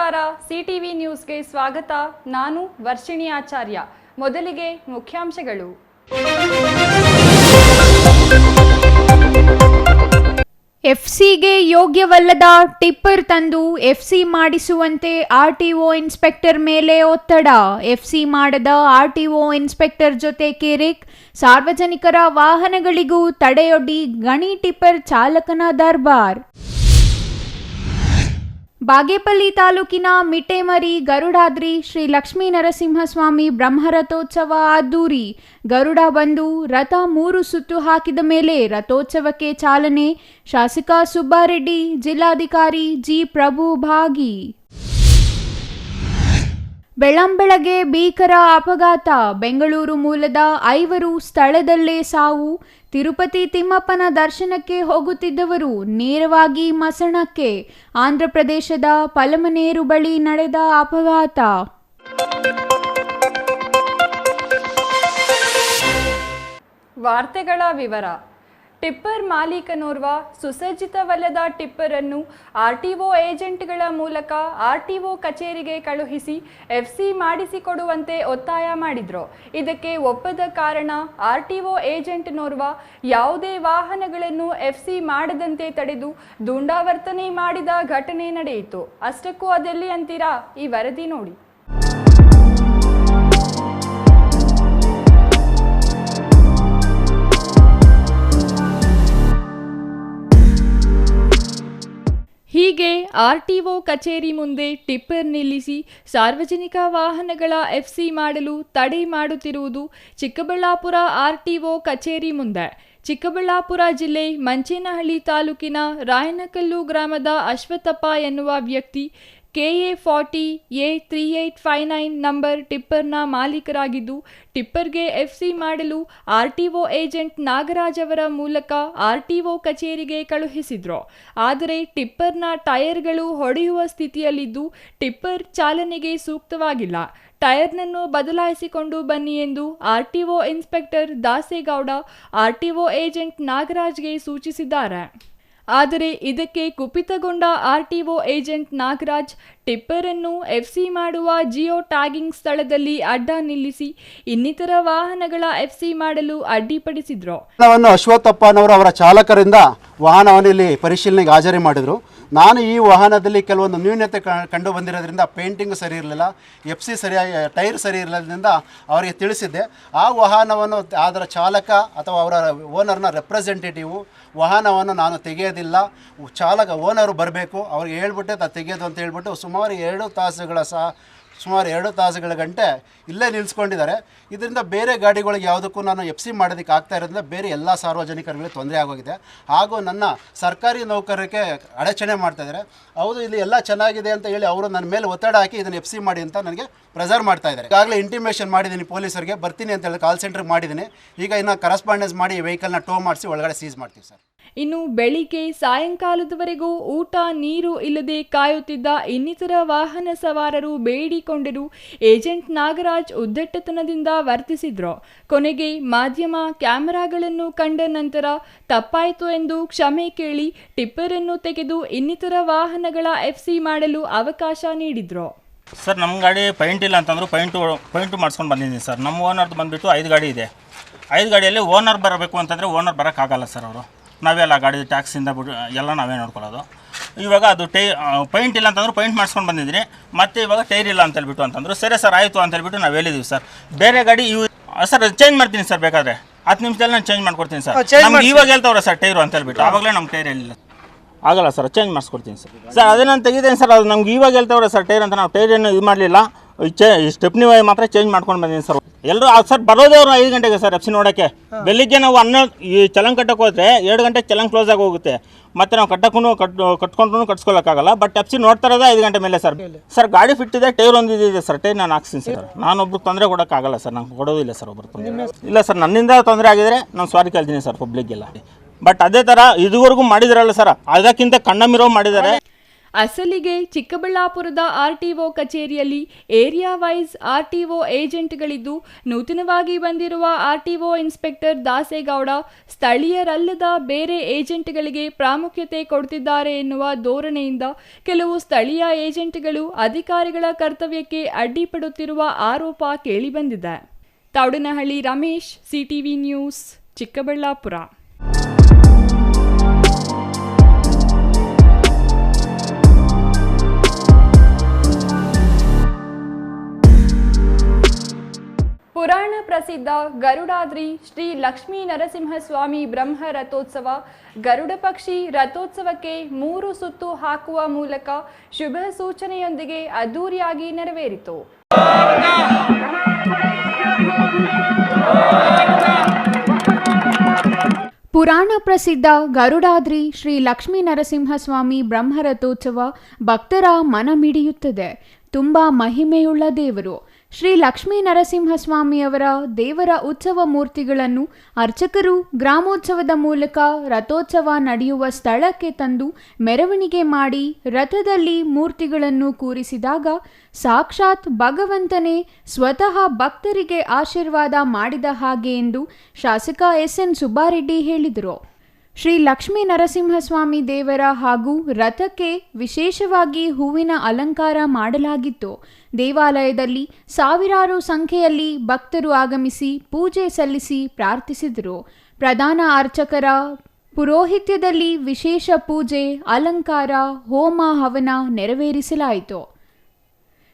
ನಮಸ್ಕಾರ ಸಿಟಿವಿ ನ್ಯೂಸ್ಗೆ ಸ್ವಾಗತ. ನಾನು ವರ್ಷಿಣಿ ಆಚಾರ್ಯ. ಮೊದಲಿಗೆ ಮುಖ್ಯಾಂಶಗಳು. ಎಫ್ಸಿಗೆ ಯೋಗ್ಯವಲ್ಲದ ಟಿಪ್ಪರ್ ತಂದು ಎಫ್ಸಿ ಮಾಡಿಸುವಂತೆ ಆರ್ಟಿಒ ಇನ್ಸ್ಪೆಕ್ಟರ್ ಮೇಲೆ ಒತ್ತಡ. ಎಫ್ಸಿ ಮಾಡದ ಆರ್ಟಿಒ ಇನ್ಸ್ಪೆಕ್ಟರ್ ಜೊತೆ ಕಿರಿಕ್. ಸಾರ್ವಜನಿಕರ ವಾಹನಗಳಿಗೂ ತಡೆಯೊಡ್ಡಿ ಗಣಿ ಟಿಪ್ಪರ್ ಚಾಲಕನ ದರ್ಬಾರ್. ಬಾಗೇಪಲ್ಲಿ ತಾಲೂಕಿನ ಮಿಟ್ಟೇಮರಿ ಗರುಡಾದ್ರಿ ಶ್ರೀ ಲಕ್ಷ್ಮೀ ನರಸಿಂಹಸ್ವಾಮಿ ಬ್ರಹ್ಮರಥೋತ್ಸವ ಅದ್ದೂರಿ. ಗರುಡ ಬಂದು ರಥ 3 ಸುತ್ತು ಹಾಕಿದ ಮೇಲೆ ರಥೋತ್ಸವಕ್ಕೆ ಚಾಲನೆ. ಶಾಸಕ ಸುಬ್ಬಾರೆಡ್ಡಿ, ಜಿಲ್ಲಾಧಿಕಾರಿ ಜಿ ಪ್ರಭು ಭಾಗಿ. ಬೆಳ್ಳಂಬೆಳಗ್ಗೆ ಭೀಕರ ಅಪಘಾತ. ಬೆಂಗಳೂರು ಮೂಲದ 5 ಸ್ಥಳದಲ್ಲೇ ಸಾವು. ತಿರುಪತಿ ತಿಮ್ಮಪ್ಪನ ದರ್ಶನಕ್ಕೆ ಹೋಗುತ್ತಿದ್ದವರು ನೇರವಾಗಿ ಮಸಣಕ್ಕೆ. ಆಂಧ್ರಪ್ರದೇಶದ ಪಲಮನೇರು ಬಳಿ ನಡೆದ ಅಪಘಾತ. ವಾರ್ತೆಗಳ ವಿವರ. ಟಿಪ್ಪರ್ ಮಾಲೀಕನೋರ್ವ ಸುಸಜ್ಜಿತವಲ್ಲದ ಟಿಪ್ಪರ್ ಅನ್ನು ಆರ್ಟಿಒ ಏಜೆಂಟ್ಗಳ ಮೂಲಕ ಆರ್ಟಿಒ ಕಚೇರಿಗೆ ಕಳುಹಿಸಿ ಎಫ್ಸಿ ಮಾಡಿಸಿಕೊಡುವಂತೆ ಒತ್ತಾಯ ಮಾಡಿದ್ರು. ಇದಕ್ಕೆ ಒಪ್ಪದ ಕಾರಣ ಆರ್ಟಿಒ ಏಜೆಂಟ್ನೋರ್ವ ಯಾವುದೇ ವಾಹನಗಳನ್ನು ಎಫ್ಸಿ ಮಾಡದಂತೆ ತಡೆದು ದುಂಡಾವರ್ತನೆ ಮಾಡಿದ ಘಟನೆ ನಡೆಯಿತು. ಅಷ್ಟಕ್ಕೂ ಅದೆಲ್ಲಿ ಅಂತೀರಾ? ಈ ವರದಿ ನೋಡಿ. ಹೀಗೆ ಆರ್ಟಿಒ ಕಚೇರಿ ಮುಂದೆ ಟಿಪ್ಪರ್ ನಿಲ್ಲಿಸಿ ಸಾರ್ವಜನಿಕ ವಾಹನಗಳ ಎಫ್ಸಿ ಮಾಡಲು ತಡೆ ಮಾಡುತ್ತಿರುವುದು ಚಿಕ್ಕಬಳ್ಳಾಪುರ ಆರ್ಟಿಒ ಕಚೇರಿ ಮುಂದೆ. ಚಿಕ್ಕಬಳ್ಳಾಪುರ ಜಿಲ್ಲೆ ಮಂಚೇನಹಳ್ಳಿ ತಾಲೂಕಿನ ರಾಯನಕಲ್ಲು ಗ್ರಾಮದ ಅಶ್ವತ್ಥಪ್ಪ ಎನ್ನುವ ವ್ಯಕ್ತಿ KA40A3859 ನಂಬರ್ ಟಿಪ್ಪರ್ನ ಮಾಲೀಕರಾಗಿದ್ದು, ಟಿಪ್ಪರ್ಗೆ ಎಫ್ಸಿ ಮಾಡಲು ಆರ್ಟಿಒ ಏಜೆಂಟ್ ನಾಗರಾಜ್ ಅವರ ಮೂಲಕ ಆರ್ಟಿಒ ಕಚೇರಿಗೆ ಕಳುಹಿಸಿದ್ರು. ಆದರೆ ಟಿಪ್ಪರ್ನ ಟೈರ್ಗಳು ಹೊಡೆಯುವ ಸ್ಥಿತಿಯಲ್ಲಿದ್ದು ಟಿಪ್ಪರ್ ಚಾಲನೆಗೆ ಸೂಕ್ತವಾಗಿಲ್ಲ. ಟೈರ್ನನ್ನು ಬದಲಾಯಿಸಿಕೊಂಡು ಬನ್ನಿ ಎಂದು RTO inspector Dasegowda RTO agent ನಾಗರಾಜ್ಗೆ ಸೂಚಿಸಿದ್ದಾರೆ. ಆದರೆ ಇದಕ್ಕೆ ಕುಪಿತಗೊಂಡ ಆರ್ಟಿಒ ಏಜೆಂಟ್ ನಾಗರಾಜ್ ಟಿಪ್ಪರ್ ಅನ್ನು ಎಫ್ಸಿ ಮಾಡುವ ಜಿಯೋ ಟ್ಯಾಗಿಂಗ್ ಸ್ಥಳದಲ್ಲಿ ಅಡ್ಡ ನಿಲ್ಲಿಸಿ ಇನ್ನಿತರ ವಾಹನಗಳ ಎಫ್ಸಿ ಮಾಡಲು ಅಡ್ಡಿಪಡಿಸಿದ್ರು. ಅಶ್ವತ್ಥಪ್ಪನವರು ಅವರ ಚಾಲಕರಿಂದ ವಾಹನವನ್ನು ಇಲ್ಲಿ ಪರಿಶೀಲನೆಗೆ ಹಾಜರಿ ಮಾಡಿದರು. ನಾನು ಈ ವಾಹನದಲ್ಲಿ ಕೆಲವೊಂದು ನ್ಯೂನತೆ ಕಂಡು ಬಂದಿರೋದ್ರಿಂದ ಪೇಂಟಿಂಗ್ ಸರಿ ಇರಲಿಲ್ಲ, ಎಫ್ಸಿ ಸರಿಯಾಗಿ ಟೈರ್ ಸರಿ ಇರಲಿಲ್ಲದ್ರಿಂದ ಅವರಿಗೆ ತಿಳಿಸಿದ್ದೆ. ಆ ವಾಹನವನ್ನು ಅದರ ಚಾಲಕ ಅಥವಾ ಅವರ ಓನರ್ನ ರೆಪ್ರೆಸೆಂಟೇಟಿವು ವಾಹನವನ್ನು ನಾನು ತೆಗೆಯೋದಿಲ್ಲ, ಓನರು ಬರಬೇಕು, ಅವ್ರಿಗೆ ಹೇಳ್ಬಿಟ್ಟೆ ತೆಗೆಯೋದು ಅಂತ ಹೇಳ್ಬಿಟ್ಟು ಸುಮಾರು 2 ತಾಸುಗಳ ಗಂಟೆ ಇಲ್ಲೇ ನಿಲ್ಲಿಸ್ಕೊಂಡಿದ್ದಾರೆ. ಇದರಿಂದ ಬೇರೆ ಗಾಡಿಗಳಿಗೆ ಯಾವುದಕ್ಕೂ ನಾನು ಎಫ್ಸಿ ಮಾಡೋದಕ್ಕೆ ಆಗ್ತಾ ಇರೋದ್ರಿಂದ ಬೇರೆ ಎಲ್ಲ ಸಾರ್ವಜನಿಕರಿಗೆ ತೊಂದರೆ ಆಗೋಗಿದೆ. ಹಾಗೂ ನನ್ನ ಸರ್ಕಾರಿ ನೌಕರರಿಗೆ ಅಡಚಣೆ ಮಾಡ್ತಾಯಿದ್ದಾರೆ. ಹೌದು, ಇಲ್ಲಿ ಎಲ್ಲ ಚೆನ್ನಾಗಿದೆ ಅಂತ ಹೇಳಿ ಅವರು ನನ್ನ ಮೇಲೆ ಒತ್ತಡ ಹಾಕಿ ಇದನ್ನು ಎಫ್ಸಿ ಮಾಡಿ ಅಂತ ನನಗೆ ಪ್ರೆಸರ್ ಮಾಡ್ತಾ ಇದ್ದಾರೆ. ಈಗಾಗಲೇ ಇಂಟಿಮೇಷನ್ ಮಾಡಿದ್ದೀನಿ, ಪೊಲೀಸರಿಗೆ ಬರ್ತೀನಿ ಅಂತ ಹೇಳಿ ಕಾಲ್ ಸೆಂಟ್ರಿಗೆ ಮಾಡಿದ್ದೀನಿ. ಈಗ ಇನ್ನು ಕರೆಸ್ಪಾಂಡೆನ್ಸ್ ಮಾಡಿ ವೆಹಿಕಲ್ನ ಟೋ ಮಾಡಿಸಿ ಒಳಗಡೆ ಸೀಸ್ ಮಾಡ್ತೀವಿ ಸರ್. ಇನ್ನು ಬೆಳಿಗ್ಗೆ ಸಾಯಂಕಾಲದವರೆಗೂ ಊಟ ನೀರು ಇಲ್ಲದೆ ಕಾಯುತ್ತಿದ್ದ ಇನ್ನಿತರ ವಾಹನ ಸವಾರರು ಬೇಡಿಕೊಂಡರು. ಏಜೆಂಟ್ ನಾಗರಾಜ್ ಉದ್ದಟತನದಿಂದ ವರ್ತಿಸಿದ್ರು. ಕೊನೆಗೆ ಮಾಧ್ಯಮ ಕ್ಯಾಮೆರಾಗಳನ್ನು ಕಂಡ ನಂತರ ತಪ್ಪಾಯಿತು ಎಂದು ಕ್ಷಮೆ ಕೇಳಿ ಟಿಪ್ಪರ್ ಅನ್ನು ತೆಗೆದು ಇನ್ನಿತರ ವಾಹನಗಳ ಎಫ್ಸಿ ಮಾಡಲು ಅವಕಾಶ ನೀಡಿದ್ರು. ಸರ್, ನಮ್ಮ ಗಾಡಿ ಪೈಂಟ್ ಇಲ್ಲ ಅಂತಂದ್ರು ಪೈಂಟು ಮಾಡಿಸ್ಕೊಂಡು ಬಂದಿದ್ದೀನಿ ಸರ್. ನಮ್ಮ ಓನರ್ದು ಬಂದುಬಿಟ್ಟು 5 ಗಾಡಿ ಇದೆ. 5 ಗಾಡಿಯಲ್ಲಿ ಓನರ್ ಬರಬೇಕು ಅಂತಂದರೆ ಓನರ್ ಬರೋಕ್ಕಾಗಲ್ಲ ಸರ್. ಅವರು ನಾವೆಲ್ಲ ಗಾಡಿ ಟ್ಯಾಕ್ಸಿಂದ ಬಿಟ್ಟು ಎಲ್ಲ ನಾವೇ ನೋಡ್ಕೊಳ್ಳೋದು. ಇವಾಗ ಅದು ಪೈಂಟ್ ಇಲ್ಲ ಅಂತಂದ್ರೆ ಪೈಂಟ್ ಮಾಡಿಸ್ಕೊಂಡು ಬಂದಿದ್ದೀನಿ. ಮತ್ತು ಇವಾಗ ಟೈರ್ ಇಲ್ಲ ಅಂತ ಹೇಳ್ಬಿಟ್ಟು ಅಂತಂದ್ರು. ಸರಿ ಸರ್, ಆಯಿತು ಅಂತ ಹೇಳ್ಬಿಟ್ಟು ನಾವು ಹೇಳಿದ್ದೀವಿ ಸರ್. ಬೇರೆ ಗಾಡಿ ಸರ್ ಚೇಂಜ್ ಮಾಡ್ತೀನಿ ಸರ್, ಬೇಕಾದರೆ 10 ನಿಮಿಷದಲ್ಲಿ ನಾನು ಚೇಂಜ್ ಮಾಡ್ಕೊಡ್ತೀನಿ ಸರ್. ನಮ್ಗೆ ಇವಾಗ ಹೇಳ್ತವ್ರೆ ಸರ್ ಟೈರು ಅಂತ ಹೇಳ್ಬಿಟ್ಟು. ಆವಾಗಲೇ ನಮ್ಮ ಟೈರ್ ಹೇಳಿಲ್ಲ. ಆಗಲ್ಲ ಸರ್, ಚೇಂಜ್ ಮಾಡಿಸ್ಕೊಡ್ತೀನಿ ಸರ್. ಸರ್ ಅದೇ ನಾನು ತೆಗಿದ್ದೇನೆ ಸರ್. ಅದು ನಮ್ಗೆ ಇವಾಗ ಹೇಳ್ತವ್ರೆ ಸರ್ ಟೈರ್ ಅಂತ. ನಾವು ಟೈರ್ ಏನು ಇದು ಮಾಡಲಿಲ್ಲ, ಸ್ಟೆಪ್ನಿ ಮಾತ್ರ ಚೇಂಜ್ ಮಾಡ್ಕೊಂಡು ಬಂದಿದ್ದೀನಿ ಸರ್. ಎಲ್ಲರೂ ಸರ್ ಬರೋದೇ ಅವರು 5 ಗಂಟೆಗೆ ಸರ್ ಎಫ್ಸಿ ನೋಡೋಕ್ಕೆ. ಬೆಳಿಗ್ಗೆ ನಾವು ಈ ಚಲನ್ ಕಟ್ಟಕ್ಕೆ ಹೋದರೆ 2 ಗಂಟೆಗೆ ಚಲನ್ ಕ್ಲೋಸ್ ಆಗಿ ಹೋಗುತ್ತೆ. ಮತ್ತು ನಾವು ಕಟ್ಕೊಂಡ್ರೂ ಕಟ್ಸ್ಕೊಳ್ಳೋಕ್ಕಾಗಲ್ಲ. ಬಟ್ ಎಫ್ಸಿ ನೋಡ್ತಾ ಇರೋದೇ 5 ಗಂಟೆ ಮೇಲೆ ಸರ್. ಸರ್ ಗಾಡಿ ಫಿಟ್ ಇದೆ, ಟೈರ್ ಒಂದಿದೆ ಸರ್. ಟೈರ್ ನಾನು ಹಾಕ್ತೀನಿ ಸರ್. ನಾನೊಬ್ರು ತೊಂದರೆ ಕೊಡೋಕ್ಕಾಗಲ್ಲ ಸರ್, ನಾನು ಕೊಡೋದಿಲ್ಲ ಸರ್ ಒಬ್ರು ತೊಂದರೆ. ಇಲ್ಲ ಸರ್, ನನ್ನಿಂದ ತೊಂದರೆ ಆಗಿದ್ರೆ ನಾನು ಸಾರಿ ಕೇಳ್ತೀನಿ ಸರ್ ಪಬ್ಲಿಕ್ಗೆಲ್ಲ. ಬಟ್ ಅದೇ ಥರ ಇದುವರೆಗೂ ಮಾಡಿದಾರಲ್ಲ ಸರ್, ಅದಕ್ಕಿಂತ ಕಣ್ಣಮಿರೋ ಮಾಡಿದ್ದಾರೆ. ಅಸಲಿಗೆ ಚಿಕ್ಕಬಳ್ಳಾಪುರದ ಆರ್ಟಿಒ ಕಚೇರಿಯಲ್ಲಿ ಏರಿಯಾ ವೈಸ್ ಆರ್ಟಿಒ ಏಜೆಂಟ್ಗಳಿದ್ದು, ನೂತನವಾಗಿ ಬಂದಿರುವ ಆರ್ಟಿಒ ಇನ್ಸ್ಪೆಕ್ಟರ್ ದಾಸೇಗೌಡ ಸ್ಥಳೀಯರಲ್ಲದ ಬೇರೆ ಏಜೆಂಟ್ಗಳಿಗೆ ಪ್ರಾಮುಖ್ಯತೆ ಕೊಡ್ತಿದ್ದಾರೆ ಎನ್ನುವ ಧೋರಣೆಯಿಂದ ಕೆಲವು ಸ್ಥಳೀಯ ಏಜೆಂಟ್ಗಳು ಅಧಿಕಾರಿಗಳ ಕರ್ತವ್ಯಕ್ಕೆ ಅಡ್ಡಿಪಡುತ್ತಿರುವ ಆರೋಪ ಕೇಳಿಬಂದಿದೆ. Thoudanahalli Ramesh, CTV news, Chikkaballapur. ಪುರಾಣ ಪ್ರಸಿದ್ಧ ಗರುಡಾದ್ರಿ ಶ್ರೀ ಲಕ್ಷ್ಮೀ ನರಸಿಂಹಸ್ವಾಮಿ ಬ್ರಹ್ಮ ರಥೋತ್ಸವ ಗರುಡ ಪಕ್ಷಿ ರಥೋತ್ಸವಕ್ಕೆ 3 ಸುತ್ತು ಹಾಕುವ ಮೂಲಕ ಶುಭ ಸೂಚನೆಯೊಂದಿಗೆ ಅದ್ದೂರಿಯಾಗಿ ನೆರವೇರಿತು. ಪುರಾಣ ಪ್ರಸಿದ್ಧ ಗರುಡಾದ್ರಿ ಶ್ರೀ ಲಕ್ಷ್ಮೀ ನರಸಿಂಹಸ್ವಾಮಿ ಬ್ರಹ್ಮರಥೋತ್ಸವ ಭಕ್ತರ ಮನ ಮಿಡಿಯುತ್ತದೆ. ತುಂಬ ಮಹಿಮೆಯುಳ್ಳ ದೇವರು ಶ್ರೀ ಲಕ್ಷ್ಮೀ ನರಸಿಂಹಸ್ವಾಮಿಯವರ ದೇವರ ಉತ್ಸವ ಮೂರ್ತಿಗಳನ್ನು ಅರ್ಚಕರು ಗ್ರಾಮೋತ್ಸವದ ಮೂಲಕ ರಥೋತ್ಸವ ನಡೆಯುವ ಸ್ಥಳಕ್ಕೆ ತಂದು ಮೆರವಣಿಗೆ ಮಾಡಿ ರಥದಲ್ಲಿ ಮೂರ್ತಿಗಳನ್ನು ಕೂರಿಸಿದಾಗ ಸಾಕ್ಷಾತ್ ಭಗವಂತನೇ ಸ್ವತಃ ಭಕ್ತರಿಗೆ ಆಶೀರ್ವಾದ ಮಾಡಿದ ಹಾಗೆ ಎಂದು ಶಾಸಕ ಎಸ್.ಎನ್. ಸುಬ್ಬಾರೆಡ್ಡಿ ಹೇಳಿದರು. ಶ್ರೀ ಲಕ್ಷ್ಮೀ ನರಸಿಂಹಸ್ವಾಮಿ ದೇವರ ಹಾಗೂ ರಥಕ್ಕೆ ವಿಶೇಷವಾಗಿ ಹೂವಿನ ಅಲಂಕಾರ ಮಾಡಲಾಗಿತ್ತು. ದೇವಾಲಯದಲ್ಲಿ ಸಾವಿರಾರು ಸಂಖ್ಯೆಯಲ್ಲಿ ಭಕ್ತರು ಆಗಮಿಸಿ ಪೂಜೆ ಸಲ್ಲಿಸಿ ಪ್ರಾರ್ಥಿಸಿದರು. ಪ್ರಧಾನ ಅರ್ಚಕರ ಪುರೋಹಿತ್ಯದಲ್ಲಿ ವಿಶೇಷ ಪೂಜೆ, ಅಲಂಕಾರ, ಹೋಮ ಹವನ ನೆರವೇರಿಸಲಾಯಿತು.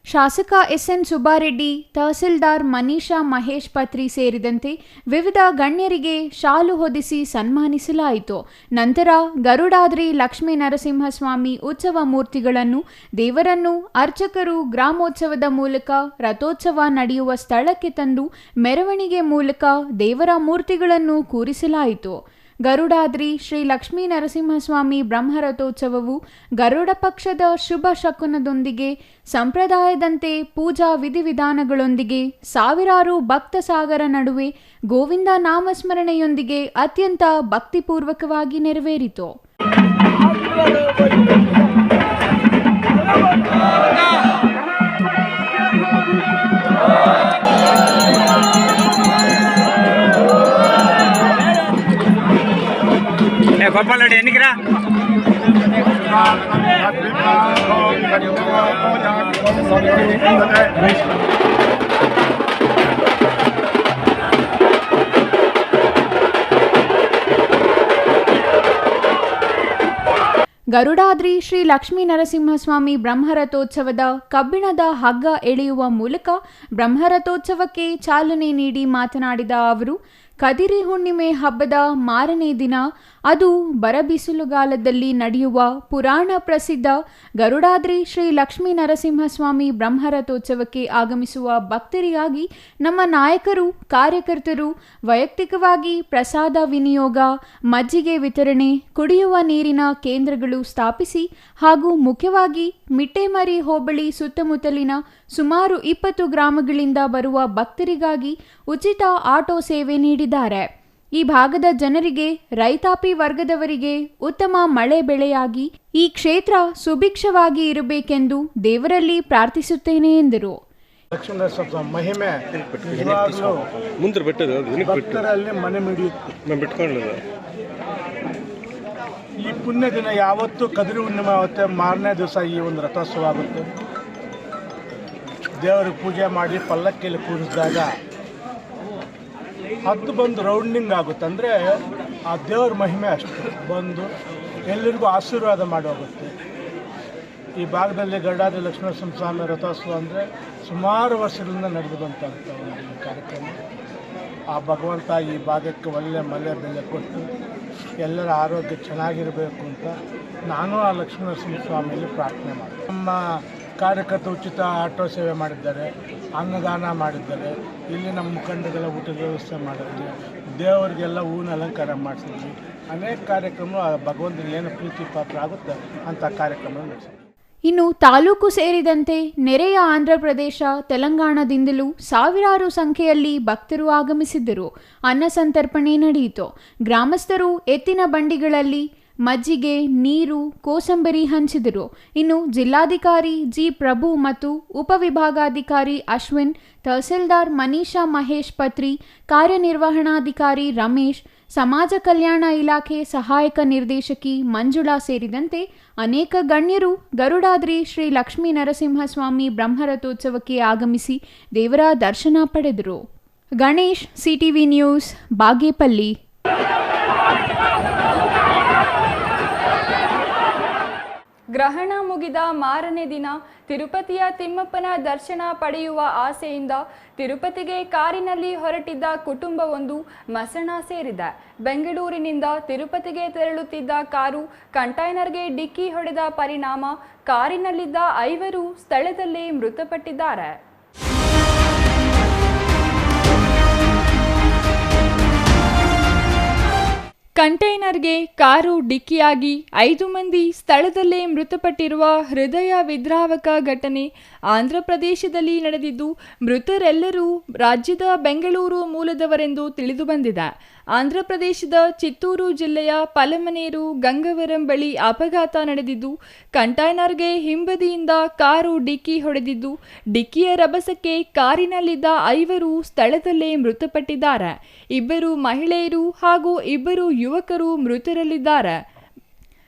ಶಾಸಕ ಎಸ್.ಎನ್. ಸುಬ್ಬಾರೆಡ್ಡಿ, ತಹಸೀಲ್ದಾರ್ ಮನೀಷಾ ಮಹೇಶ್ ಪತ್ರಿ ಸೇರಿದಂತೆ ವಿವಿಧ ಗಣ್ಯರಿಗೆ ಶಾಲು ಹೊದಿಸಿ ಸನ್ಮಾನಿಸಲಾಯಿತು. ನಂತರ ಗರುಡಾದ್ರಿ ಲಕ್ಷ್ಮೀ ನರಸಿಂಹಸ್ವಾಮಿ ಉತ್ಸವ ಮೂರ್ತಿಗಳನ್ನು ದೇವರನ್ನು ಅರ್ಚಕರು ಗ್ರಾಮೋತ್ಸವದ ಮೂಲಕ ರಥೋತ್ಸವ ನಡೆಯುವ ಸ್ಥಳಕ್ಕೆ ತಂದು ಮೆರವಣಿಗೆ ಮೂಲಕ ದೇವರ ಮೂರ್ತಿಗಳನ್ನು ಕೂರಿಸಲಾಯಿತು. ಗರುಡಾದ್ರಿ ಶ್ರೀ ಲಕ್ಷ್ಮೀ ನರಸಿಂಹಸ್ವಾಮಿ ಬ್ರಹ್ಮರಥೋತ್ಸವವು ಗರುಡ ಪಕ್ಷದ ಶುಭ ಶಕುನದೊಂದಿಗೆ ಸಂಪ್ರದಾಯದಂತೆ ಪೂಜಾ ವಿಧಿವಿಧಾನಗಳೊಂದಿಗೆ ಸಾವಿರಾರು ಭಕ್ತ ಸಾಗರ ನಡುವೆ ಗೋವಿಂದ ನಾಮಸ್ಮರಣೆಯೊಂದಿಗೆ ಅತ್ಯಂತ ಭಕ್ತಿಪೂರ್ವಕವಾಗಿ ನೆರವೇರಿತು. ಗೋಪಾಲರೆಡ್ಡಿ ಎನ್ನಿಗಿರಾ ಗರುಡಾದ್ರಿ ಶ್ರೀ ಲಕ್ಷ್ಮೀ ನರಸಿಂಹಸ್ವಾಮಿ ಬ್ರಹ್ಮರಥೋತ್ಸವದ ಕಬ್ಬಿಣದ ಹಗ್ಗ ಎಳೆಯುವ ಮೂಲಕ ಬ್ರಹ್ಮರಥೋತ್ಸವಕ್ಕೆ ಚಾಲನೆ ನೀಡಿ ಮಾತನಾಡಿದ ಅವರು, ಕದಿರಿ ಹುಣ್ಣಿಮೆ ಹಬ್ಬದ ಮಾರನೇ ದಿನ ಅದು ಬರಬಿಸಿಲುಗಾಲದಲ್ಲಿ ನಡೆಯುವ ಪುರಾಣ ಪ್ರಸಿದ್ಧ ಗರುಡಾದ್ರಿ ಶ್ರೀ ಲಕ್ಷ್ಮೀ ನರಸಿಂಹಸ್ವಾಮಿ ಬ್ರಹ್ಮರಥೋತ್ಸವಕ್ಕೆ ಆಗಮಿಸುವ ಭಕ್ತರಿಗಾಗಿ ನಮ್ಮ ನಾಯಕರು, ಕಾರ್ಯಕರ್ತರು ವೈಯಕ್ತಿಕವಾಗಿ ಪ್ರಸಾದ ವಿನಿಯೋಗ, ಮಜ್ಜಿಗೆ ವಿತರಣೆ, ಕುಡಿಯುವ ನೀರಿನ ಕೇಂದ್ರಗಳು ಸ್ಥಾಪಿಸಿ ಹಾಗೂ ಮುಖ್ಯವಾಗಿ ಮಿಟ್ಟೇಮರಿ ಹೋಬಳಿ ಸುತ್ತಮುತ್ತಲಿನ ಸುಮಾರು 20 ಗ್ರಾಮಗಳಿಂದ ಬರುವ ಭಕ್ತರಿಗಾಗಿ ಉಚಿತ ಆಟೋ ಸೇವೆ ನೀಡಿದ್ದಾರೆ. ಈ ಭಾಗದ ಜನರಿಗೆ, ರೈತಾಪಿ ವರ್ಗದವರಿಗೆ ಉತ್ತಮ ಮಳೆ ಬೆಳೆಯಾಗಿ ಈ ಕ್ಷೇತ್ರ ಸುಭಿಕ್ಷವಾಗಿ ಇರಬೇಕೆಂದು ದೇವರಲ್ಲಿ ಪ್ರಾರ್ಥಿಸುತ್ತೇನೆ ಎಂದರು. ಮಹಿಮೆ ಭಕ್ತರಲ್ಲಿ ಮನೆ ಮಿಡಿಯುತ್ತೆ. ಈ ಪುಣ್ಯ ದಿನ ಯಾವತ್ತೂ ಕದಿರಿ ಹುಣ್ಣಿಮೆ ಆಗುತ್ತೆ, ಮಾರನೇ ದಿವಸ ಈ ಒಂದು ರಥೋತ್ಸವ ಆಗುತ್ತೆ. ದೇವರಿಗೆ ಪೂಜೆ ಮಾಡಿ ಪಲ್ಲಕ್ಕಿಯಲ್ಲಿ ಕೂರಿಸಿದಾಗ ಅದು ಬಂದು ರೌಂಡಿಂಗ್ ಆಗುತ್ತೆ. ಅಂದರೆ ಆ ದೇವ್ರ ಮಹಿಮೆ ಅಷ್ಟು ಬಂದು ಎಲ್ಲರಿಗೂ ಆಶೀರ್ವಾದ ಮಾಡಿ ಹೋಗುತ್ತೆ. ಈ ಭಾಗದಲ್ಲಿ ಗರುಡಾದ್ರಿ ಲಕ್ಷ್ಮೀನರಸಿಂಹಸ್ವಾಮಿ ರಥೋತ್ಸವ ಅಂದರೆ ಸುಮಾರು ವರ್ಷಗಳಿಂದ ನಡೆದು ಬಂತಂಥ ಒಂದು ಕಾರ್ಯಕ್ರಮ. ಆ ಭಗವಂತ ಈ ಭಾಗಕ್ಕೆ ಒಳ್ಳೆ ಮಳೆ ಬೆಲೆ ಕೊಟ್ಟು ಎಲ್ಲರ ಆರೋಗ್ಯ ಚೆನ್ನಾಗಿರಬೇಕು ಅಂತ ನಾನು ಆ ಲಕ್ಷ್ಮೀನರಸಿಂಹಸ್ವಾಮಿಯಲ್ಲಿ ಪ್ರಾರ್ಥನೆ ಮಾಡ್ತೀನಿ. ನಮ್ಮ ಕಾರ್ಯಕರ್ತ ಉಚಿತ ಆಟೋ ಸೇವೆ ಮಾಡಿದ್ದಾರೆ, ಅನ್ನದಾನ ಮಾಡಿದ್ದಾರೆ, ಇಲ್ಲಿ ನಮ್ಮ ಮುಖಂಡರಿಗೆಲ್ಲ ಊಟದ ವ್ಯವಸ್ಥೆ ಮಾಡಿದ್ವಿ, ದೇವರಿಗೆಲ್ಲ ಹೂವಿನ ಅಲಂಕಾರ ಮಾಡಿಸಿದ್ವಿ. ಅನೇಕ ಕಾರ್ಯಕ್ರಮ ಭಗವಂತನಿಗೆ ಏನು ಪ್ರೀತಿ ಪಾತ್ರ ಆಗುತ್ತೆ ಅಂಥ ಕಾರ್ಯಕ್ರಮ ನಡೆಸಿದ್ವಿ. ಇನ್ನು ತಾಲೂಕು ಸೇರಿದಂತೆ ನೆರೆಯ ಆಂಧ್ರಪ್ರದೇಶ, ತೆಲಂಗಾಣದಿಂದಲೂ ಸಾವಿರಾರು ಸಂಖ್ಯೆಯಲ್ಲಿ ಭಕ್ತರು ಆಗಮಿಸಿದ್ದರು. ಅನ್ನ ಸಂತರ್ಪಣೆ ನಡೆಯಿತು. ಗ್ರಾಮಸ್ಥರು ಎತ್ತಿನ ಬಂಡಿಗಳಲ್ಲಿ ಮಜ್ಜಿಗೆ, ನೀರು, ಕೋಸಂಬರಿ ಹಂಚಿದರು. ಇನ್ನು ಜಿಲ್ಲಾಧಿಕಾರಿ ಜಿ ಪ್ರಭು ಮತ್ತು ಉಪವಿಭಾಗಾಧಿಕಾರಿ ಅಶ್ವಿನ್, ತಹಸೀಲ್ದಾರ್ ಮನೀಷಾ ಮಹೇಶ್ ಪತ್ರಿ, ಕಾರ್ಯನಿರ್ವಹಣಾಧಿಕಾರಿ ರಮೇಶ್, ಸಮಾಜ ಕಲ್ಯಾಣ ಇಲಾಖೆ ಸಹಾಯಕ ನಿರ್ದೇಶಕಿ ಮಂಜುಳಾ ಸೇರಿದಂತೆ ಅನೇಕ ಗಣ್ಯರು ಗರುಡಾದ್ರಿ ಶ್ರೀ ಲಕ್ಷ್ಮೀ ನರಸಿಂಹಸ್ವಾಮಿ ಬ್ರಹ್ಮರಥೋತ್ಸವಕ್ಕೆ ಆಗಮಿಸಿ ದೇವರ ದರ್ಶನ ಪಡೆದರು. Ganesh, CTV news, Bagepalli. ಗ್ರಹಣ ಮುಗಿದ ಮಾರನೇ ದಿನ ತಿರುಪತಿಯ ತಿಮ್ಮಪ್ಪನ ದರ್ಶನ ಪಡೆಯುವ ಆಸೆಯಿಂದ ತಿರುಪತಿಗೆ ಕಾರಿನಲ್ಲಿ ಹೊರಟಿದ್ದ ಕುಟುಂಬವೊಂದು ಮಸಣ ಸೇರಿದೆ. ಬೆಂಗಳೂರಿನಿಂದ ತಿರುಪತಿಗೆ ತೆರಳುತ್ತಿದ್ದ ಕಾರು ಕಂಟೈನರ್ಗೆ ಡಿಕ್ಕಿ ಹೊಡೆದ ಪರಿಣಾಮ ಕಾರಿನಲ್ಲಿದ್ದ 5 ಸ್ಥಳದಲ್ಲೇ ಮೃತಪಟ್ಟಿದ್ದಾರೆ. ಕಂಟೈನರ್ಗೆ ಕಾರು ಡಿಕ್ಕಿಯಾಗಿ 5 ಮಂದಿ ಸ್ಥಳದಲ್ಲೇ ಮೃತಪಟ್ಟಿರುವ ಹೃದಯ ವಿದ್ರಾವಕ ಘಟನೆ ಆಂಧ್ರಪ್ರದೇಶದಲ್ಲಿ ನಡೆದಿದ್ದು, ಮೃತರೆಲ್ಲರೂ ರಾಜ್ಯದ ಬೆಂಗಳೂರು ಮೂಲದವರೆಂದು ತಿಳಿದುಬಂದಿದೆ. ಆಂಧ್ರಪ್ರದೇಶದ ಚಿತ್ತೂರು ಜಿಲ್ಲೆಯ ಪಲಮನೇರು ಗಂಗವರಂ ಬಳಿ ಅಪಘಾತ ನಡೆದಿದ್ದು, ಕಂಟೈನರ್ಗೆ ಹಿಂಬದಿಯಿಂದ ಕಾರು ಡಿಕ್ಕಿ ಹೊಡೆದಿದ್ದು, ಡಿಕ್ಕಿಯ ರಭಸಕ್ಕೆ ಕಾರಿನಲ್ಲಿದ್ದ 5 ಸ್ಥಳದಲ್ಲೇ ಮೃತಪಟ್ಟಿದ್ದಾರೆ. 2 ಮಹಿಳೆಯರು ಹಾಗೂ 2 ಯುವಕರು ಮೃತರಲ್ಲಿದ್ದಾರೆ.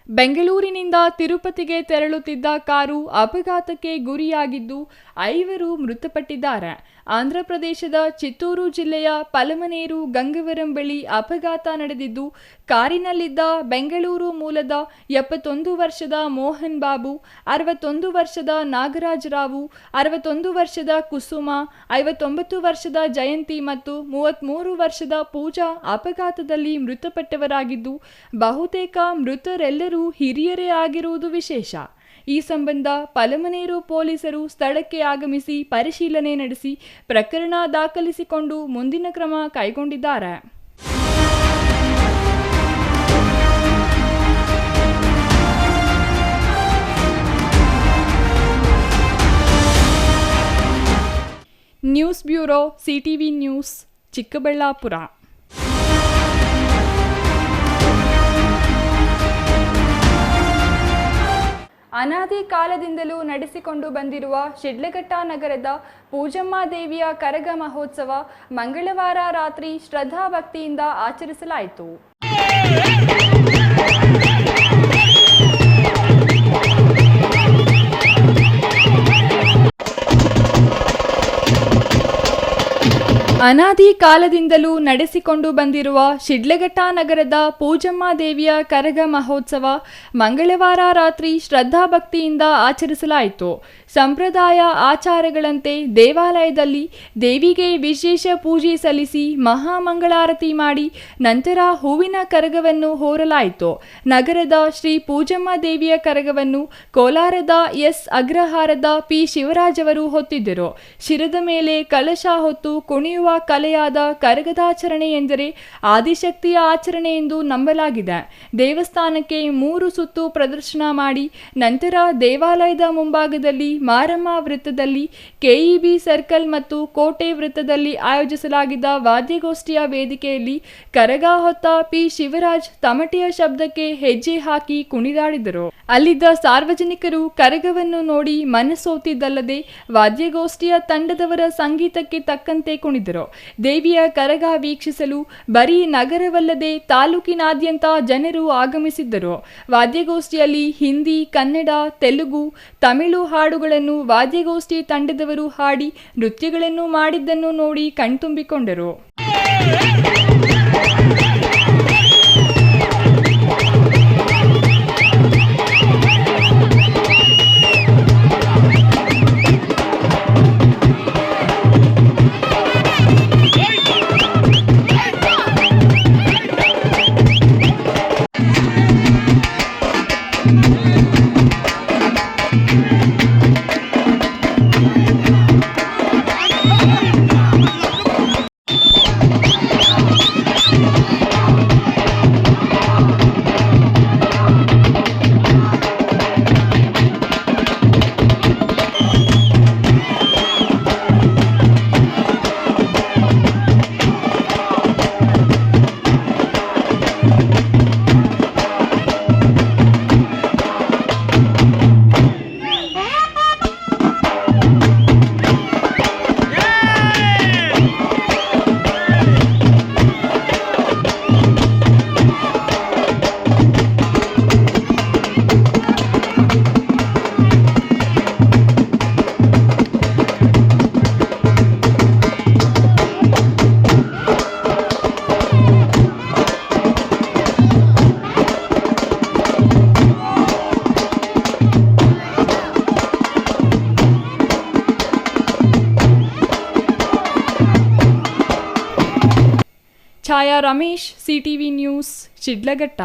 ಬೆಂಗಳೂರಿನಿಂದ ತಿರುಪತಿಗೆ ತೆರಳುತ್ತಿದ್ದ ಕಾರು ಅಪಘಾತಕ್ಕೆ ಗುರಿಯಾಗಿದ್ದು 5 ಮೃತಪಟ್ಟಿದ್ದಾರೆ. ಆಂಧ್ರಪ್ರದೇಶದ ಚಿತ್ತೂರು ಜಿಲ್ಲೆಯ ಪಲಮನೇರು ಗಂಗವರಂ ಬಳಿ ಅಪಘಾತ ನಡೆದಿದ್ದು, ಕಾರಿನಲ್ಲಿದ್ದ ಬೆಂಗಳೂರು ಮೂಲದ 71 ವರ್ಷದ ಮೋಹನ್ ಬಾಬು, 61 ವರ್ಷದ ನಾಗರಾಜರಾವು, 61 ವರ್ಷದ ಕುಸುಮ, 59 ವರ್ಷದ ಜಯಂತಿ ಮತ್ತು 33 ವರ್ಷದ ಪೂಜಾ ಅಪಘಾತದಲ್ಲಿ ಮೃತಪಟ್ಟವರಾಗಿದ್ದು, ಬಹುತೇಕ ಮೃತರೆಲ್ಲರೂ ಹಿರಿಯರೇ ಆಗಿರುವುದು ವಿಶೇಷ. ಈ ಸಂಬಂಧ ಪಲಮನೇರು ಪೊಲೀಸರು ಸ್ಥಳಕ್ಕೆ ಆಗಮಿಸಿ ಪರಿಶೀಲನೆ ನಡೆಸಿ ಪ್ರಕರಣ ದಾಖಲಿಸಿಕೊಂಡು ಮುಂದಿನ ಕ್ರಮ ಕೈಗೊಂಡಿದ್ದಾರೆ. News bureau, CTV news, Chikkaballapur. ಅನಾದಿ ಕಾಲದಿಂದಲೂ ನಡೆಸಿಕೊಂಡು ಬಂದಿರುವ ಶಿಡ್ಲಘಟ್ಟ ನಗರದ ಪೂಜಮ್ಮ ದೇವಿಯ ಕರಗ ಮಹೋತ್ಸವ ಮಂಗಳವಾರ ರಾತ್ರಿ ಶ್ರದ್ಧಾ ಭಕ್ತಿಯಿಂದ ಆಚರಿಸಲಾಯಿತು. ಅನಾದಿ ಕಾಲದಿಂದಲೂ ನಡೆಸಿಕೊಂಡು ಬಂದಿರುವ ಶಿಡ್ಲಘಟ್ಟ ನಗರದ ಪೂಜಮ್ಮ ದೇವಿಯ ಕರಗ ಮಹೋತ್ಸವ ಮಂಗಳವಾರ ರಾತ್ರಿ ಶ್ರದ್ಧಾಭಕ್ತಿಯಿಂದ ಆಚರಿಸಲಾಯಿತು. ಸಂಪ್ರದಾಯ ಆಚಾರಗಳಂತೆ ದೇವಾಲಯದಲ್ಲಿ ದೇವಿಗೆ ವಿಶೇಷ ಪೂಜೆ ಸಲ್ಲಿಸಿ ಮಹಾಮಂಗಳಾರತಿ ಮಾಡಿ ನಂತರ ಹೂವಿನ ಕರಗವನ್ನು ಹೊರಲಾಯಿತು. ನಗರದ ಶ್ರೀ ಪೂಜಮ್ಮ ದೇವಿಯ ಕರಗವನ್ನು ಕೋಲಾರದ ಎಸ್ ಅಗ್ರಹಾರದ ಪಿ ಶಿವರಾಜ್ ಅವರು ಹೊತ್ತಿದ್ದರು. ಶಿರದ ಮೇಲೆ ಕಲಶ ಹೊತ್ತು ಕುಣಿಯುವ ಕಲೆಯಾದ ಕರಗದಾಚರಣೆ ಎಂದರೆ ಆದಿಶಕ್ತಿಯ ಆಚರಣೆ ಎಂದು ನಂಬಲಾಗಿದೆ. ದೇವಸ್ಥಾನಕ್ಕೆ 3 ಸುತ್ತು ಪ್ರದರ್ಶನ ಮಾಡಿ ನಂತರ ದೇವಾಲಯದ ಮುಂಭಾಗದಲ್ಲಿ ಮಾರಮ್ಮ ವೃತ್ತದಲ್ಲಿ, ಕೆಇಬಿ ಸರ್ಕಲ್ ಮತ್ತು ಕೋಟೆ ವೃತ್ತದಲ್ಲಿ ಆಯೋಜಿಸಲಾಗಿದ್ದ ವಾದ್ಯಗೋಷ್ಠಿಯ ವೇದಿಕೆಯಲ್ಲಿ ಕರಗ ಹೊತ್ತ ಪಿ ಶಿವರಾಜ್ ತಮಟೆಯ ಶಬ್ದಕ್ಕೆ ಹೆಜ್ಜೆ ಹಾಕಿ ಕುಣಿದಾಡಿದರು. ಅಲ್ಲಿದ್ದ ಸಾರ್ವಜನಿಕರು ಕರಗವನ್ನು ನೋಡಿ ಮನಸೋತಿದ್ದಲ್ಲದೆ ವಾದ್ಯಗೋಷ್ಠಿಯ ತಂಡದವರ ಸಂಗೀತಕ್ಕೆ ತಕ್ಕಂತೆ ಕುಣಿದರು. ದೇವಿಯ ಕರಗ ವೀಕ್ಷಿಸಲು ಬರೀ ನಗರವಲ್ಲದೆ ತಾಲೂಕಿನಾದ್ಯಂತ ಜನರು ಆಗಮಿಸಿದ್ದರು. ವಾದ್ಯಗೋಷ್ಠಿಯಲ್ಲಿ ಹಿಂದಿ, ಕನ್ನಡ, ತೆಲುಗು, ತಮಿಳು ಹಾಡುಗಳನ್ನು ವಾದ್ಯಗೋಷ್ಠಿ ತಂಡದವರು ಹಾಡಿ ನೃತ್ಯಗಳನ್ನು ಮಾಡಿದ್ದನ್ನು ನೋಡಿ ಕಣ್ತುಂಬಿಕೊಂಡರು. ಛಾಯಾ ರಮೇಶ್, ಸಿಟಿವಿ ನ್ಯೂಸ್, ಶಿಡ್ಲಘಟ್ಟ.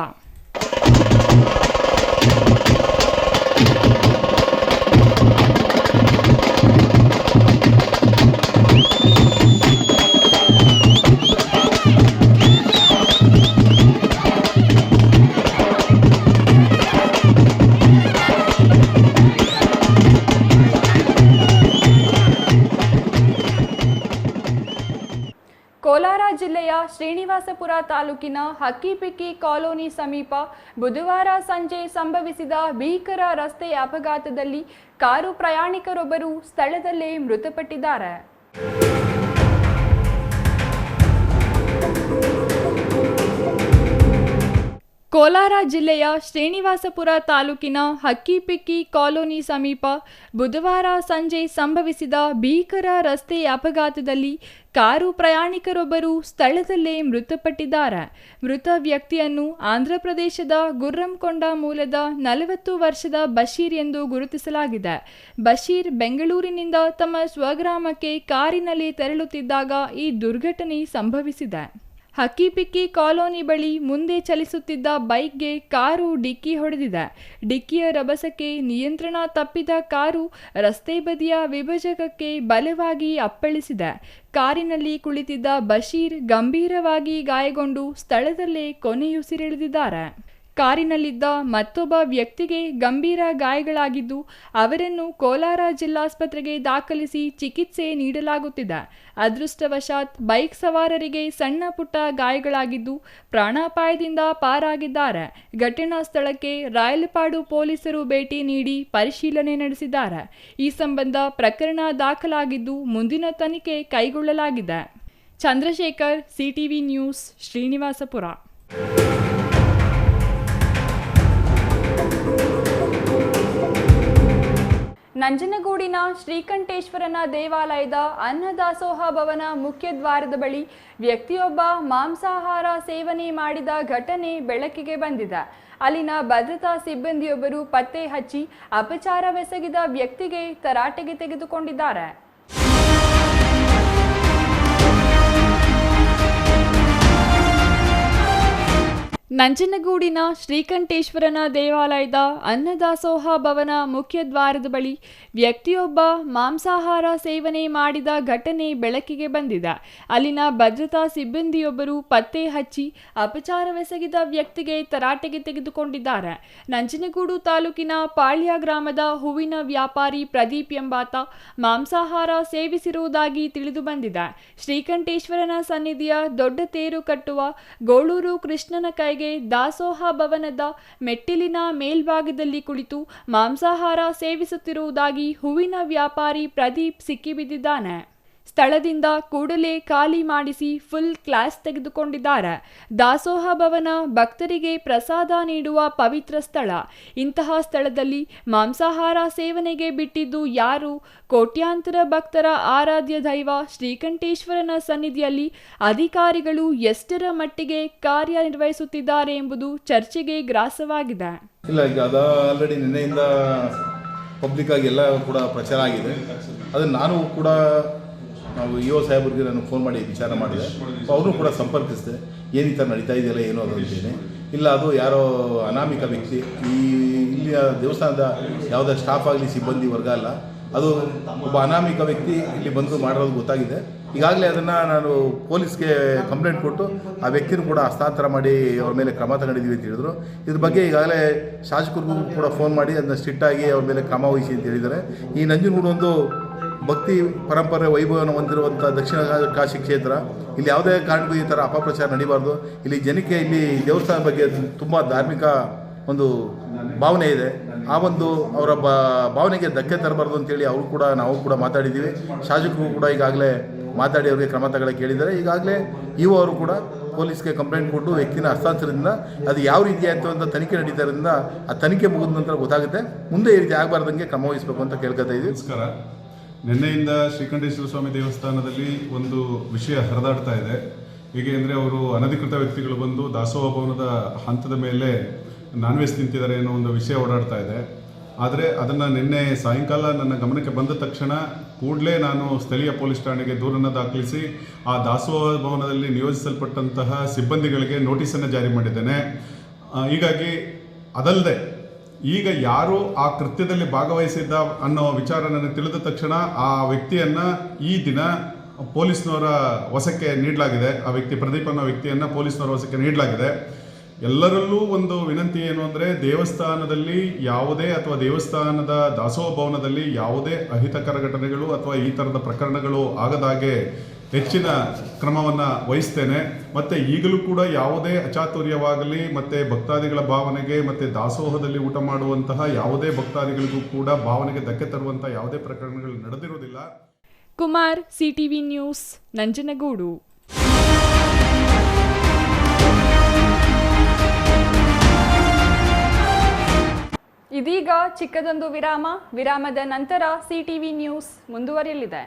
ಕೋಲಾರ ಜಿಲ್ಲೆಯ ಶ್ರೀನಿವಾಸಪುರ ತಾಲೂಕಿನ ಹಕ್ಕಿಪಿಕ್ಕಿ ಕಾಲೋನಿ ಸಮೀಪ ಬುಧವಾರ ಸಂಜೆ ಸಂಭವಿಸಿದ ಭೀಕರ ರಸ್ತೆ ಅಪಘಾತದಲ್ಲಿ ಕಾರು ಪ್ರಯಾಣಿಕರೊಬ್ಬರು ಸ್ಥಳದಲ್ಲೇ ಮೃತಪಟ್ಟಿದ್ದಾರೆ. ಕೋಲಾರ ಜಿಲ್ಲೆಯ ಶ್ರೀನಿವಾಸಪುರ ತಾಲೂಕಿನ ಹಕ್ಕಿಪಿಕ್ಕಿ ಕಾಲೋನಿ ಸಮೀಪ ಬುಧವಾರ ಸಂಜೆ ಸಂಭವಿಸಿದ ಭೀಕರ ರಸ್ತೆ ಅಪಘಾತದಲ್ಲಿ ಕಾರು ಪ್ರಯಾಣಿಕರೊಬ್ಬರು ಸ್ಥಳದಲ್ಲೇ ಮೃತಪಟ್ಟಿದ್ದಾರೆ. ಮೃತ ವ್ಯಕ್ತಿಯನ್ನು ಆಂಧ್ರಪ್ರದೇಶದ ಗುರ್ರಂಕೊಂಡ ಮೂಲದ 40 ವರ್ಷದ ಬಶೀರ್ ಎಂದು ಗುರುತಿಸಲಾಗಿದೆ. ಬಶೀರ್ ಬೆಂಗಳೂರಿನಿಂದ ತಮ್ಮ ಸ್ವಗ್ರಾಮಕ್ಕೆ ಕಾರಿನಲ್ಲಿ ತೆರಳುತ್ತಿದ್ದಾಗ ಈ ದುರ್ಘಟನೆ ಸಂಭವಿಸಿದೆ. ಹಕ್ಕಿಪಿಕ್ಕಿ ಕಾಲೋನಿ ಬಳಿ ಮುಂದೆ ಚಲಿಸುತ್ತಿದ್ದ ಬೈಕ್ಗೆ ಕಾರು ಡಿಕ್ಕಿ ಹೊಡೆದಿದೆ. ಡಿಕ್ಕಿಯ ರಭಸಕ್ಕೆ ನಿಯಂತ್ರಣ ತಪ್ಪಿದ ಕಾರು ರಸ್ತೆ ಬದಿಯ ವಿಭಜಕಕ್ಕೆ ಬಲವಾಗಿ ಅಪ್ಪಳಿಸಿದೆ. ಕಾರಿನಲ್ಲಿ ಕುಳಿತಿದ್ದ ಬಶೀರ್ ಗಂಭೀರವಾಗಿ ಗಾಯಗೊಂಡು ಸ್ಥಳದಲ್ಲೇ ಕೊನೆಯುಸಿರೆಳೆದಿದ್ದಾರೆ. ಕಾರಿನಲ್ಲಿದ್ದ ಮತ್ತೊಬ್ಬ ವ್ಯಕ್ತಿಗೆ ಗಂಭೀರ ಗಾಯಗಳಾಗಿದ್ದು ಅವರನ್ನು ಕೋಲಾರ ಜಿಲ್ಲಾಸ್ಪತ್ರೆಗೆ ದಾಖಲಿಸಿ ಚಿಕಿತ್ಸೆ ನೀಡಲಾಗುತ್ತಿದೆ. ಅದೃಷ್ಟವಶಾತ್ ಬೈಕ್ ಸವಾರರಿಗೆ ಸಣ್ಣ ಪುಟ್ಟ ಗಾಯಗಳಾಗಿದ್ದು ಪ್ರಾಣಾಪಾಯದಿಂದ ಪಾರಾಗಿದ್ದಾರೆ. ಘಟನಾ ಸ್ಥಳಕ್ಕೆ ರಾಯಲಪಾಡು ಪೊಲೀಸರು ಭೇಟಿ ನೀಡಿ ಪರಿಶೀಲನೆ ನಡೆಸಿದ್ದಾರೆ. ಈ ಸಂಬಂಧ ಪ್ರಕರಣ ದಾಖಲಾಗಿದ್ದು ಮುಂದಿನ ತನಿಖೆ ಕೈಗೊಳ್ಳಲಾಗಿದೆ. Chandrashekhar, CTV news, Srinivaspur. ನಂಜನಗೂಡಿನ ಶ್ರೀಕಂಠೇಶ್ವರನ ದೇವಾಲಯದ ಅನ್ನದಾಸೋಹ ಭವನ ಮುಖ್ಯ ದ್ವಾರದ ಬಳಿ ವ್ಯಕ್ತಿಯೊಬ್ಬ ಮಾಂಸಾಹಾರ ಸೇವನೆ ಮಾಡಿದ ಘಟನೆ ಬೆಳಕಿಗೆ ಬಂದಿದೆ. ಅಲ್ಲಿನ ಭದ್ರತಾ ಸಿಬ್ಬಂದಿಯೊಬ್ಬರು ಪತ್ತೆ ಹಚ್ಚಿ ಅಪಚಾರವೆಸಗಿದ ವ್ಯಕ್ತಿಗೆ ತರಾಟೆಗೆ ತೆಗೆದುಕೊಂಡಿದ್ದಾರೆ. ನಂಜನಗೂಡಿನ ಶ್ರೀಕಂಠೇಶ್ವರನ ದೇವಾಲಯದ ಅನ್ನದಾಸೋಹ ಭವನ ಮುಖ್ಯ ದ್ವಾರದ ಬಳಿ ವ್ಯಕ್ತಿಯೊಬ್ಬ ಮಾಂಸಾಹಾರ ಸೇವನೆ ಮಾಡಿದ ಘಟನೆ ಬೆಳಕಿಗೆ ಬಂದಿದೆ. ಅಲ್ಲಿನ ಭದ್ರತಾ ಸಿಬ್ಬಂದಿಯೊಬ್ಬರು ಪತ್ತೆ ಹಚ್ಚಿ ಅಪಚಾರವೆಸಗಿದ ವ್ಯಕ್ತಿಗೆ ತರಾಟೆಗೆ ತೆಗೆದುಕೊಂಡಿದ್ದಾರೆ. ನಂಜನಗೂಡು ತಾಲೂಕಿನ ಪಾಳ್ಯ ಗ್ರಾಮದ ಹೂವಿನ ವ್ಯಾಪಾರಿ ಪ್ರದೀಪ್ ಎಂಬಾತ ಮಾಂಸಾಹಾರ ಸೇವಿಸಿರುವುದಾಗಿ ತಿಳಿದು ಬಂದಿದೆ. ಶ್ರೀಕಂಠೇಶ್ವರನ ಸನ್ನಿಧಿಯ ದೊಡ್ಡ ತೇರು ಕಟ್ಟುವ ಗೋಳೂರು ಕೃಷ್ಣನ ಕೈಗೆ ದಾಸೋಹ ಭವನದ ಮೆಟ್ಟಿಲಿನ ಮೇಲ್ಭಾಗದಲ್ಲಿ ಕುಳಿತು ಮಾಂಸಾಹಾರ ಸೇವಿಸುತ್ತಿರುವುದಾಗಿ ಹೂವಿನ ವ್ಯಾಪಾರಿ ಪ್ರದೀಪ್ ಸಿಕ್ಕಿಬಿದ್ದಿದ್ದಾನೆ. ಸ್ಥಳದಿಂದ ಕೂಡಲೇ ಖಾಲಿ ಮಾಡಿಸಿ ಫುಲ್ ಕ್ಲಾಸ್ ತೆಗೆದುಕೊಂಡಿದ್ದಾರೆ. ದಾಸೋಹ ಭವನ ಭಕ್ತರಿಗೆ ಪ್ರಸಾದ ನೀಡುವ ಪವಿತ್ರ ಸ್ಥಳ. ಇಂತಹ ಸ್ಥಳದಲ್ಲಿ ಮಾಂಸಾಹಾರ ಸೇವನೆಗೆ ಬಿಟ್ಟಿದ್ದು ಯಾರು? ಕೋಟ್ಯಾಂತರ ಭಕ್ತರ ಆರಾಧ್ಯ ದೈವ ಶ್ರೀಕಂಠೇಶ್ವರನ ಸನ್ನಿಧಿಯಲ್ಲಿ ಅಧಿಕಾರಿಗಳು ಎಷ್ಟರ ಮಟ್ಟಿಗೆ ಕಾರ್ಯನಿರ್ವಹಿಸುತ್ತಿದ್ದಾರೆ ಎಂಬುದು ಚರ್ಚೆಗೆ ಗ್ರಾಸವಾಗಿದೆ. ಇಲ್ಲ, ಈಗ ಅದು ಆಲ್ರೆಡಿ ನಿನ್ನೆಯಿಂದ ಪಬ್ಲಿಕ್ ಆಗಿ ಎಲ್ಲ ಕೂಡ ಪ್ರಚಾರ ಆಗಿದೆ. ಅದನ್ನು ನಾನು ಕೂಡ ನಾವು ಇಒ ಸಾಹೇಬ್ರಿಗೆ ನಾನು ಫೋನ್ ಮಾಡಿ ವಿಚಾರ ಮಾಡಿದೆ. ಅವರು ಕೂಡ ಸಂಪರ್ಕಿಸಿದೆ, ಏನು ಈ ಥರ ನಡೀತಾ ಇದೆಯಲ್ಲ ಏನೋ ಅದು ಅಂತೇನೆ. ಇಲ್ಲ, ಅದು ಯಾರೋ ಅನಾಮಿಕ ವ್ಯಕ್ತಿ, ಇಲ್ಲಿಯ ದೇವಸ್ಥಾನದ ಯಾವುದೇ ಸ್ಟಾಫ್ ಆಗಲಿ ಸಿಬ್ಬಂದಿ ವರ್ಗ ಅಲ್ಲ, ಅದು ಒಬ್ಬ ಅನಾಮಿಕ ವ್ಯಕ್ತಿ ಇಲ್ಲಿ ಬಂದು ಮಾಡಿರೋದು ಗೊತ್ತಾಗಿದೆ. ಈಗಾಗಲೇ ಅದನ್ನು ನಾನು ಪೊಲೀಸ್ಗೆ ಕಂಪ್ಲೇಂಟ್ ಕೊಟ್ಟು ಆ ವ್ಯಕ್ತಿನೂ ಕೂಡ ಹಸ್ತಾಂತರ ಮಾಡಿ ಅವ್ರ ಮೇಲೆ ಕ್ರಮ ತಗೊಂಡಿದ್ದೀವಿ ಅಂತ ಹೇಳಿದ್ರು. ಇದ್ರ ಬಗ್ಗೆ ಈಗಾಗಲೇ ಶಾಸಕರಿಗೂ ಕೂಡ ಫೋನ್ ಮಾಡಿ ಅದನ್ನ ಸ್ಟ್ರಿಕ್ಟಾಗಿ ಅವ್ರ ಮೇಲೆ ಕ್ರಮ ವಹಿಸಿ ಅಂತ ಹೇಳಿದ್ದಾರೆ. ಈ ನಂಜನಗೂಡು ಒಂದು ಭಕ್ತಿ ಪರಂಪರೆ ವೈಭವವನ್ನು ಹೊಂದಿರುವಂಥ ದಕ್ಷಿಣ ಕಾಶಿ ಕ್ಷೇತ್ರ. ಇಲ್ಲಿ ಯಾವುದೇ ಕಾರಣಕ್ಕೂ ಈ ಥರ ಅಪಪ್ರಚಾರ ನಡೀಬಾರ್ದು. ಇಲ್ಲಿ ಜನಕ್ಕೆ ಇಲ್ಲಿ ದೇವಸ್ಥಾನದ ಬಗ್ಗೆ ತುಂಬ ಧಾರ್ಮಿಕ ಒಂದು ಭಾವನೆ ಇದೆ. ಆ ಒಂದು ಅವರ ಭಾವನೆಗೆ ಧಕ್ಕೆ ತರಬಾರ್ದು ಅಂತೇಳಿ ನಾವು ಕೂಡ ಮಾತಾಡಿದ್ದೀವಿ. ಶಾಸಕರು ಕೂಡ ಈಗಾಗಲೇ ಮಾತಾಡಿ ಅವರಿಗೆ ಕ್ರಮ ತಗೊಳ್ಳೋಕೆ ಹೇಳಿದ್ದಾರೆ. ಈಗಾಗಲೇ ಇವು ಅವರು ಕೂಡ ಪೊಲೀಸ್ಗೆ ಕಂಪ್ಲೇಂಟ್ ಕೊಟ್ಟು ವ್ಯಕ್ತಿನ ಹಸ್ತಾಂತರದಿಂದ ಅದು ಯಾವ ರೀತಿ ಆಯಿತು ಅಂತ ತನಿಖೆ ನಡೀತಾರಿಂದ ಆ ತನಿಖೆ ಮುಗಿದ ನಂತರ ಗೊತ್ತಾಗುತ್ತೆ. ಮುಂದೆ ಈ ರೀತಿ ಆಗಬಾರ್ದಂಗೆ ಕ್ರಮ ವಹಿಸಬೇಕು ಅಂತ ಕೇಳ್ಕೊತಾ ಇದ್ದೀವಿ. ನಮಸ್ಕಾರ. ನಿನ್ನೆಯಿಂದ ಶ್ರೀಕಂಠೇಶ್ವರ ಸ್ವಾಮಿ ದೇವಸ್ಥಾನದಲ್ಲಿ ಒಂದು ವಿಷಯ ಹರಿದಾಡ್ತಾ ಇದೆ. ಹೇಗೆ ಅಂದರೆ ಅವರು ಅನಧಿಕೃತ ವ್ಯಕ್ತಿಗಳು ಬಂದು ದಾಸೋಹ ಭವನದ ಹಂತದ ಮೇಲೆ ನಾನ್ ವೆಜ್ ತಿಂತಿದ್ದಾರೆ ಅನ್ನೋ ಒಂದು ವಿಷಯ ಓಡಾಡ್ತಾ ಇದೆ. ಆದರೆ ಅದನ್ನು ನಿನ್ನೆ ಸಾಯಂಕಾಲ ನನ್ನ ಗಮನಕ್ಕೆ ಬಂದ ತಕ್ಷಣ ಕೂಡಲೇ ನಾನು ಸ್ಥಳೀಯ ಪೊಲೀಸ್ ಠಾಣೆಗೆ ದೂರನ್ನು ದಾಖಲಿಸಿ ಆ ದಾಸೋಹ ಭವನದಲ್ಲಿ ನಿಯೋಜಿಸಲ್ಪಟ್ಟಂತಹ ಸಿಬ್ಬಂದಿಗಳಿಗೆ ನೋಟಿಸನ್ನು ಜಾರಿ ಮಾಡಿದ್ದೇನೆ. ಹೀಗಾಗಿ ಅದಲ್ಲದೆ ಈಗ ಯಾರು ಆ ಕೃತ್ಯದಲ್ಲಿ ಭಾಗವಹಿಸಿದ್ದ ಅನ್ನೋ ವಿಚಾರ ನನಗೆ ತಿಳಿದ ತಕ್ಷಣ ಆ ವ್ಯಕ್ತಿಯನ್ನು ಈ ದಿನ ಪೊಲೀಸ್ನವರ ವಶಕ್ಕೆ ನೀಡಲಾಗಿದೆ. ಆ ವ್ಯಕ್ತಿ ಪ್ರದೀಪ್ ಅನ್ನೋ ವ್ಯಕ್ತಿಯನ್ನು ಪೊಲೀಸ್ನವರ ವಶಕ್ಕೆ ನೀಡಲಾಗಿದೆ. ಎಲ್ಲರಲ್ಲೂ ಒಂದು ವಿನಂತಿ ಏನು ಅಂದರೆ, ದೇವಸ್ಥಾನದಲ್ಲಿ ಯಾವುದೇ ಅಥವಾ ದೇವಸ್ಥಾನದ ದಾಸೋಹ ಭವನದಲ್ಲಿ ಯಾವುದೇ ಅಹಿತಕರ ಘಟನೆಗಳು ಅಥವಾ ಈ ಥರದ ಪ್ರಕರಣಗಳು ಆಗದಾಗೆ ಹೆಚ್ಚಿನ ಕ್ರಮವನ್ನು ವಹಿಸ್ತೇನೆ. ಮತ್ತು ಈಗಲೂ ಕೂಡ ಯಾವುದೇ ಅಚಾತುರ್ಯವಾಗಲಿ ಮತ್ತು ಭಕ್ತಾದಿಗಳ ಭಾವನೆಗೆ ಮತ್ತು ದಾಸೋಹದಲ್ಲಿ ಊಟ ಮಾಡುವಂತಹ ಯಾವುದೇ ಭಕ್ತಾದಿಗಳಿಗೂ ಕೂಡ ಭಾವನೆಗೆ ಧಕ್ಕೆ ತರುವಂಥ ಯಾವುದೇ ಪ್ರಕರಣಗಳು ನಡೆದಿರುವುದಿಲ್ಲ. Kumar, CTV news, Nanjangud. ಇದೀಗ ಚಿಕ್ಕದೊಂದು ವಿರಾಮದ ನಂತರ ಸಿಟಿವಿ ನ್ಯೂಸ್ ಮುಂದುವರಿಯಲಿದೆ.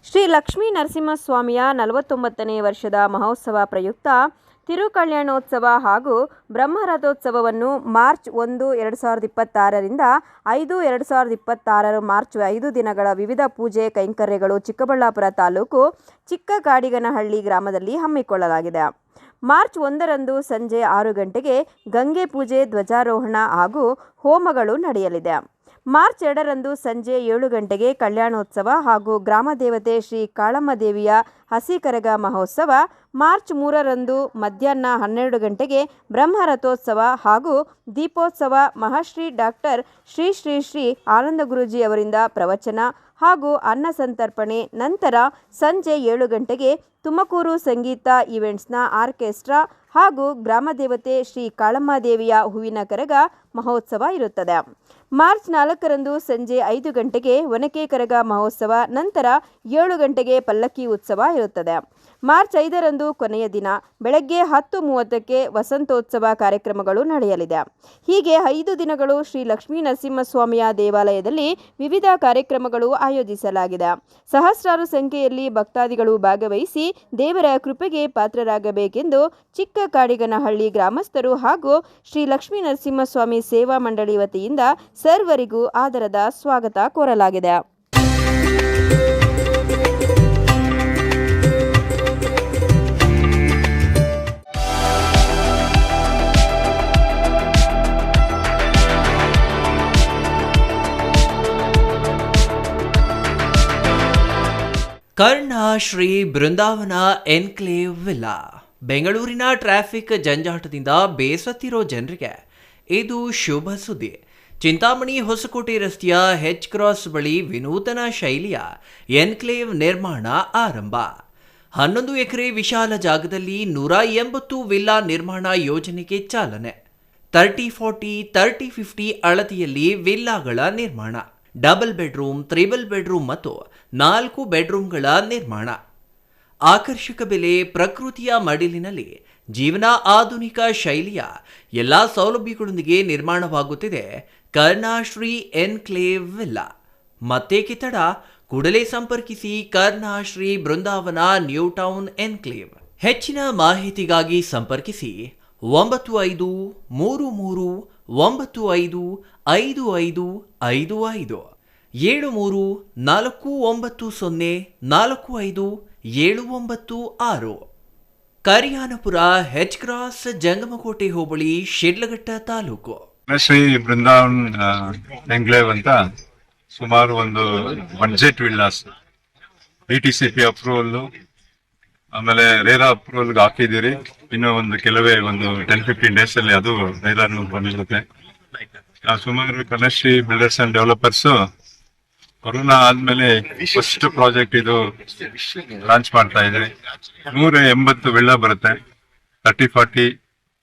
ಶ್ರೀ ಲಕ್ಷ್ಮೀ ನರಸಿಂಹಸ್ವಾಮಿಯ 49ನೇ ವರ್ಷದ ಮಹೋತ್ಸವ ಪ್ರಯುಕ್ತ ತಿರುಕಲ್ಯಾಣೋತ್ಸವ ಹಾಗೂ ಬ್ರಹ್ಮರಥೋತ್ಸವವನ್ನು ಮಾರ್ಚ್ 1, 2026ರಿಂದ 5, 2026 ಮಾರ್ಚ್ 5 ದಿನಗಳ ವಿವಿಧ ಪೂಜೆ ಕೈಂಕರ್ಯಗಳು ಚಿಕ್ಕಬಳ್ಳಾಪುರ ತಾಲೂಕು ಚಿಕ್ಕಗಾಡಿಗನಹಳ್ಳಿ ಗ್ರಾಮದಲ್ಲಿ ಹಮ್ಮಿಕೊಳ್ಳಲಾಗಿದೆ. ಮಾರ್ಚ್ 1ರಂದು ಸಂಜೆ 6 ಗಂಟೆಗೆ ಗಂಗೆ ಪೂಜೆ, ಧ್ವಜಾರೋಹಣ ಹಾಗೂ ಹೋಮಗಳು ನಡೆಯಲಿದೆ. ಮಾರ್ಚ್ 2ರಂದು ಸಂಜೆ 7 ಗಂಟೆಗೆ ಕಲ್ಯಾಣೋತ್ಸವ ಹಾಗೂ ಗ್ರಾಮ ದೇವತೆ ಶ್ರೀ ಕಾಳಮ್ಮ ದೇವಿಯ ಹಸಿ ಕರಗ ಮಹೋತ್ಸವ. ಮಾರ್ಚ್ 3ರಂದು ಮಧ್ಯಾಹ್ನ 12 ಗಂಟೆಗೆ ಬ್ರಹ್ಮರಥೋತ್ಸವ ಹಾಗೂ ದೀಪೋತ್ಸವ. ಮಹಾಶ್ರೀ ಡಾಕ್ಟರ್ ಶ್ರೀ ಶ್ರೀ ಶ್ರೀ ಆನಂದ ಗುರೂಜಿ ಅವರಿಂದ ಪ್ರವಚನ ಹಾಗೂ ಅನ್ನ ಸಂತರ್ಪಣೆ. ನಂತರ ಸಂಜೆ 7 ಗಂಟೆಗೆ ತುಮಕೂರು ಸಂಗೀತ ಈವೆಂಟ್ಸ್ನ ಆರ್ಕೆಸ್ಟ್ರಾ ಹಾಗೂ ಗ್ರಾಮದೇವತೆ ಶ್ರೀ ಕಾಳಮ್ಮ ದೇವಿಯ ಹೂವಿನ ಕರಗ ಮಹೋತ್ಸವ ಇರುತ್ತದೆ. ಮಾರ್ಚ್ 4ರಂದು ಸಂಜೆ 5 ಗಂಟೆಗೆ ಒನಕೆ ಕರಗ ಮಹೋತ್ಸವ. ನಂತರ 7 ಗಂಟೆಗೆ ಪಲ್ಲಕ್ಕಿ ಉತ್ಸವ ಇರುತ್ತದೆ. ಮಾರ್ಚ್ 5ರಂದು ಕೊನೆಯ ದಿನ ಬೆಳಗ್ಗೆ 10:30ಕ್ಕೆ ವಸಂತೋತ್ಸವ ಕಾರ್ಯಕ್ರಮಗಳು ನಡೆಯಲಿದೆ. ಹೀಗೆ 5 ದಿನಗಳು ಶ್ರೀ ಲಕ್ಷ್ಮೀ ನರಸಿಂಹಸ್ವಾಮಿಯ ದೇವಾಲಯದಲ್ಲಿ ವಿವಿಧ ಕಾರ್ಯಕ್ರಮಗಳು ಆಯೋಜಿಸಲಾಗಿದೆ. ಸಹಸ್ರಾರು ಸಂಖ್ಯೆಯಲ್ಲಿ ಭಕ್ತಾದಿಗಳು ಭಾಗವಹಿಸಿ ದೇವರ ಕೃಪೆಗೆ ಪಾತ್ರರಾಗಬೇಕೆಂದು ಚಿಕ್ಕಕಾಡಿಗನಹಳ್ಳಿ ಗ್ರಾಮಸ್ಥರು ಹಾಗೂ ಶ್ರೀ ಲಕ್ಷ್ಮೀ ನರಸಿಂಹಸ್ವಾಮಿ ಸೇವಾ ಮಂಡಳಿ ವತಿಯಿಂದ ಸರ್ವರಿಗೂ ಆದರದ ಸ್ವಾಗತ ಕೋರಲಾಗಿದೆ. ಕರ್ಣ ಶ್ರೀ ಬೃಂದಾವನ ಎನ್ಕ್ಲೇವ್ ವಿಲ್ಲಾ. ಬೆಂಗಳೂರಿನ ಟ್ರಾಫಿಕ್ ಜಂಜಾಟದಿಂದ ಬೇಸತ್ತಿರೋ ಜನರಿಗೆ ಇದು ಶುಭ ಸುದ್ದಿ. ಚಿಂತಾಮಣಿ ಹೊಸಕೋಟೆ ರಸ್ತೆಯ ಹೆಚ್ ಕ್ರಾಸ್ ಬಳಿ ವಿನೂತನ ಶೈಲಿಯ ಎನ್ಕ್ಲೇವ್ ನಿರ್ಮಾಣ ಆರಂಭ. 11 ಎಕರೆ ವಿಶಾಲ ಜಾಗದಲ್ಲಿ 180 ವಿಲ್ಲಾ ನಿರ್ಮಾಣ ಯೋಜನೆಗೆ ಚಾಲನೆ. 30-40, 30-50 ಅಳತೆಯಲ್ಲಿ ವಿಲ್ಲಾಗಳ ನಿರ್ಮಾಣ. ಡಬಲ್ ಬೆಡ್ರೂಮ್, ತ್ರಿಬಲ್ ಬೆಡ್ರೂಮ್ ಮತ್ತು 4 ಬೆಡ್ರೂಮ್ಗಳ ನಿರ್ಮಾಣ. ಆಕರ್ಷಕ ಬೆಲೆ, ಪ್ರಕೃತಿಯ ಮಡಿಲಿನಲ್ಲಿ ಜೀವನ, ಆಧುನಿಕ ಶೈಲಿಯ ಎಲ್ಲ ಸೌಲಭ್ಯಗಳೊಂದಿಗೆ ನಿರ್ಮಾಣವಾಗುತ್ತಿದೆ ಕರ್ಣಾಶ್ರೀ ಎನ್ಕ್ಲೇವ್ ವಿಲ್ಲಾ. ಮತ್ತೇಕೆ ತಡ, ಕೂಡಲೇ ಸಂಪರ್ಕಿಸಿ ಕರ್ಣಾಶ್ರೀ ಬೃಂದಾವನ ನ್ಯೂ ಟೌನ್ ಎನ್ಕ್ಲೇವ್. ಹೆಚ್ಚಿನ ಮಾಹಿತಿಗಾಗಿ ಸಂಪರ್ಕಿಸಿ 9535555555 7349045796. ಕರಿಯಾನಪುರ, ಹೆಚ್ ಕ್ರಾಸ್, ಜಂಗಮಕೋಟೆ ಹೋಬಳಿ, ಶಿಡ್ಲಘಟ್ಟ ತಾಲೂಕು. ಶ್ರೀ ಬೃಂದಾವನ್ ಎನ್ಕ್ಲೇವ್ ಅಂತ ಸುಮಾರು ಒಂದು ಬಡ್ಜೆಟ್ ವಿಲ್ಲಾಸ್ BTCP ಅಪ್ರೂವಲ್, ಆಮೇಲೆ ರೇರಾ ಅಪ್ರೂವಲ್ಗೆ ಹಾಕಿದ್ದೀರಿ. ಇನ್ನು ಒಂದು ಕೆಲವೇ ಒಂದು 10-15 ಡೇಸ್ ಅಲ್ಲಿ ಅದು ರೇರಾನು ಬಂದಿರುತ್ತೆ. ಸುಮಾರು ಕನಶ್ರೀ ಬಿಲ್ಡರ್ಸ್ ಅಂಡ್ ಡೆವಲಪರ್ಸ್ ಕೊರೋನಾ ಆದ್ಮೇಲೆ ಫಸ್ಟ್ ಪ್ರಾಜೆಕ್ಟ್ ಇದು ಲಾಂಚ್ ಮಾಡ್ತಾ ಇದ್ದಾರೆ. 180 ವಿಲ್ಲಾ ಬರುತ್ತೆ 30-40,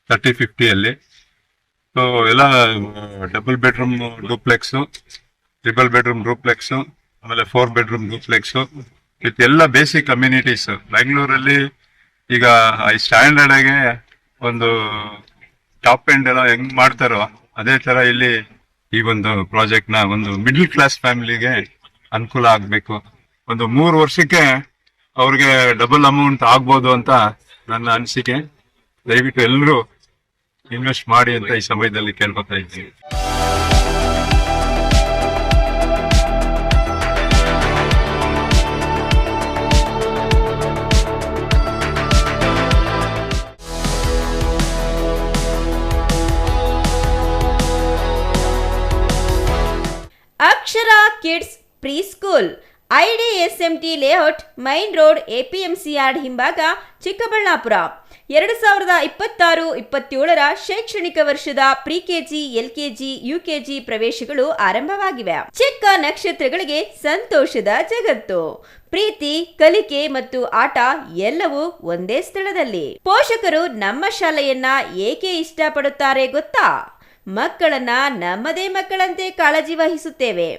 30-50 ಅಲ್ಲಿ. ಸೊ ಎಲ್ಲ double bedroom duplex, triple bedroom duplex, ಆಮೇಲೆ 4 ಬೆಡ್ರೂಮ್ ಡೂಪ್ಲೆಕ್ಸ್ ವಿತ್ ಎಲ್ಲ ಬೇಸಿಕ್ ಕಮ್ಯುನಿಟೀಸ್. ಬೆಂಗಳೂರಲ್ಲಿ ಈಗ ಈ ಸ್ಟ್ಯಾಂಡರ್ಡ್ ಆಗಿ ಒಂದು ಟಾಪ್ ಎಂಡ್ ಎಲ್ಲ ಹೆಂಗ್ ಮಾಡ್ತಾರೋ ಅದೇ ತರ ಇಲ್ಲಿ ಈ ಒಂದು ಪ್ರಾಜೆಕ್ಟ್ ನ ಒಂದು ಮಿಡ್ಲ್ ಕ್ಲಾಸ್ ಫ್ಯಾಮಿಲಿಗೆ ಅನುಕೂಲ ಆಗ್ಬೇಕು. ಒಂದು 3 ವರ್ಷಕ್ಕೆ ಅವ್ರಿಗೆ ಡಬಲ್ ಅಮೌಂಟ್ ಆಗ್ಬೋದು ಅಂತ ನನ್ನ ಅನಿಸಿಕೆ. ದಯವಿಟ್ಟು ಎಲ್ಲರೂ ಇನ್ವೆಸ್ಟ್ ಮಾಡಿ ಅಂತ ಈ ಸಮಯದಲ್ಲಿ ಕೇಳ್ಕೊತಾ ಇದ್ದೀನಿ. Akshara kids pre school IDSMT layout main road APMC yard ಹಿಂಭಾಗ ಚಿಕ್ಕಬಳ್ಳಾಪುರ 2026-27ರ ಶೈಕ್ಷಣಿಕ ವರ್ಷದ ಪ್ರಿ-KG, LKG, UKG ಪ್ರವೇಶಗಳು ಆರಂಭವಾಗಿವೆ. ಚಿಕ್ಕ ನಕ್ಷತ್ರಗಳಿಗೆ ಸಂತೋಷದ ಜಗತ್ತು. ಪ್ರೀತಿ, ಕಲಿಕೆ ಮತ್ತು ಆಟ ಎಲ್ಲವೂ ಒಂದೇ ಸ್ಥಳದಲ್ಲಿ. ಪೋಷಕರು ನಮ್ಮ ಶಾಲೆಯನ್ನ ಏಕೆ ಇಷ್ಟಪಡುತ್ತಾರೆ ಗೊತ್ತಾ? ಮಕ್ಕಳನ್ನ ನಮ್ಮದೇ ಮಕ್ಕಳಂತೆ ಕಾಳಜಿ ವಹಿಸುತ್ತೇವೆ.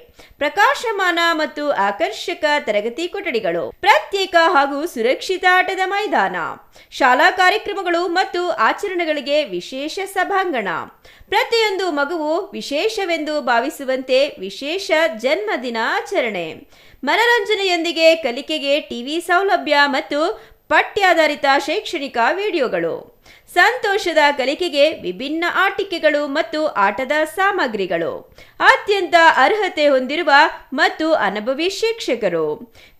ಪ್ರಕಾಶಮಾನ ಮತ್ತು ಆಕರ್ಷಕ ತರಗತಿ ಕೊಠಡಿಗಳು, ಪ್ರತ್ಯೇಕ ಹಾಗೂ ಸುರಕ್ಷಿತ ಆಟದ ಮೈದಾನ, ಶಾಲಾ ಕಾರ್ಯಕ್ರಮಗಳು ಮತ್ತು ಆಚರಣೆಗಳಿಗೆ ವಿಶೇಷ ಸಭಾಂಗಣ, ಪ್ರತಿಯೊಂದು ಮಗುವು ವಿಶೇಷವೆಂದು ಭಾವಿಸುವಂತೆ ವಿಶೇಷ ಜನ್ಮದಿನ ಆಚರಣೆ, ಮನರಂಜನೆಯೊಂದಿಗೆ ಕಲಿಕೆಗೆ ಟಿವಿ ಸೌಲಭ್ಯ ಮತ್ತು ಪಠ್ಯಾಧಾರಿತ ಶೈಕ್ಷಣಿಕ ವಿಡಿಯೋಗಳು, ಸಂತೋಷದ ಕಲಿಕೆಗೆ ವಿಭಿನ್ನ ಆಟಿಕೆಗಳು ಮತ್ತು ಆಟದ ಸಾಮಗ್ರಿಗಳು, ಅತ್ಯಂತ ಅರ್ಹತೆ ಹೊಂದಿರುವ ಮತ್ತು ಅನುಭವಿ ಶಿಕ್ಷಕರು,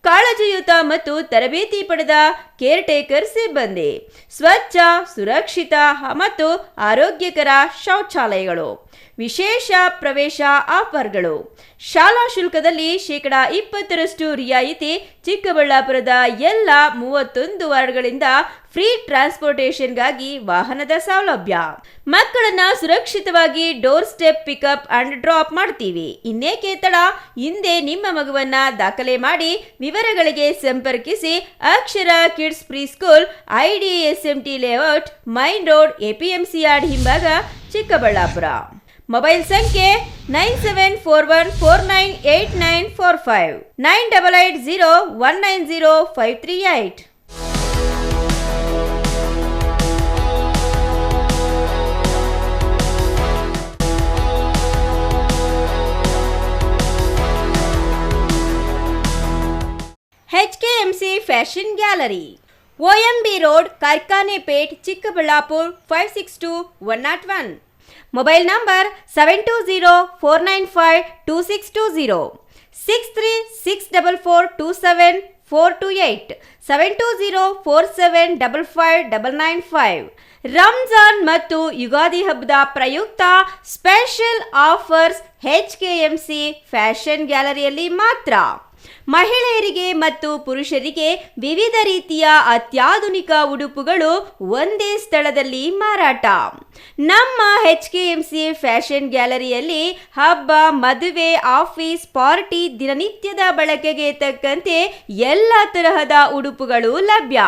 ಕಾಳಜಿಯುತ ಮತ್ತು ತರಬೇತಿ ಪಡೆದ ಕೇರ್ಟೇಕರ್ ಸಿಬ್ಬಂದಿ, ಸ್ವಚ್ಛ, ಸುರಕ್ಷಿತ ಮತ್ತು ಆರೋಗ್ಯಕರ ಶೌಚಾಲಯಗಳು, ವಿಶೇಷ ಪ್ರವೇಶ ಆಫರ್ಗಳು, ಶಾಲಾ ಶುಲ್ಕದಲ್ಲಿ 20% ರಿಯಾಯಿತಿ, ಚಿಕ್ಕಬಳ್ಳಾಪುರದ ಎಲ್ಲ 31 ವಾರ್ಡ್ಗಳಿಂದ ಫ್ರೀ ಟ್ರಾನ್ಸ್ಪೋರ್ಟೇಷನ್ಗಾಗಿ ವಾಹನದ ಸೌಲಭ್ಯ. ಮಕ್ಕಳನ್ನ ಸುರಕ್ಷಿತವಾಗಿ door step pickup and drop ಮಾಡ್ತೀವಿ. ಇನ್ನೇಕೆ ತಡ? ಹಿಂದೆ ನಿಮ್ಮ ಮಗುವನ್ನ ದಾಖಲೆ ಮಾಡಿ. ವಿವರಗಳಿಗೆ ಸಂಪರ್ಕಿಸಿ Akshara kids pre school, IDSMT layout, main road, APMC yard ಹಿಂಭಾಗ, ಚಿಕ್ಕಬಳ್ಳಾಪುರ. ಮೊಬೈಲ್ ಸಂಖ್ಯೆ 9741498945 9880190538. HKMC fashion gallery, OMB road, Karkhanepet, Chikkaballapur 562101. Mobile number 7204952620, 6364427428, 7204755995. Ramzan ಮತ್ತು ಯುಗಾದಿ ಹಬ್ಬದ ಪ್ರಯುಕ್ತ ಸ್ಪೆಷಲ್ ಆಫರ್ಸ್ HKMC ಫ್ಯಾಷನ್ ಗ್ಯಾಲರಿಯಲ್ಲಿ ಮಾತ್ರ. ಮಹಿಳೆಯರಿಗೆ ಮತ್ತು ಪುರುಷರಿಗೆ ವಿವಿಧ ರೀತಿಯ ಅತ್ಯಾಧುನಿಕ ಉಡುಪುಗಳು ಒಂದೇ ಸ್ಥಳದಲ್ಲಿ ಮಾರಾಟ. ನಮ್ಮ HKMC ಫ್ಯಾಷನ್ ಗ್ಯಾಲರಿಯಲ್ಲಿ ಹಬ್ಬ, ಮದುವೆ, ಆಫೀಸ್, ಪಾರ್ಟಿ, ದಿನನಿತ್ಯದ ಬಳಕೆಗೆ ತಕ್ಕಂತೆ ಎಲ್ಲ ತರಹದ ಉಡುಪುಗಳು ಲಭ್ಯ.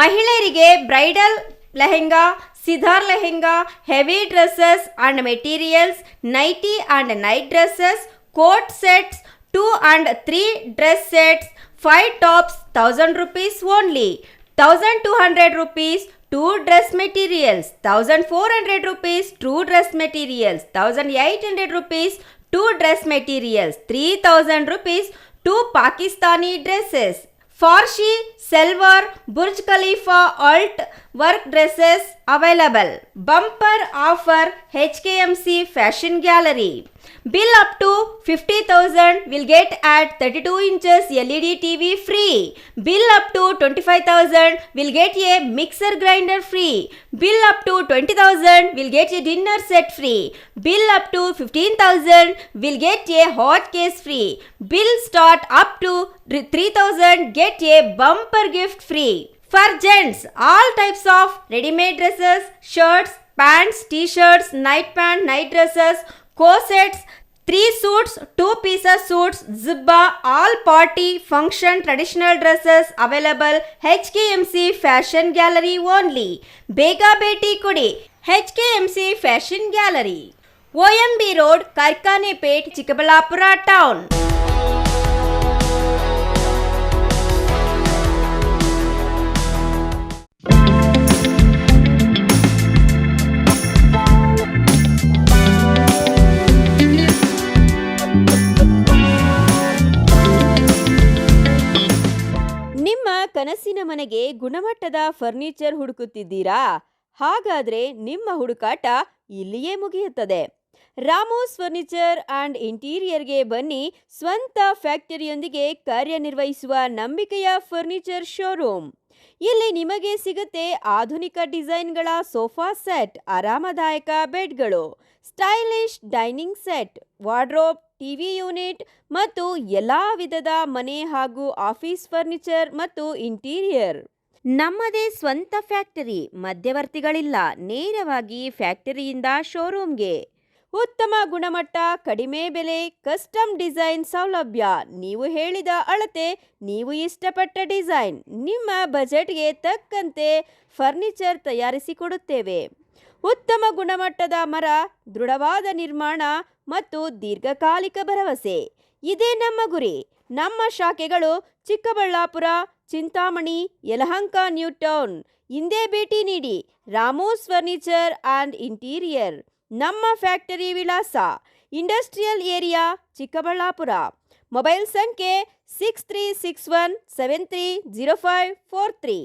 ಮಹಿಳೆಯರಿಗೆ ಬ್ರೈಡಲ್ ಲೆಹೆಂಗಾ, ಸಿಧಾರ್ lehenga, heavy dresses and materials, nighty and night dresses, coat sets, 2 and 3 dress sets, 5 tops, 1000 rupees only, 1200 rupees 2 dress materials, 1400 rupees 2 dress materials, 1800 rupees 2 dress materials, 3000 rupees 2 Pakistani dresses. Farshi, Silver, Burj Khalifa, Alt work dresses available. Bumper offer HKMC Fashion Gallery. Bill up to 50,000 will get at 32 inches LED TV free. Bill up to 25,000 will get a mixer grinder free. Bill up to 20,000 will get a dinner set free. Bill up to 15,000 will get a hot case free. Bill start up to 3,000 get a bumper gift free. For gents, all types of ready-made dresses, shirts, pants, t-shirts, night pant, night dresses, corsets, 3 suits, 2 pieces suits, zibba, all party, function, traditional dresses available. HKMC Fashion Gallery only. Bega Beti Kudi. HKMC Fashion Gallery. OMB Road, Karkanepet, Chikkaballapura Town. ನಿಮ್ಮ ಕನಸಿನ ಮನೆಗೆ ಗುಣಮಟ್ಟದ furniture ಹುಡುಕುತ್ತಿದ್ದೀರಾ? ಹಾಗಾದರೆ ನಿಮ್ಮ ಹುಡುಕಾಟ ಇಲ್ಲಿಯೇ ಮುಗಿಯುತ್ತದೆ. ರಾಮೋಸ್ furniture and ಇಂಟೀರಿಯರ್ಗೆ ಬನ್ನಿ. ಸ್ವಂತ ಫ್ಯಾಕ್ಟರಿಯೊಂದಿಗೆ ಕಾರ್ಯನಿರ್ವಹಿಸುವ ನಂಬಿಕೆಯ ಫರ್ನಿಚರ್ ಶೋರೂಮ್. ಇಲ್ಲಿ ನಿಮಗೆ ಸಿಗುತ್ತೆ ಆಧುನಿಕ ಡಿಸೈನ್ಗಳ ಸೋಫಾ ಸೆಟ್, ಆರಾಮದಾಯಕ ಬೆಡ್ಗಳು, stylish dining set, wardrobe, TV unit ಮತ್ತು ಎಲ್ಲ ವಿಧದ ಮನೆ ಹಾಗೂ ಆಫೀಸ್ ಫರ್ನಿಚರ್ ಮತ್ತು ಇಂಟೀರಿಯರ್. ನಮ್ಮದೇ ಸ್ವಂತ ಫ್ಯಾಕ್ಟರಿ, ಮಧ್ಯವರ್ತಿಗಳಿಲ್ಲ. ನೇರವಾಗಿ ಫ್ಯಾಕ್ಟರಿಯಿಂದ ಶೋರೂಮ್ಗೆ. ಉತ್ತಮ ಗುಣಮಟ್ಟ, ಕಡಿಮೆ ಬೆಲೆ, ಕಸ್ಟಮ್ ಡಿಸೈನ್ ಸೌಲಭ್ಯ. ನೀವು ಹೇಳಿದ ಅಳತೆ, ನೀವು ಇಷ್ಟಪಟ್ಟ ಡಿಸೈನ್, ನಿಮ್ಮ ಬಜೆಟ್ಗೆ ತಕ್ಕಂತೆ ಫರ್ನಿಚರ್ ತಯಾರಿಸಿಕೊಡುತ್ತೇವೆ. ಉತ್ತಮ ಗುಣಮಟ್ಟದ ಮರ, ದೃಢವಾದ ನಿರ್ಮಾಣ ಮತ್ತು ದೀರ್ಘಕಾಲಿಕ ಭರವಸೆ, ಇದೇ ನಮ್ಮ ಗುರಿ. ನಮ್ಮ ಶಾಖೆಗಳು ಚಿಕ್ಕಬಳ್ಳಾಪುರ, ಚಿಂತಾಮಣಿ, ಯಲಹಂಕ, ನ್ಯೂ ಟೌನ್. ಹಿಂದೆ ಭೇಟಿ ನೀಡಿ. ರಾಮೋಸ್ ಫರ್ನಿಚರ್ ಆ್ಯಂಡ್ ಇಂಟೀರಿಯರ್. ನಮ್ಮ ಫ್ಯಾಕ್ಟರಿ ವಿಳಾಸ ಇಂಡಸ್ಟ್ರಿಯಲ್ ಏರಿಯಾ, ಚಿಕ್ಕಬಳ್ಳಾಪುರ. ಮೊಬೈಲ್ ಸಂಖ್ಯೆ 6361730543,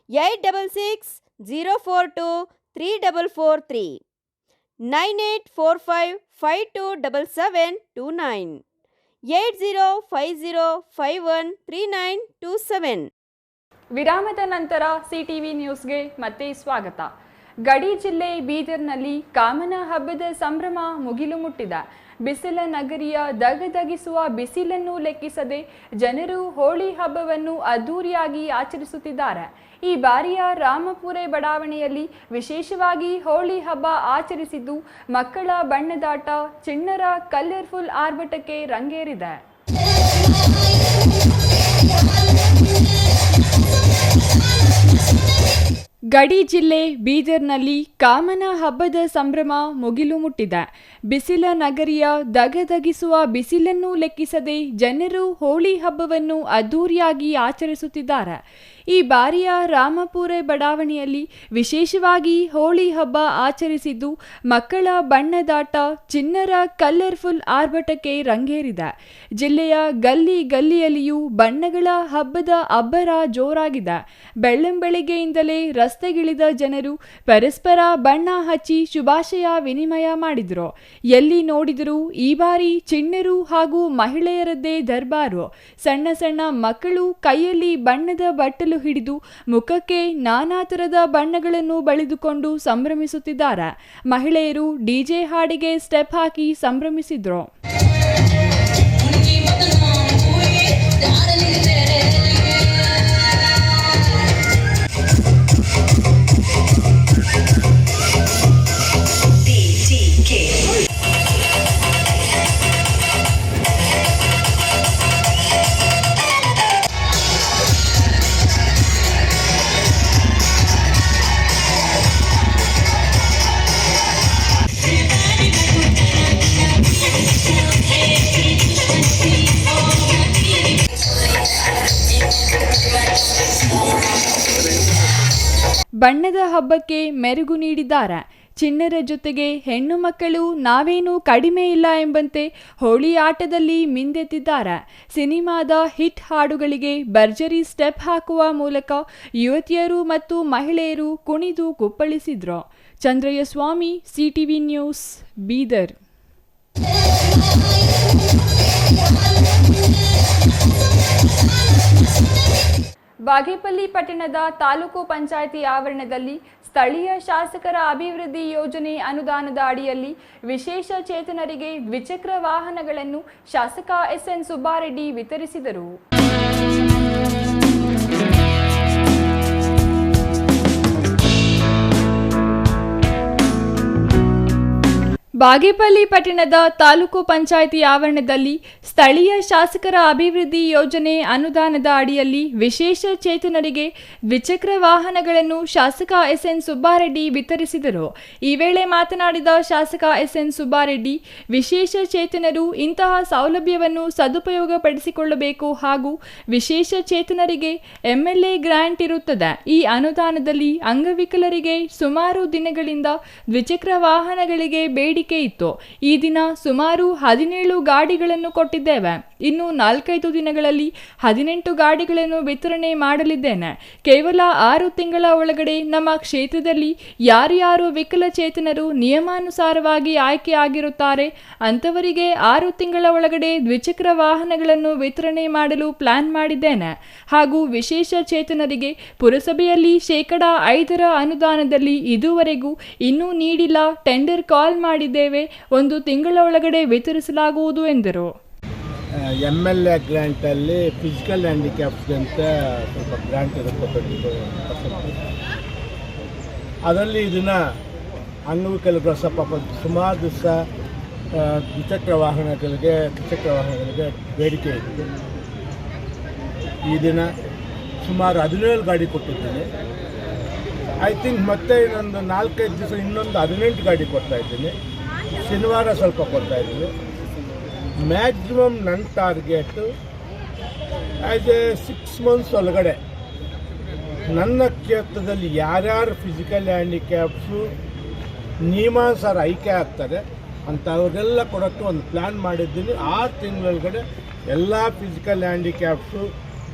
8660423443, 9845527729, 8050513927. ವಿರಾಮದ ನಂತರ ಸಿಟಿವಿ ನ್ಯೂಸ್ಗೆ ಮತ್ತೆ ಸ್ವಾಗತ. ಗಡಿ ಜಿಲ್ಲೆ ಬೀದರ್ನಲ್ಲಿ ಕಾಮನ ಹಬ್ಬದ ಸಂಭ್ರಮ ಮುಗಿಲು ಮುಟ್ಟಿದೆ. ಬಿಸಿಲ ನಗರಿಯ ದಗದಗಿಸುವ ಬಿಸಿಲನ್ನು ಲೆಕ್ಕಿಸದೆ ಜನರು ಹೋಳಿ ಹಬ್ಬವನ್ನು ಅದ್ದೂರಿಯಾಗಿ ಆಚರಿಸುತ್ತಿದ್ದಾರೆ. ಈ ಬಾರಿಯ ರಾಮಪುರೆ ಬಡಾವಣೆಯಲ್ಲಿ ವಿಶೇಷವಾಗಿ ಹೋಳಿ ಹಬ್ಬ ಆಚರಿಸಿದ್ದು ಮಕ್ಕಳ ಬಣ್ಣದಾಟ, ಚಿಣ್ಣರ ಕಲರ್ಫುಲ್ ಆರ್ಭಟಕ್ಕೆ ರಂಗೇರಿದೆ. ಗಡಿ ಜಿಲ್ಲೆ ಬೀದರ್ನಲ್ಲಿ ಕಾಮನ ಹಬ್ಬದ ಸಂಭ್ರಮ ಮುಗಿಲು ಮುಟ್ಟಿದೆ. ಬಿಸಿಲ ನಗರಿಯ ದಗದಗಿಸುವ ಬಿಸಿಲನ್ನು ಲೆಕ್ಕಿಸದೆ ಜನರು ಹೋಳಿ ಹಬ್ಬವನ್ನು ಅದ್ದೂರಿಯಾಗಿ ಆಚರಿಸುತ್ತಿದ್ದಾರೆ. ಈ ಬಾರಿಯ ರಾಮಪುರೆ ಬಡಾವಣೆಯಲ್ಲಿ ವಿಶೇಷವಾಗಿ ಹೋಳಿ ಹಬ್ಬ ಆಚರಿಸಿದ್ದು ಮಕ್ಕಳ ಬಣ್ಣದಾಟ, ಚಿಣ್ಣರ ಕಲರ್ಫುಲ್ ಆರ್ಭಟಕ್ಕೆ ರಂಗೇರಿದೆ. ಜಿಲ್ಲೆಯ ಗಲ್ಲಿ ಗಲ್ಲಿಯಲ್ಲಿಯೂ ಬಣ್ಣಗಳ ಹಬ್ಬದ ಅಬ್ಬರ ಜೋರಾಗಿದೆ. ಬೆಳ್ಳಂಬೆಳಿಗ್ಗೆಯಿಂದಲೇ ರಸ್ತೆಗಿಳಿದ ಜನರು ಪರಸ್ಪರ ಬಣ್ಣ ಹಚ್ಚಿ ಶುಭಾಶಯ ವಿನಿಮಯ ಮಾಡಿದ್ರು. ಎಲ್ಲಿ ನೋಡಿದರೂ ಈ ಬಾರಿ ಚಿಣ್ಣರು ಹಾಗೂ ಮಹಿಳೆಯರದ್ದೇ ದರ್ಬಾರು. ಸಣ್ಣ ಸಣ್ಣ ಮಕ್ಕಳು ಕೈಯಲ್ಲಿ ಬಣ್ಣದ ಬಟ್ಟಲು ಹಿಡಿದು ಮುಖಕ್ಕೆ ನಾನಾ ತರದ ಬಣ್ಣಗಳನ್ನು ಬಳಿದುಕೊಂಡು ಸಂಭ್ರಮಿಸುತ್ತಿದ್ದಾರೆ. ಮಹಿಳೆಯರು ಡಿಜೆ ಹಾಡಿಗೆ ಸ್ಟೆಪ್ ಹಾಕಿ ಸಂಭ್ರಮಿಸಿದ್ರು. ಬಣ್ಣದ ಹಬ್ಬಕ್ಕೆ ಮೆರುಗು ನೀಡಿದ್ದಾರೆ. ಚಿಣ್ಣರ ಜೊತೆಗೆ ಹೆಣ್ಣು ಮಕ್ಕಳು ನಾವೇನೂ ಕಡಿಮೆ ಇಲ್ಲ ಎಂಬಂತೆ ಹೋಳಿ ಆಟದಲ್ಲಿ ಮಿಂದೆತ್ತಿದ್ದಾರೆ. ಸಿನಿಮಾದ ಹಿಟ್ ಹಾಡುಗಳಿಗೆ ಭರ್ಜರಿ ಸ್ಟೆಪ್ ಹಾಕುವ ಮೂಲಕ ಯುವತಿಯರು ಮತ್ತು ಮಹಿಳೆಯರು ಕುಣಿದು ಕುಪ್ಪಳಿಸಿದ್ರು. ಚಂದ್ರಯ್ಯ ಸ್ವಾಮಿ, ಸಿಟಿವಿ ನ್ಯೂಸ್, ಬೀದರ್. ಬಾಗೇಪಲ್ಲಿ ಪಟ್ಟಣದ ತಾಲೂಕು ಪಂಚಾಯಿತಿ ಆವರಣದಲ್ಲಿ ಸ್ಥಳೀಯ ಶಾಸಕರ ಅಭಿವೃದ್ಧಿ ಯೋಜನೆ ಅನುದಾನದ ಅಡಿಯಲ್ಲಿ ವಿಶೇಷ ಚೇತನರಿಗೆ ದ್ವಿಚಕ್ರ ವಾಹನಗಳನ್ನು ಶಾಸಕ ಎಸ್ಎನ್ ಸುಬ್ಬಾರೆಡ್ಡಿ ವಿತರಿಸಿದರು. ಬಾಗೇಪಲ್ಲಿ ಪಟ್ಟಣದ ತಾಲೂಕು ಪಂಚಾಯಿತಿ ಆವರಣದಲ್ಲಿ ಸ್ಥಳೀಯ ಶಾಸಕರ ಅಭಿವೃದ್ಧಿ ಯೋಜನೆ ಅನುದಾನದ ಅಡಿಯಲ್ಲಿ ವಿಶೇಷ ಚೇತನರಿಗೆ ದ್ವಿಚಕ್ರ ವಾಹನಗಳನ್ನು ಶಾಸಕ ಎಸ್ಎನ್ ಸುಬ್ಬಾರೆಡ್ಡಿ ವಿತರಿಸಿದರು. ಈ ವೇಳೆ ಮಾತನಾಡಿದ ಶಾಸಕ ಎಸ್ಎನ್ ಸುಬ್ಬಾರೆಡ್ಡಿ, ವಿಶೇಷ ಚೇತನರು ಇಂತಹ ಸೌಲಭ್ಯವನ್ನು ಸದುಪಯೋಗಪಡಿಸಿಕೊಳ್ಳಬೇಕು ಹಾಗೂ ವಿಶೇಷ ಚೇತನರಿಗೆ ಎಂಎಲ್ಎ ಗ್ರಾಂಟ್ ಇರುತ್ತದೆ. ಈ ಅನುದಾನದಲ್ಲಿ ಅಂಗವಿಕಲರಿಗೆ ಸುಮಾರು ದಿನಗಳಿಂದ ದ್ವಿಚಕ್ರ ವಾಹನಗಳಿಗೆ ಬೇಡಿಕೆ ಇತ್ತು. ಈ ದಿನ ಸುಮಾರು 17 ಗಾಡಿಗಳನ್ನು ಕೊಟ್ಟಿದ್ದೇವೆ. ಇನ್ನು 4-5 ದಿನಗಳಲ್ಲಿ 18 ಗಾಡಿಗಳನ್ನು ವಿತರಣೆ ಮಾಡಲಿದ್ದೇನೆ. ಕೇವಲ 6 ತಿಂಗಳ ಒಳಗಡೆ ನಮ್ಮ ಕ್ಷೇತ್ರದಲ್ಲಿ ಯಾರ್ಯಾರು ವಿಕಲಚೇತನರು ನಿಯಮಾನುಸಾರವಾಗಿ ಆಯ್ಕೆಯಾಗಿರುತ್ತಾರೆ ಅಂಥವರಿಗೆ 6 ತಿಂಗಳ ಒಳಗಡೆ ದ್ವಿಚಕ್ರ ವಾಹನಗಳನ್ನು ವಿತರಣೆ ಮಾಡಲು ಪ್ಲಾನ್ ಮಾಡಿದ್ದೇನೆ. ಹಾಗೂ ವಿಶೇಷ ಚೇತನರಿಗೆ ಪುರಸಭೆಯಲ್ಲಿ 5% ಅನುದಾನದಲ್ಲಿ ಇದುವರೆಗೂ ಇನ್ನೂ ನೀಡಿಲ್ಲ, ಟೆಂಡರ್ ಕಾಲ್ ಮಾಡಿದ್ದೇವೆ, 1 ತಿಂಗಳ ಒಳಗಡೆ ವಿತರಿಸಲಾಗುವುದು ಎಂದರು. MLA ಗ್ರ್ಯಾಂಟಲ್ಲಿ ಫಿಸಿಕಲ್ ಹ್ಯಾಂಡಿಕ್ಯಾಪ್ಸ್ ಅಂತ ಸ್ವಲ್ಪ ಗ್ರ್ಯಾಂಟ್ ಇರುತ್ತೆ 22%. ಅದರಲ್ಲಿ ಇದನ್ನು ಅಂಗವಿಕಲರು ಪಾಪ ಸುಮಾರು ದಿವಸ ದ್ವಿಚಕ್ರ ವಾಹನಗಳಿಗೆ ಬೇಡಿಕೆ ಇತ್ತು. ಈ ದಿನ ಸುಮಾರು 17 ಗಾಡಿ ಕೊಟ್ಟಿದ್ದೀನಿ. ಐ ಥಿಂಕ್ ಮತ್ತೆ ಇನ್ನೊಂದು 4-5 ದಿವಸ ಇನ್ನೊಂದು 18 ಗಾಡಿ ಕೊಡ್ತಾಯಿದ್ದೀನಿ. ಶನಿವಾರ ಸ್ವಲ್ಪ ಕೊಡ್ತಾಯಿದ್ದೀನಿ. ಮ್ಯಾಕ್ಸಿಮಮ್ ನನ್ನ ಟಾರ್ಗೆಟು ಆ್ಯಸ್ ಎ 6 ಮಂತ್ಸ್ ಒಳಗಡೆ ನನ್ನ ಕ್ಷೇತ್ರದಲ್ಲಿ ಯಾರ್ಯಾರು ಫಿಸಿಕಲ್ ಹ್ಯಾಂಡಿಕ್ಯಾಪ್ಸು ನಿಯಮಾನುಸಾರ ಆಯ್ಕೆ ಆಗ್ತಾರೆ ಅಂಥವ್ರಿಗೆಲ್ಲ ಕೊಡೋಕ್ಕೆ ಒಂದು ಪ್ಲ್ಯಾನ್ ಮಾಡಿದ್ದೀನಿ. 6 ತಿಂಗಳೊಳಗಡೆ ಎಲ್ಲ ಫಿಸಿಕಲ್ ಹ್ಯಾಂಡಿಕ್ಯಾಪ್ಸು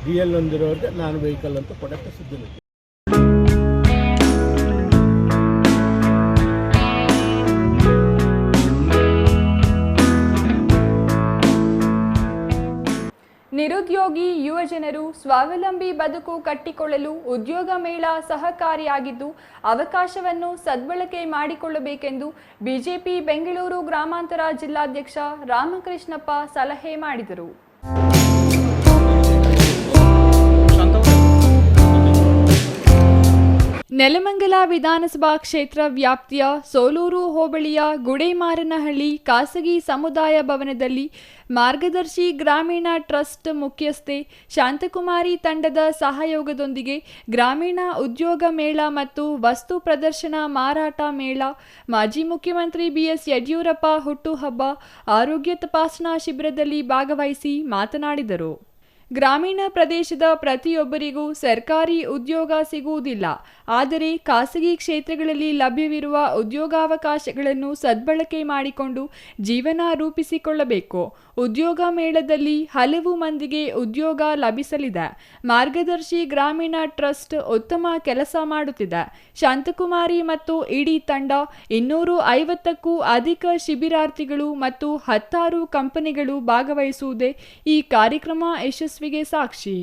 DL ಹೊಂದಿರೋರಿಗೆ ನಾನು ವೆಹಿಕಲ್ ಅಂತ ಕೊಡೋಕ್ಕೆ ಸಿದ್ಧನಿದ್ದೀನಿ. ನಿರುದ್ಯೋಗಿ ಯುವಜನರು ಸ್ವಾವಲಂಬಿ ಬದುಕು ಕಟ್ಟಿಕೊಳ್ಳಲು ಉದ್ಯೋಗ ಮೇಳ ಸಹಕಾರಿಯಾಗಿದ್ದು ಅವಕಾಶವನ್ನು ಸದ್ಬಳಕೆ ಮಾಡಿಕೊಳ್ಳಬೇಕೆಂದು ಬಿಜೆಪಿ ಬೆಂಗಳೂರು ಗ್ರಾಮಾಂತರ ಜಿಲ್ಲಾಧ್ಯಕ್ಷ ರಾಮಕೃಷ್ಣಪ್ಪ ಸಲಹೆ ಮಾಡಿದರು. ನೆಲಮಂಗಲ ವಿಧಾನಸಭಾ ಕ್ಷೇತ್ರ ವ್ಯಾಪ್ತಿಯ ಸೋಲೂರು ಹೋಬಳಿಯ ಗುಡೇಮಾರನಹಳ್ಳಿ ಖಾಸಗಿ ಸಮುದಾಯ ಭವನದಲ್ಲಿ ಮಾರ್ಗದರ್ಶಿ ಗ್ರಾಮೀಣ ಟ್ರಸ್ಟ್ ಮುಖ್ಯಸ್ಥೆ ಶಾಂತಕುಮಾರಿ ತಂಡದ ಸಹಯೋಗದೊಂದಿಗೆ ಗ್ರಾಮೀಣ ಉದ್ಯೋಗ ಮೇಳ ಮತ್ತು ವಸ್ತು ಪ್ರದರ್ಶನ ಮಾರಾಟ ಮೇಳ, ಮಾಜಿ ಮುಖ್ಯಮಂತ್ರಿ BS ಯಡಿಯೂರಪ್ಪ ಹುಟ್ಟುಹಬ್ಬ, ಆರೋಗ್ಯ ತಪಾಸಣಾ ಶಿಬಿರದಲ್ಲಿ ಭಾಗವಹಿಸಿ ಮಾತನಾಡಿದರು. ಗ್ರಾಮೀಣ ಪ್ರದೇಶದ ಪ್ರತಿಯೊಬ್ಬರಿಗೂ ಸರ್ಕಾರಿ ಉದ್ಯೋಗ ಸಿಗುವುದಿಲ್ಲ. ಆದರೆ ಖಾಸಗಿ ಕ್ಷೇತ್ರಗಳಲ್ಲಿ ಲಭ್ಯವಿರುವ ಉದ್ಯೋಗಾವಕಾಶಗಳನ್ನು ಸದ್ಬಳಕೆ ಮಾಡಿಕೊಂಡು ಜೀವನ ರೂಪಿಸಿಕೊಳ್ಳಬೇಕು. ಉದ್ಯೋಗ ಮೇಳದಲ್ಲಿ ಹಲವು ಮಂದಿಗೆ ಉದ್ಯೋಗ ಲಭಿಸಲಿದೆ. ಮಾರ್ಗದರ್ಶಿ ಗ್ರಾಮೀಣ ಟ್ರಸ್ಟ್ ಉತ್ತಮ ಕೆಲಸ ಮಾಡುತ್ತಿದೆ. ಶಾಂತಕುಮಾರಿ ಮತ್ತು ಇಡೀ ತಂಡ 250ಕ್ಕೂ ಅಧಿಕ ಶಿಬಿರಾರ್ಥಿಗಳು ಮತ್ತು 16 ಕಂಪನಿಗಳು ಭಾಗವಹಿಸುವುದೇ ಈ ಕಾರ್ಯಕ್ರಮ ಯಶಸ್ವಿಗೆ ಸಾಕ್ಷಿ.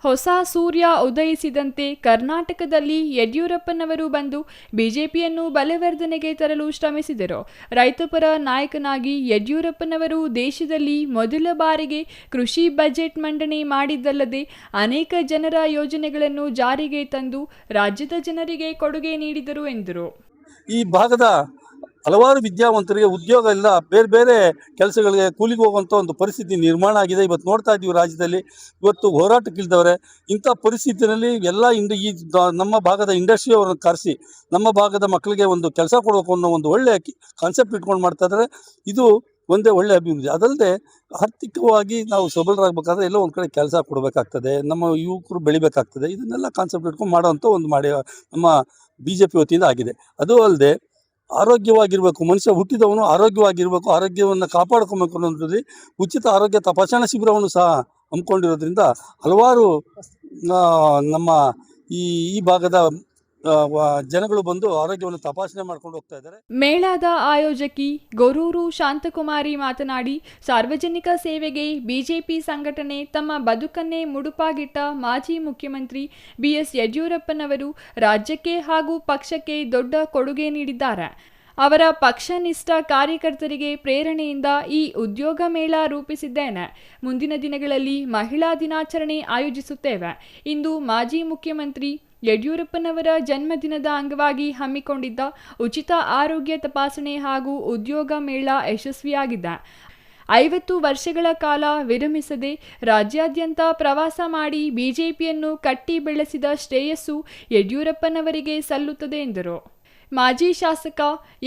ಹೊಸ ಸೂರ್ಯ ಉದಯಿಸಿದಂತೆ ಕರ್ನಾಟಕದಲ್ಲಿ ಯಡಿಯೂರಪ್ಪನವರು ಬಂದು ಬಿಜೆಪಿಯನ್ನು ಬಲವರ್ಧನೆಗೆ ತರಲು ಶ್ರಮಿಸಿದರು. ರೈತಪರ ನಾಯಕನಾಗಿ ಯಡಿಯೂರಪ್ಪನವರು ದೇಶದಲ್ಲಿ ಮೊದಲ ಬಾರಿಗೆ ಕೃಷಿ ಬಜೆಟ್ ಮಂಡನೆ ಮಾಡಿದ್ದಲ್ಲದೆ ಅನೇಕ ಜನರ ಯೋಜನೆಗಳನ್ನು ಜಾರಿಗೆ ತಂದು ರಾಜ್ಯದ ಜನರಿಗೆ ಕೊಡುಗೆ ನೀಡಿದರು ಎಂದರು. ಈ ಭಾಗದ ಹಲವಾರು ವಿದ್ಯಾವಂತರಿಗೆ ಉದ್ಯೋಗ ಇಲ್ಲ, ಬೇರೆ ಬೇರೆ ಕೆಲಸಗಳಿಗೆ ಕೂಲಿಗೆ ಹೋಗುವಂಥ ಒಂದು ಪರಿಸ್ಥಿತಿ ನಿರ್ಮಾಣ ಆಗಿದೆ. ಇವತ್ತು ನೋಡ್ತಾ ಇದ್ದೀವಿ ರಾಜ್ಯದಲ್ಲಿ ಇವತ್ತು ಹೋರಾಟಕ್ಕಿಲ್ದವ್ರೆ. ಇಂಥ ಪರಿಸ್ಥಿತಿಯಲ್ಲಿ ಎಲ್ಲ ಈ ನಮ್ಮ ಭಾಗದ ಇಂಡಸ್ಟ್ರಿ ಅವರನ್ನು ಕರೆಸಿ ನಮ್ಮ ಭಾಗದ ಮಕ್ಕಳಿಗೆ ಒಂದು ಕೆಲಸ ಕೊಡಬೇಕು ಅನ್ನೋ ಒಂದು ಒಳ್ಳೆಯ ಕಾನ್ಸೆಪ್ಟ್ ಇಟ್ಕೊಂಡು ಮಾಡ್ತಾ ಇದ್ದಾರೆ. ಇದು ಒಂದೇ ಒಳ್ಳೆಯ ಅಭಿವೃದ್ಧಿ. ಅದಲ್ಲದೆ ಆರ್ಥಿಕವಾಗಿ ನಾವು ಸಬಲರಾಗಬೇಕಾದ್ರೆ ಎಲ್ಲೋ ಒಂದು ಕಡೆ ಕೆಲಸ ಕೊಡಬೇಕಾಗ್ತದೆ, ನಮ್ಮ ಯುವಕರು ಬೆಳಿಬೇಕಾಗ್ತದೆ. ಇದನ್ನೆಲ್ಲ ಕಾನ್ಸೆಪ್ಟ್ ಇಟ್ಕೊಂಡು ಮಾಡೋವಂಥ ಒಂದು ನಮ್ಮ BJP ವತಿಯಿಂದ ಆಗಿದೆ. ಅದು ಅಲ್ಲದೆ ಆರೋಗ್ಯವಾಗಿರಬೇಕು, ಮನುಷ್ಯ ಹುಟ್ಟಿದವನು ಆರೋಗ್ಯವಾಗಿರಬೇಕು, ಆರೋಗ್ಯವನ್ನು ಕಾಪಾಡ್ಕೊಬೇಕು ಅನ್ನೋದ್ರಲ್ಲಿ ಉಚಿತ ಆರೋಗ್ಯ ತಪಾಸಣಾ ಶಿಬಿರವನ್ನು ಸಹ ಹಮ್ಮಿಕೊಂಡಿರೋದ್ರಿಂದ ಹಲವಾರು ನಮ್ಮ ಈ ಭಾಗದ ಜನಗಳು ಬಂದು ಆರೋಗ್ಯವನ್ನು ತಪಾಸಣೆ ಮಾಡ್ಕೊಂಡು ಹೋಗ್ತಾ ಇದ್ದಾರೆ. ಮೇಳದ ಆಯೋಜಕಿ ಗೊರೂರು ಶಾಂತಕುಮಾರಿ ಮಾತನಾಡಿ, ಸಾರ್ವಜನಿಕ ಸೇವೆಗೆ ಬಿಜೆಪಿ ಸಂಘಟನೆ ತಮ್ಮ ಬದುಕನ್ನೇ ಮುಡುಪಾಗಿಟ್ಟ ಮಾಜಿ ಮುಖ್ಯಮಂತ್ರಿ BS ಯಡಿಯೂರಪ್ಪನವರು ರಾಜ್ಯಕ್ಕೆ ಹಾಗೂ ಪಕ್ಷಕ್ಕೆ ದೊಡ್ಡ ಕೊಡುಗೆ ನೀಡಿದ್ದಾರೆ. ಅವರ ಪಕ್ಷನಿಷ್ಠ ಕಾರ್ಯಕರ್ತರಿಗೆ ಪ್ರೇರಣೆಯಿಂದ ಈ ಉದ್ಯೋಗ ಮೇಳ ರೂಪಿಸಿದ್ದೇನೆ. ಮುಂದಿನ ದಿನಗಳಲ್ಲಿ ಮಹಿಳಾ ದಿನಾಚರಣೆ ಆಯೋಜಿಸುತ್ತೇವೆ. ಇಂದು ಮಾಜಿ ಮುಖ್ಯಮಂತ್ರಿ ಯಡಿಯೂರಪ್ಪನವರ ಜನ್ಮದಿನದ ಅಂಗವಾಗಿ ಹಮ್ಮಿಕೊಂಡಿದ್ದ ಉಚಿತ ಆರೋಗ್ಯ ತಪಾಸಣೆ ಹಾಗೂ ಉದ್ಯೋಗ ಮೇಳ ಯಶಸ್ವಿಯಾಗಿದೆ. 50 ವರ್ಷಗಳ ಕಾಲ ವಿರಮಿಸದೆ ರಾಜ್ಯಾದ್ಯಂತ ಪ್ರವಾಸ ಮಾಡಿ ಬಿಜೆಪಿಯನ್ನು ಕಟ್ಟಿ ಬೆಳೆಸಿದ ಶ್ರೇಯಸ್ಸು ಯಡಿಯೂರಪ್ಪನವರಿಗೆ ಸಲ್ಲುತ್ತದೆ ಎಂದರು. ಮಾಜಿ ಶಾಸಕ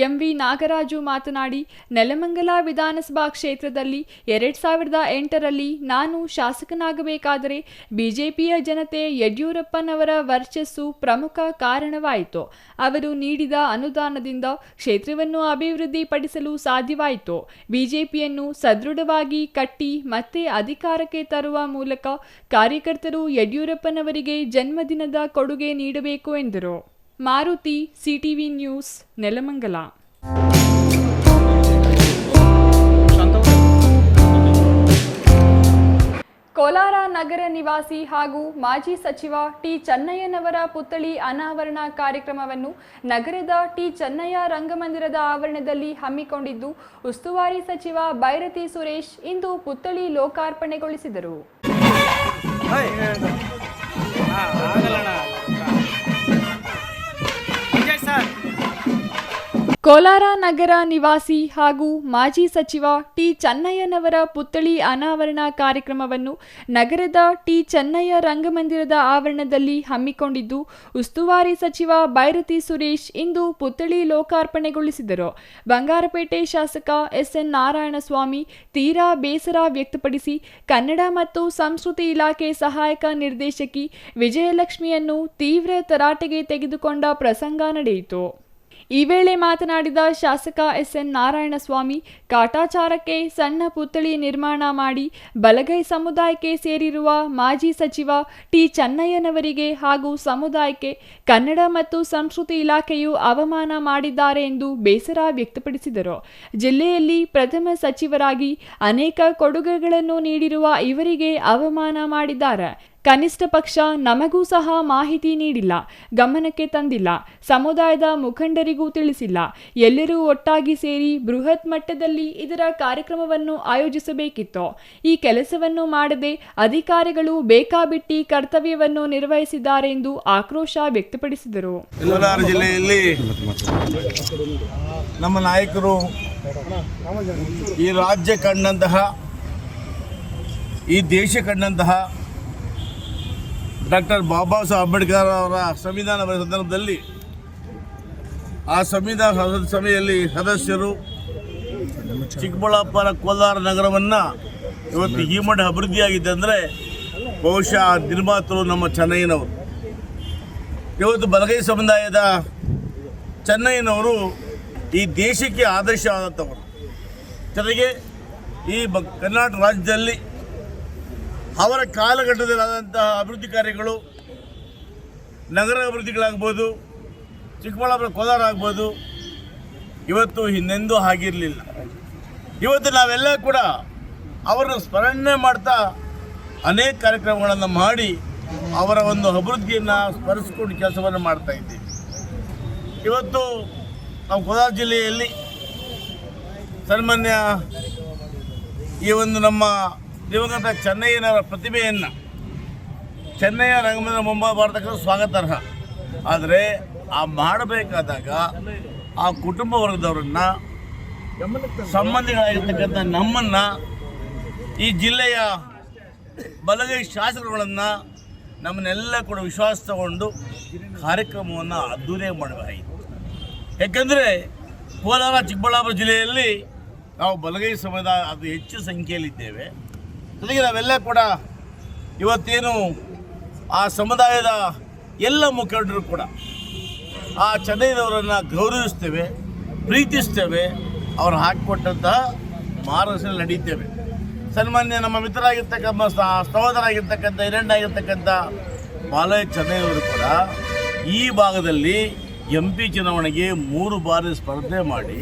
ಎಂವಿ ನಾಗರಾಜು ಮಾತನಾಡಿ, ನೆಲಮಂಗಲ ವಿಧಾನಸಭಾ ಕ್ಷೇತ್ರದಲ್ಲಿ 2008ರಲ್ಲಿ ನಾನು ಶಾಸಕನಾಗಬೇಕಾದರೆ ಬಿಜೆಪಿಯ ಜನತೆ ಯಡಿಯೂರಪ್ಪನವರ ವರ್ಚಸ್ಸು ಪ್ರಮುಖ ಕಾರಣವಾಯಿತು. ಅವರು ನೀಡಿದ ಅನುದಾನದಿಂದ ಕ್ಷೇತ್ರವನ್ನು ಅಭಿವೃದ್ಧಿಪಡಿಸಲು ಸಾಧ್ಯವಾಯಿತು. ಬಿಜೆಪಿಯನ್ನು ಸದೃಢವಾಗಿ ಕಟ್ಟಿ ಮತ್ತೆ ಅಧಿಕಾರಕ್ಕೆ ತರುವ ಮೂಲಕ ಕಾರ್ಯಕರ್ತರು ಯಡಿಯೂರಪ್ಪನವರಿಗೆ ಜನ್ಮದಿನದ ಕೊಡುಗೆ ನೀಡಬೇಕು ಎಂದರು. Maruti, CTV news, Nelamangala. ಕೋಲಾರ ನಗರ ನಿವಾಸಿ ಹಾಗೂ ಮಾಜಿ ಸಚಿವ ಟಿ ಚೆನ್ನಯ್ಯನವರ ಪುತ್ಥಳಿ ಅನಾವರಣ ಕಾರ್ಯಕ್ರಮವನ್ನು ನಗರದ ಟಿ ಚೆನ್ನಯ್ಯ ರಂಗಮಂದಿರದ ಆವರಣದಲ್ಲಿ ಹಮ್ಮಿಕೊಂಡಿದ್ದು, ಉಸ್ತುವಾರಿ ಸಚಿವ ಬೈರತಿ ಸುರೇಶ್ ಇಂದು ಪುತ್ಥಳಿ ಲೋಕಾರ್ಪಣೆಗೊಳಿಸಿದರು. ಕೋಲಾರ ನಗರ ನಿವಾಸಿ ಹಾಗೂ ಮಾಜಿ ಸಚಿವ ಟಿ ಚೆನ್ನಯ್ಯನವರ ಪುತ್ಥಳಿ ಅನಾವರಣ ಕಾರ್ಯಕ್ರಮವನ್ನು ನಗರದ ಟಿ ಚೆನ್ನಯ್ಯ ರಂಗಮಂದಿರದ ಆವರಣದಲ್ಲಿ ಹಮ್ಮಿಕೊಂಡಿದ್ದು, ಉಸ್ತುವಾರಿ ಸಚಿವ ಬೈರತಿ ಸುರೇಶ್ ಇಂದು ಪುತ್ಥಳಿ ಲೋಕಾರ್ಪಣೆಗೊಳಿಸಿದರು. ಬಂಗಾರಪೇಟೆ ಶಾಸಕ ಎಸ್ಎನ್ ನಾರಾಯಣಸ್ವಾಮಿ ತೀರಾ ಬೇಸರ ವ್ಯಕ್ತಪಡಿಸಿ ಕನ್ನಡ ಮತ್ತು ಸಂಸ್ಕೃತಿ ಇಲಾಖೆ ಸಹಾಯಕ ನಿರ್ದೇಶಕಿ ವಿಜಯಲಕ್ಷ್ಮಿಯನ್ನು ತೀವ್ರ ತರಾಟೆಗೆ ತೆಗೆದುಕೊಂಡ ಪ್ರಸಂಗ ನಡೆಯಿತು. ಈ ವೇಳೆ ಮಾತನಾಡಿದ ಶಾಸಕ ಎಸ್ಎನ್ ನಾರಾಯಣಸ್ವಾಮಿ, ಕಾಟಾಚಾರಕ್ಕೆ ಸಣ್ಣ ಪುತ್ಥಳಿ ನಿರ್ಮಾಣ ಮಾಡಿ ಬಲಗೈ ಸಮುದಾಯಕ್ಕೆ ಸೇರಿರುವ ಮಾಜಿ ಸಚಿವ ಟಿ ಚೆನ್ನಯ್ಯನವರಿಗೆ ಹಾಗೂ ಸಮುದಾಯಕ್ಕೆ ಕನ್ನಡ ಮತ್ತು ಸಂಸ್ಕೃತಿ ಇಲಾಖೆಯು ಅವಮಾನ ಮಾಡಿದ್ದಾರೆ ಎಂದು ಬೇಸರ ವ್ಯಕ್ತಪಡಿಸಿದರು. ಜಿಲ್ಲೆಯಲ್ಲಿ ಪ್ರಥಮ ಸಚಿವರಾಗಿ ಅನೇಕ ಕೊಡುಗೆಗಳನ್ನು ನೀಡಿರುವ ಇವರಿಗೆ ಅವಮಾನ ಮಾಡಿದ್ದಾರೆ. ಕನಿಷ್ಠ ಪಕ್ಷ ನಮಗೂ ಸಹ ಮಾಹಿತಿ ನೀಡಿಲ್ಲ, ಗಮನಕ್ಕೆ ತಂದಿಲ್ಲ, ಸಮುದಾಯದ ಮುಖಂಡರಿಗೂ ತಿಳಿಸಿಲ್ಲ. ಎಲ್ಲರೂ ಒಟ್ಟಾಗಿ ಸೇರಿ ಬೃಹತ್ ಮಟ್ಟದಲ್ಲಿ ಇದರ ಕಾರ್ಯಕ್ರಮವನ್ನು ಆಯೋಜಿಸಬೇಕಿತ್ತು. ಈ ಕೆಲಸವನ್ನು ಮಾಡದೆ ಅಧಿಕಾರಿಗಳು ಬೇಕಾಬಿಟ್ಟಿ ಕರ್ತವ್ಯವನ್ನು ನಿರ್ವಹಿಸಿದ್ದಾರೆ ಎಂದು ಆಕ್ರೋಶ ವ್ಯಕ್ತಪಡಿಸಿದರು. ಕೋಲಾರ ಜಿಲ್ಲೆಯಲ್ಲಿ ನಮ್ಮ ನಾಯಕರು ಈ ರಾಜ್ಯ ಕಂಡಂತಹ, ಈ ದೇಶ ಕಂಡಂತಹ ಡಾಕ್ಟರ್ ಬಾಬಾ ಸಾಹೇಬ್ ಅಂಬೇಡ್ಕರ್ ಅವರ ಸಂವಿಧಾನ ಸಂದರ್ಭದಲ್ಲಿ ಆ ಸಂವಿಧಾನ ಸಭೆಯಲ್ಲಿ ಸದಸ್ಯರು ಚಿಕ್ಕಬಳ್ಳಾಪುರ ಕೋಲಾರ ನಗರವನ್ನು ಇವತ್ತು ಈ ಮಟ್ಟ ಅಭಿವೃದ್ಧಿಯಾಗಿದೆ ಅಂದರೆ ಬಹುಶಃ ನಿರ್ಮಾತೃ ನಮ್ಮ ಚೆನ್ನಯ್ಯನವರು. ಇವತ್ತು ಬಲಗೈ ಸಮುದಾಯದ ಚೆನ್ನಯ್ಯನವರು ಈ ದೇಶಕ್ಕೆ ಆದರ್ಶ ಆದಂಥವರು. ಜೊತೆಗೆ ಈ ಕರ್ನಾಟಕ ರಾಜ್ಯದಲ್ಲಿ ಅವರ ಕಾಲಘಟ್ಟದಲ್ಲಿ ಆದಂತಹ ಅಭಿವೃದ್ಧಿ ಕಾರ್ಯಗಳು, ನಗರ ಅಭಿವೃದ್ಧಿಗಳಾಗ್ಬೋದು, ಚಿಕ್ಕಬಳ್ಳಾಪುರ ಕೋಲಾರ ಆಗ್ಬೋದು, ಇವತ್ತು ಹಿಂದೆಂದೂ ಆಗಿರಲಿಲ್ಲ. ಇವತ್ತು ನಾವೆಲ್ಲ ಕೂಡ ಅವರನ್ನು ಸ್ಮರಣೆ ಮಾಡ್ತಾ ಅನೇಕ ಕಾರ್ಯಕ್ರಮಗಳನ್ನು ಮಾಡಿ ಅವರ ಒಂದು ಅಭಿವೃದ್ಧಿಯನ್ನು ಸ್ಮರಿಸಿಕೊಂಡು ಕೆಲಸವನ್ನು ಮಾಡ್ತಾ ಇದ್ದೀವಿ. ಇವತ್ತು ನಾವು ಕೋಲಾರ ಜಿಲ್ಲೆಯಲ್ಲಿ ಸನ್ಮಾನ್ಯ ಈ ಒಂದು ನಮ್ಮ ದಿವಂಗತ ಚೆನ್ನಯ್ಯನವರ ಪ್ರತಿಭೆಯನ್ನು ಚೆನ್ನಯ್ಯ ರಂಗಮಂದಿರ ಮುಂಭಾಗತಕ್ಕಂಥ ಸ್ವಾಗತಾರ್ಹ. ಆದರೆ ಆ ಮಾಡಬೇಕಾದಾಗ ಆ ಕುಟುಂಬ ವರ್ಗದವರನ್ನು, ಸಂಬಂಧಿಗಳಾಗಿರ್ತಕ್ಕಂಥ ನಮ್ಮನ್ನು, ಈ ಜಿಲ್ಲೆಯ ಬಲಗೈ ಶಾಸಕರುಗಳನ್ನು, ನಮ್ಮನ್ನೆಲ್ಲ ಕೂಡ ವಿಶ್ವಾಸ ತಗೊಂಡು ಕಾರ್ಯಕ್ರಮವನ್ನು ಅದ್ದೂರಿಯಾಗಿ ಮಾಡಬೇಕಾಗಿತ್ತು. ಯಾಕೆಂದರೆ ಕೋಲಾರ ಚಿಕ್ಕಬಳ್ಳಾಪುರ ಜಿಲ್ಲೆಯಲ್ಲಿ ನಾವು ಬಲಗೈ ಸಮುದಾಯ ಅದು ಹೆಚ್ಚು ಸಂಖ್ಯೆಯಲ್ಲಿದ್ದೇವೆ. ಜೊತೆಗೆ ನಾವೆಲ್ಲ ಕೂಡ ಇವತ್ತೇನು ಆ ಸಮುದಾಯದ ಎಲ್ಲ ಮುಖಂಡರು ಕೂಡ ಆ ಚೆನ್ನಯ್ಯನವರನ್ನು ಗೌರವಿಸ್ತೇವೆ, ಪ್ರೀತಿಸ್ತೇವೆ. ಅವರು ಹಾಕಿಕೊಟ್ಟಂತಹ ಮಾರ್ಗದರ್ಶನ ನಡೀತೇವೆ. ಸನ್ಮಾನ್ಯ ನಮ್ಮ ಮಿತ್ರರಾಗಿರ್ತಕ್ಕಂಥ ಸಹೋದರಾಗಿರ್ತಕ್ಕಂಥ ಹಿರಣ್ಣಾಗಿರ್ತಕ್ಕಂಥ ಬಾಲಯ್ಯ ಚೆನ್ನಯ್ಯನವರು ಕೂಡ ಈ ಭಾಗದಲ್ಲಿ MP ಚುನಾವಣೆಗೆ 3 ಬಾರಿ ಸ್ಪರ್ಧೆ ಮಾಡಿ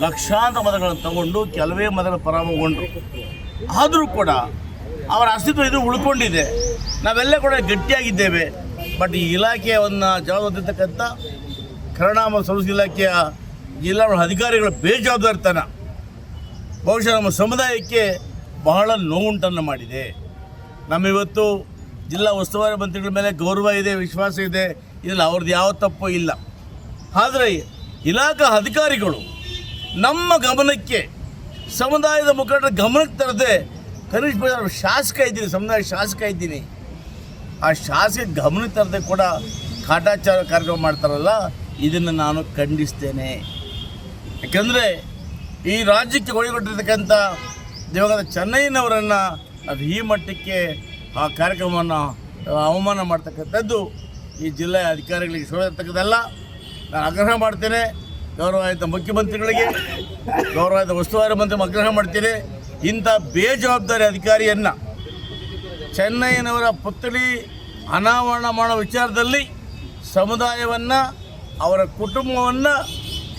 ಲಕ್ಷಾಂತರ ಮತಗಳನ್ನು ತಗೊಂಡು ಕೆಲವೇ ಮತಗಳ ಪರಾಭವಗೊಂಡರು. ಆದರೂ ಕೂಡ ಅವರ ಅಸ್ತಿತ್ವ ಇದು ಉಳ್ಕೊಂಡಿದೆ. ನಾವೆಲ್ಲ ಕೂಡ ಗಟ್ಟಿಯಾಗಿದ್ದೇವೆ. ಬಟ್ ಈ ಇಲಾಖೆಯನ್ನು ಜವಾಬ್ದಾರಿರ್ತಕ್ಕಂಥ ಕನ್ನಡ ಮತ್ತು ಸಂಸ್ಕೃತಿ ಇಲಾಖೆಯ ಜಿಲ್ಲಾ ಅಧಿಕಾರಿಗಳ ಬೇಜವಾಬ್ದಾರಿತನ ಬಹುಶಃ ನಮ್ಮ ಸಮುದಾಯಕ್ಕೆ ಬಹಳ ನೋವುಂಟನ್ನು ಮಾಡಿದೆ. ನಮ್ಮಿವತ್ತು ಜಿಲ್ಲಾ ಉಸ್ತುವಾರಿ ಮಂತ್ರಿಗಳ ಮೇಲೆ ಗೌರವ ಇದೆ, ವಿಶ್ವಾಸ ಇದೆ, ಇದರಲ್ಲಿ ಅವ್ರದ್ದು ಯಾವ ತಪ್ಪು ಇಲ್ಲ. ಆದರೆ ಇಲಾಖಾ ಅಧಿಕಾರಿಗಳು ನಮ್ಮ ಗಮನಕ್ಕೆ, ಸಮುದಾಯದ ಮುಖಂಡರ ಗಮನಕ್ಕೆ ತರದೆ, ಕನಿಷ್ಠ ಶಾಸಕ ಇದ್ದೀನಿ, ಸಮುದಾಯ ಶಾಸಕ ಇದ್ದೀನಿ, ಆ ಶಾಸಕ ಗಮನಕ್ಕೆ ತರದೆ ಕೂಡ ಕಾಟಾಚಾರ ಕಾರ್ಯಕ್ರಮ ಮಾಡ್ತಾರಲ್ಲ, ಇದನ್ನು ನಾನು ಖಂಡಿಸ್ತೇನೆ. ಯಾಕಂದರೆ ಈ ರಾಜ್ಯಕ್ಕೆ ಕೊಡುಗೆಕೊಟ್ಟಿರ್ತಕ್ಕಂಥ ದಿವಂಗತ ಚೆನ್ನೈನವರನ್ನು ಅದು ಈ ಮಟ್ಟಕ್ಕೆ ಆ ಕಾರ್ಯಕ್ರಮವನ್ನು ಅವಮಾನ ಮಾಡ್ತಕ್ಕಂಥದ್ದು ಈ ಜಿಲ್ಲೆಯ ಅಧಿಕಾರಿಗಳಿಗೆ ಶೋಧಿರ್ತಕ್ಕದ್ದಲ್ಲ. ನಾನು ಆಗ್ರಹ ಮಾಡ್ತೇನೆ, ಗೌರವಾನ್ವಿತ ಮುಖ್ಯಮಂತ್ರಿಗಳಿಗೆ, ಗೌರವಾನ್ವಿತ ಉಸ್ತುವಾರಿ ಮಂತ್ರಿ ಆಗ್ರಹ ಮಾಡ್ತೇನೆ, ಇಂಥ ಬೇಜವಾಬ್ದಾರಿ ಅಧಿಕಾರಿಯನ್ನು ಚೆನ್ನೈನವರ ಪುತ್ಥಳಿ ಅನಾವರಣ ಮಾಡೋ ವಿಚಾರದಲ್ಲಿ ಸಮುದಾಯವನ್ನು, ಅವರ ಕುಟುಂಬವನ್ನು,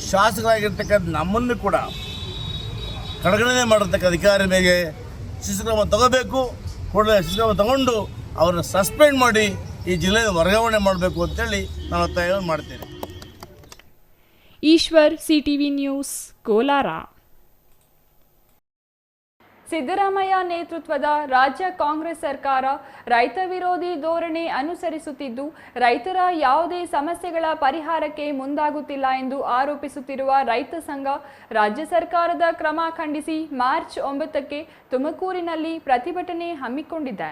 ಶಾಸಕರಾಗಿರ್ತಕ್ಕಂಥ ನಮ್ಮನ್ನು ಕೂಡ ಕಡೆಗಣನೆ ಮಾಡಿರ್ತಕ್ಕ ಅಧಿಕಾರಿ ಮೇಲೆ ಶಿಸ್ತುಕ್ರಮ ತಗೋಬೇಕು. ಕೂಡಲೇ ಶಿಸ್ತುಕ್ರಮ ತಗೊಂಡು ಅವರನ್ನು ಸಸ್ಪೆಂಡ್ ಮಾಡಿ ಈ ಜಿಲ್ಲೆಯ ವರ್ಗಾವಣೆ ಮಾಡಬೇಕು ಅಂತೇಳಿ ನಾನು ಒತ್ತಾಯ ಮಾಡ್ತೇನೆ. Eshwar, CTV news, Kolar. ಸಿದ್ದರಾಮಯ್ಯ ನೇತೃತ್ವದ ರಾಜ್ಯ ಕಾಂಗ್ರೆಸ್ ಸರ್ಕಾರ ರೈತ ವಿರೋಧಿ ಧೋರಣೆ ಅನುಸರಿಸುತ್ತಿದ್ದು, ರೈತರ ಯಾವುದೇ ಸಮಸ್ಯೆಗಳ ಪರಿಹಾರಕ್ಕೆ ಮುಂದಾಗುತ್ತಿಲ್ಲ ಎಂದು ಆರೋಪಿಸುತ್ತಿರುವ ರೈತ ಸಂಘ ರಾಜ್ಯ ಸರ್ಕಾರದ ಕ್ರಮ ಖಂಡಿಸಿ ಮಾರ್ಚ್ 9ಕ್ಕೆ ತುಮಕೂರಿನಲ್ಲಿ ಪ್ರತಿಭಟನೆ ಹಮ್ಮಿಕೊಂಡಿದೆ.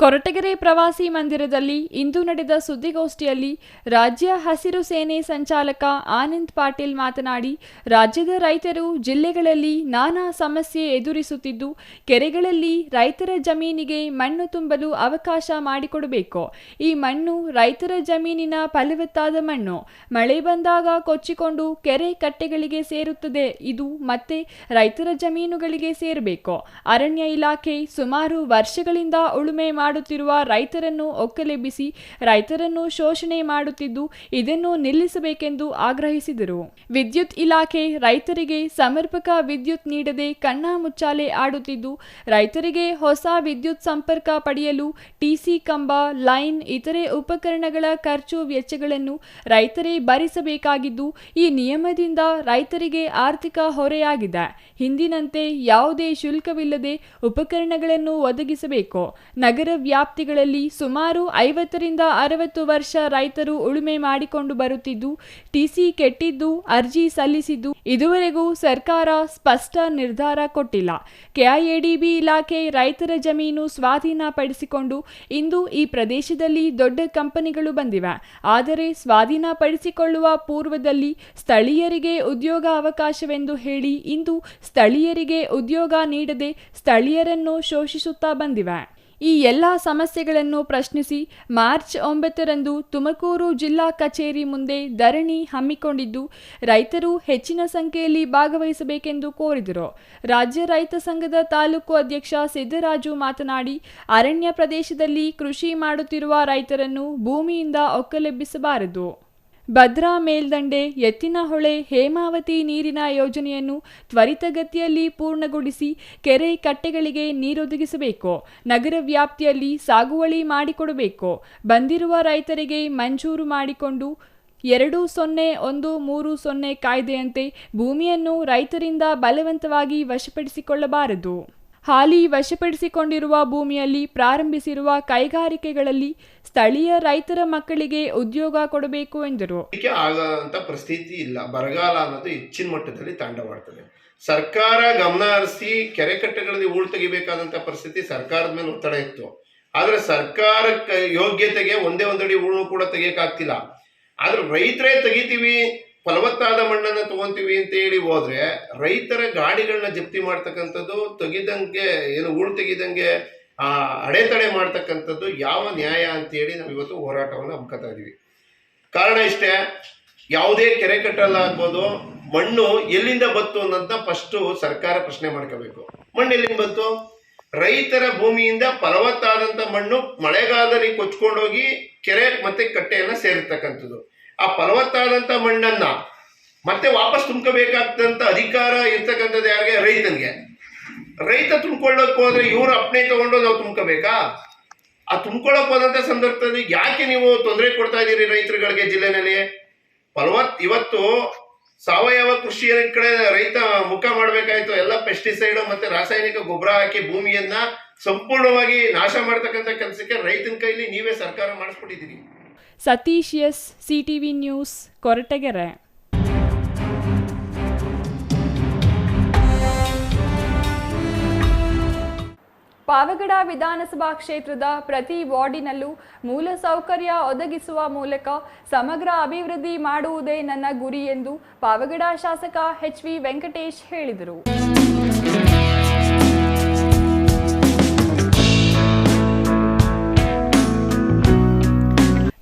ಕೊರಟಗೆರೆ ಪ್ರವಾಸಿ ಮಂದಿರದಲ್ಲಿ ಇಂದು ನಡೆದ ಸುದ್ದಿಗೋಷ್ಠಿಯಲ್ಲಿ ರಾಜ್ಯ ಹಸಿರು ಸೇನೆ ಸಂಚಾಲಕ ಆನಂದ್ ಪಾಟೀಲ್ ಮಾತನಾಡಿ, ರಾಜ್ಯದ ರೈತರು ಜಿಲ್ಲೆಗಳಲ್ಲಿ ನಾನಾ ಸಮಸ್ಯೆ ಎದುರಿಸುತ್ತಿದ್ದು, ಕೆರೆಗಳಲ್ಲಿ ರೈತರ ಜಮೀನಿಗೆ ಮಣ್ಣು ತುಂಬಲು ಅವಕಾಶ ಮಾಡಿಕೊಡಬೇಕು. ಈ ಮಣ್ಣು ರೈತರ ಜಮೀನಿನ ಫಲವತ್ತಾದ ಮಣ್ಣು. ಮಳೆ ಬಂದಾಗ ಕೊಚ್ಚಿಕೊಂಡು ಕೆರೆ ಕಟ್ಟೆಗಳಿಗೆ ಸೇರುತ್ತದೆ. ಇದು ಮತ್ತೆ ರೈತರ ಜಮೀನುಗಳಿಗೆ ಸೇರಬೇಕು. ಅರಣ್ಯ ಇಲಾಖೆ ಸುಮಾರು ವರ್ಷಗಳಿಂದ ಉಳುಮೆ ಮಾಡುತ್ತಿರುವ ರೈತರನ್ನು ಒಕ್ಕಲೆಬ್ಬಿಸಿ ರೈತರನ್ನು ಶೋಷಣೆ ಮಾಡುತ್ತಿದ್ದು, ಇದನ್ನು ನಿಲ್ಲಿಸಬೇಕೆಂದು ಆಗ್ರಹಿಸಿದರು. ವಿದ್ಯುತ್ ಇಲಾಖೆ ರೈತರಿಗೆ ಸಮರ್ಪಕ ವಿದ್ಯುತ್ ನೀಡದೆ ಕಣ್ಣಾ ಮುಚ್ಚಾಲೆ ಆಡುತ್ತಿದ್ದು, ರೈತರಿಗೆ ಹೊಸ ವಿದ್ಯುತ್ ಸಂಪರ್ಕ ಪಡೆಯಲು ಟಿಸಿ ಕಂಬ, ಲೈನ್, ಇತರೆ ಉಪಕರಣಗಳ ಖರ್ಚು ವೆಚ್ಚಗಳನ್ನು ರೈತರೇ ಭರಿಸಬೇಕಾಗಿದ್ದು, ಈ ನಿಯಮದಿಂದ ರೈತರಿಗೆ ಆರ್ಥಿಕ ಹೊರೆಯಾಗಿದೆ. ಹಿಂದಿನಂತೆ ಯಾವುದೇ ಶುಲ್ಕವಿಲ್ಲದೆ ಉಪಕರಣಗಳನ್ನು ಒದಗಿಸಬೇಕು. ನಗರ ವ್ಯಾಪ್ತಿಗಳಲ್ಲಿ ಸುಮಾರು 50ರಿಂದ 60 ವರ್ಷ ರೈತರು ಉಳುಮೆ ಮಾಡಿಕೊಂಡು ಬರುತ್ತಿದ್ದು, ಟಿಸಿ ಕೆಟ್ಟಿದ್ದು, ಅರ್ಜಿ ಸಲ್ಲಿಸಿದ್ದು ಇದುವರೆಗೂ ಸರ್ಕಾರ ಸ್ಪಷ್ಟ ನಿರ್ಧಾರ ಕೊಟ್ಟಿಲ್ಲ. ಕೆಐಎಡಿಬಿ ಇಲಾಖೆ ರೈತರ ಜಮೀನು ಸ್ವಾಧೀನಪಡಿಸಿಕೊಂಡು ಇಂದು ಈ ಪ್ರದೇಶದಲ್ಲಿ ದೊಡ್ಡ ಕಂಪನಿಗಳು ಬಂದಿವೆ. ಆದರೆ ಸ್ವಾಧೀನಪಡಿಸಿಕೊಳ್ಳುವ ಪೂರ್ವದಲ್ಲಿ ಸ್ಥಳೀಯರಿಗೆ ಉದ್ಯೋಗ ಅವಕಾಶವೆಂದು ಹೇಳಿ ಇಂದು ಸ್ಥಳೀಯರಿಗೆ ಉದ್ಯೋಗ ನೀಡದೆ ಸ್ಥಳೀಯರನ್ನು ಶೋಷಿಸುತ್ತಾ ಬಂದಿವೆ. ಈ ಎಲ್ಲ ಸಮಸ್ಯೆಗಳನ್ನು ಪ್ರಶ್ನಿಸಿ ಮಾರ್ಚ್ 9ರಂದು ತುಮಕೂರು ಜಿಲ್ಲಾ ಕಚೇರಿ ಮುಂದೆ ಧರಣಿ ಹಮ್ಮಿಕೊಂಡಿದ್ದು, ರೈತರು ಹೆಚ್ಚಿನ ಸಂಖ್ಯೆಯಲ್ಲಿ ಭಾಗವಹಿಸಬೇಕೆಂದು ಕೋರಿದರು. ರಾಜ್ಯ ರೈತ ಸಂಘದ ತಾಲೂಕು ಅಧ್ಯಕ್ಷ ಸಿದ್ದರಾಜು ಮಾತನಾಡಿ, ಅರಣ್ಯ ಪ್ರದೇಶದಲ್ಲಿ ಕೃಷಿ ಮಾಡುತ್ತಿರುವ ರೈತರನ್ನು ಭೂಮಿಯಿಂದ ಒಕ್ಕಲೆಬ್ಬಿಸಬಾರದು. ಭದ್ರಾ ಮೇಲ್ದಂಡೆ, ಎತ್ತಿನಹೊಳೆ, ಹೇಮಾವತಿ ನೀರಿನ ಯೋಜನೆಯನ್ನು ತ್ವರಿತಗತಿಯಲ್ಲಿ ಪೂರ್ಣಗೊಳಿಸಿ ಕೆರೆ ಕಟ್ಟೆಗಳಿಗೆ ನೀರೊದಗಿಸಬೇಕು. ನಗರ ವ್ಯಾಪ್ತಿಯಲ್ಲಿ ಸಾಗುವಳಿ ಮಾಡಿಕೊಡಬೇಕು. ಬಂದಿರುವ ರೈತರಿಗೆ ಮಂಜೂರು ಮಾಡಿಕೊಂಡು 2013 ಕಾಯ್ದೆಯಂತೆ ಭೂಮಿಯನ್ನು ರೈತರಿಂದ ಬಲವಂತವಾಗಿ ವಶಪಡಿಸಿಕೊಳ್ಳಬಾರದು. ಹಾಲಿ ವಶಪಡಿಸಿಕೊಂಡಿರುವ ಭೂಮಿಯಲ್ಲಿ ಪ್ರಾರಂಭಿಸಿರುವ ಕೈಗಾರಿಕೆಗಳಲ್ಲಿ ಸ್ಥಳೀಯ ರೈತರ ಮಕ್ಕಳಿಗೆ ಉದ್ಯೋಗ ಕೊಡಬೇಕು ಎಂದರು. ಆಗಂತ ಪರಿಸ್ಥಿತಿ ಇಲ್ಲ. ಬರಗಾಲ ಅನ್ನೋದು ಹೆಚ್ಚಿನ ಮಟ್ಟದಲ್ಲಿ ತಾಂಡವಾಡ್ತದೆ. ಸರ್ಕಾರ ಗಮನ ಹರಿಸಿ ಕೆರೆ ಕಟ್ಟೆಗಳಲ್ಲಿ ಹೂಳು ತೆಗಿಬೇಕಾದಂಥ ಪರಿಸ್ಥಿತಿ ಸರ್ಕಾರದ ಮೇಲೆ ಒತ್ತಡ ಇತ್ತು. ಆದರೆ ಸರ್ಕಾರಕ್ಕೆ ಯೋಗ್ಯತೆಗೆ ಒಂದೇ ಒಂದಡಿ ಹೂಳು ಕೂಡ ತೆಗಿಯಕ್ಕಾಗ್ತಿಲ್ಲ. ಆದ್ರೆ ರೈತರೇ ತೆಗಿತೀವಿ, ಫಲವತ್ತಾದ ಮಣ್ಣನ್ನು ತಗೊಂತೀವಿ ಅಂತ ಹೇಳಿ ಹೋದ್ರೆ ರೈತರ ಗಾಡಿಗಳನ್ನ ಜಪ್ತಿ ಮಾಡ್ತಕ್ಕಂಥದ್ದು, ತೆಗಿದಂಗೆ ಏನು ಹೂಳು ತೆಗಿದಂಗೆ ಅಡೆತಡೆ ಮಾಡ್ತಕ್ಕಂಥದ್ದು ಯಾವ ನ್ಯಾಯ ಅಂತೇಳಿ ನಾವು ಇವತ್ತು ಹೋರಾಟವನ್ನು ಹಮ್ಮಿಕೊತಾ ಇದ್ದೀವಿ. ಕಾರಣ ಇಷ್ಟೇ, ಯಾವುದೇ ಕೆರೆ ಕಟ್ಟಲಾಗ್ಬೋದು, ಮಣ್ಣು ಎಲ್ಲಿಂದ ಬಂತು ಅನ್ನೋದನ್ನ ಫಸ್ಟು ಸರ್ಕಾರ ಪ್ರಶ್ನೆ ಮಾಡ್ಕೋಬೇಕು. ಮಣ್ಣು ಎಲ್ಲಿಂದ ಬಂತು? ರೈತರ ಭೂಮಿಯಿಂದ ಫಲವತ್ತಾದಂಥ ಮಣ್ಣು ಮಳೆಗಾಲದಲ್ಲಿ ಕೊಚ್ಕೊಂಡೋಗಿ ಕೆರೆ ಮತ್ತೆ ಕಟ್ಟೆಯನ್ನು ಸೇರಿರ್ತಕ್ಕಂಥದ್ದು. ಆ ಫಲವತ್ತಾದಂಥ ಮಣ್ಣನ್ನ ಮತ್ತೆ ವಾಪಸ್ ತುಂಬ್ಕೋಬೇಕಾದಂಥ ಅಧಿಕಾರ ಇರ್ತಕ್ಕಂಥದ್ದು ಯಾರಿಗೆ? ರೈತನಿಗೆ. ರೈತ ತುಂಬ್ಕೊಳ್ಳೋಕೆ ಹೋದ್ರೆ ಇವರು ಅಪ್ನೆ ತಗೊಂಡು ನಾವು ತುಂಬ್ಕೋಬೇಕಾ? ಆ ತುಂಬ್ಕೊಳ್ಳೋಕೆ ಹೋದಂಥ ಸಂದರ್ಭದಲ್ಲಿ ಯಾಕೆ ನೀವು ತೊಂದರೆ ಕೊಡ್ತಾ ಇದ್ದೀರಿ ರೈತರುಗಳಿಗೆ ಜಿಲ್ಲೆನಲ್ಲಿ? ಇವತ್ತು ಸಾವಯವ ಕೃಷಿಯ ಕಡೆ ರೈತ ಮುಖ ಮಾಡಬೇಕಾಯ್ತು. ಎಲ್ಲ ಪೆಸ್ಟಿಸೈಡ್ ಮತ್ತೆ ರಾಸಾಯನಿಕ ಗೊಬ್ಬರ ಹಾಕಿ ಭೂಮಿಯನ್ನ ಸಂಪೂರ್ಣವಾಗಿ ನಾಶ ಮಾಡ್ತಕ್ಕಂಥ ಕೆಲಸಕ್ಕೆ ರೈತನ ಕೈಲಿ ನೀವೇ ಸರ್ಕಾರ ಮಾಡಿಸ್ಬಿಟ್ಟಿದ್ದೀರಿ. Satish S, CTV news, Koratagere. Pavagada ವಿಧಾನಸಭಾ ಕ್ಷೇತ್ರದ ಪ್ರತಿ ವಾರ್ಡಿನಲ್ಲೂ ಮೂಲಸೌಕರ್ಯ ಒದಗಿಸುವ ಮೂಲಕ ಸಮಗ್ರ ಅಭಿವೃದ್ಧಿ ಮಾಡುವುದೇ ನನ್ನ ಗುರಿ ಎಂದು ಪಾವಗಡ ಶಾಸಕ ಎಚ್.ವಿ. ವೆಂಕಟೇಶ್ ಹೇಳಿದರು.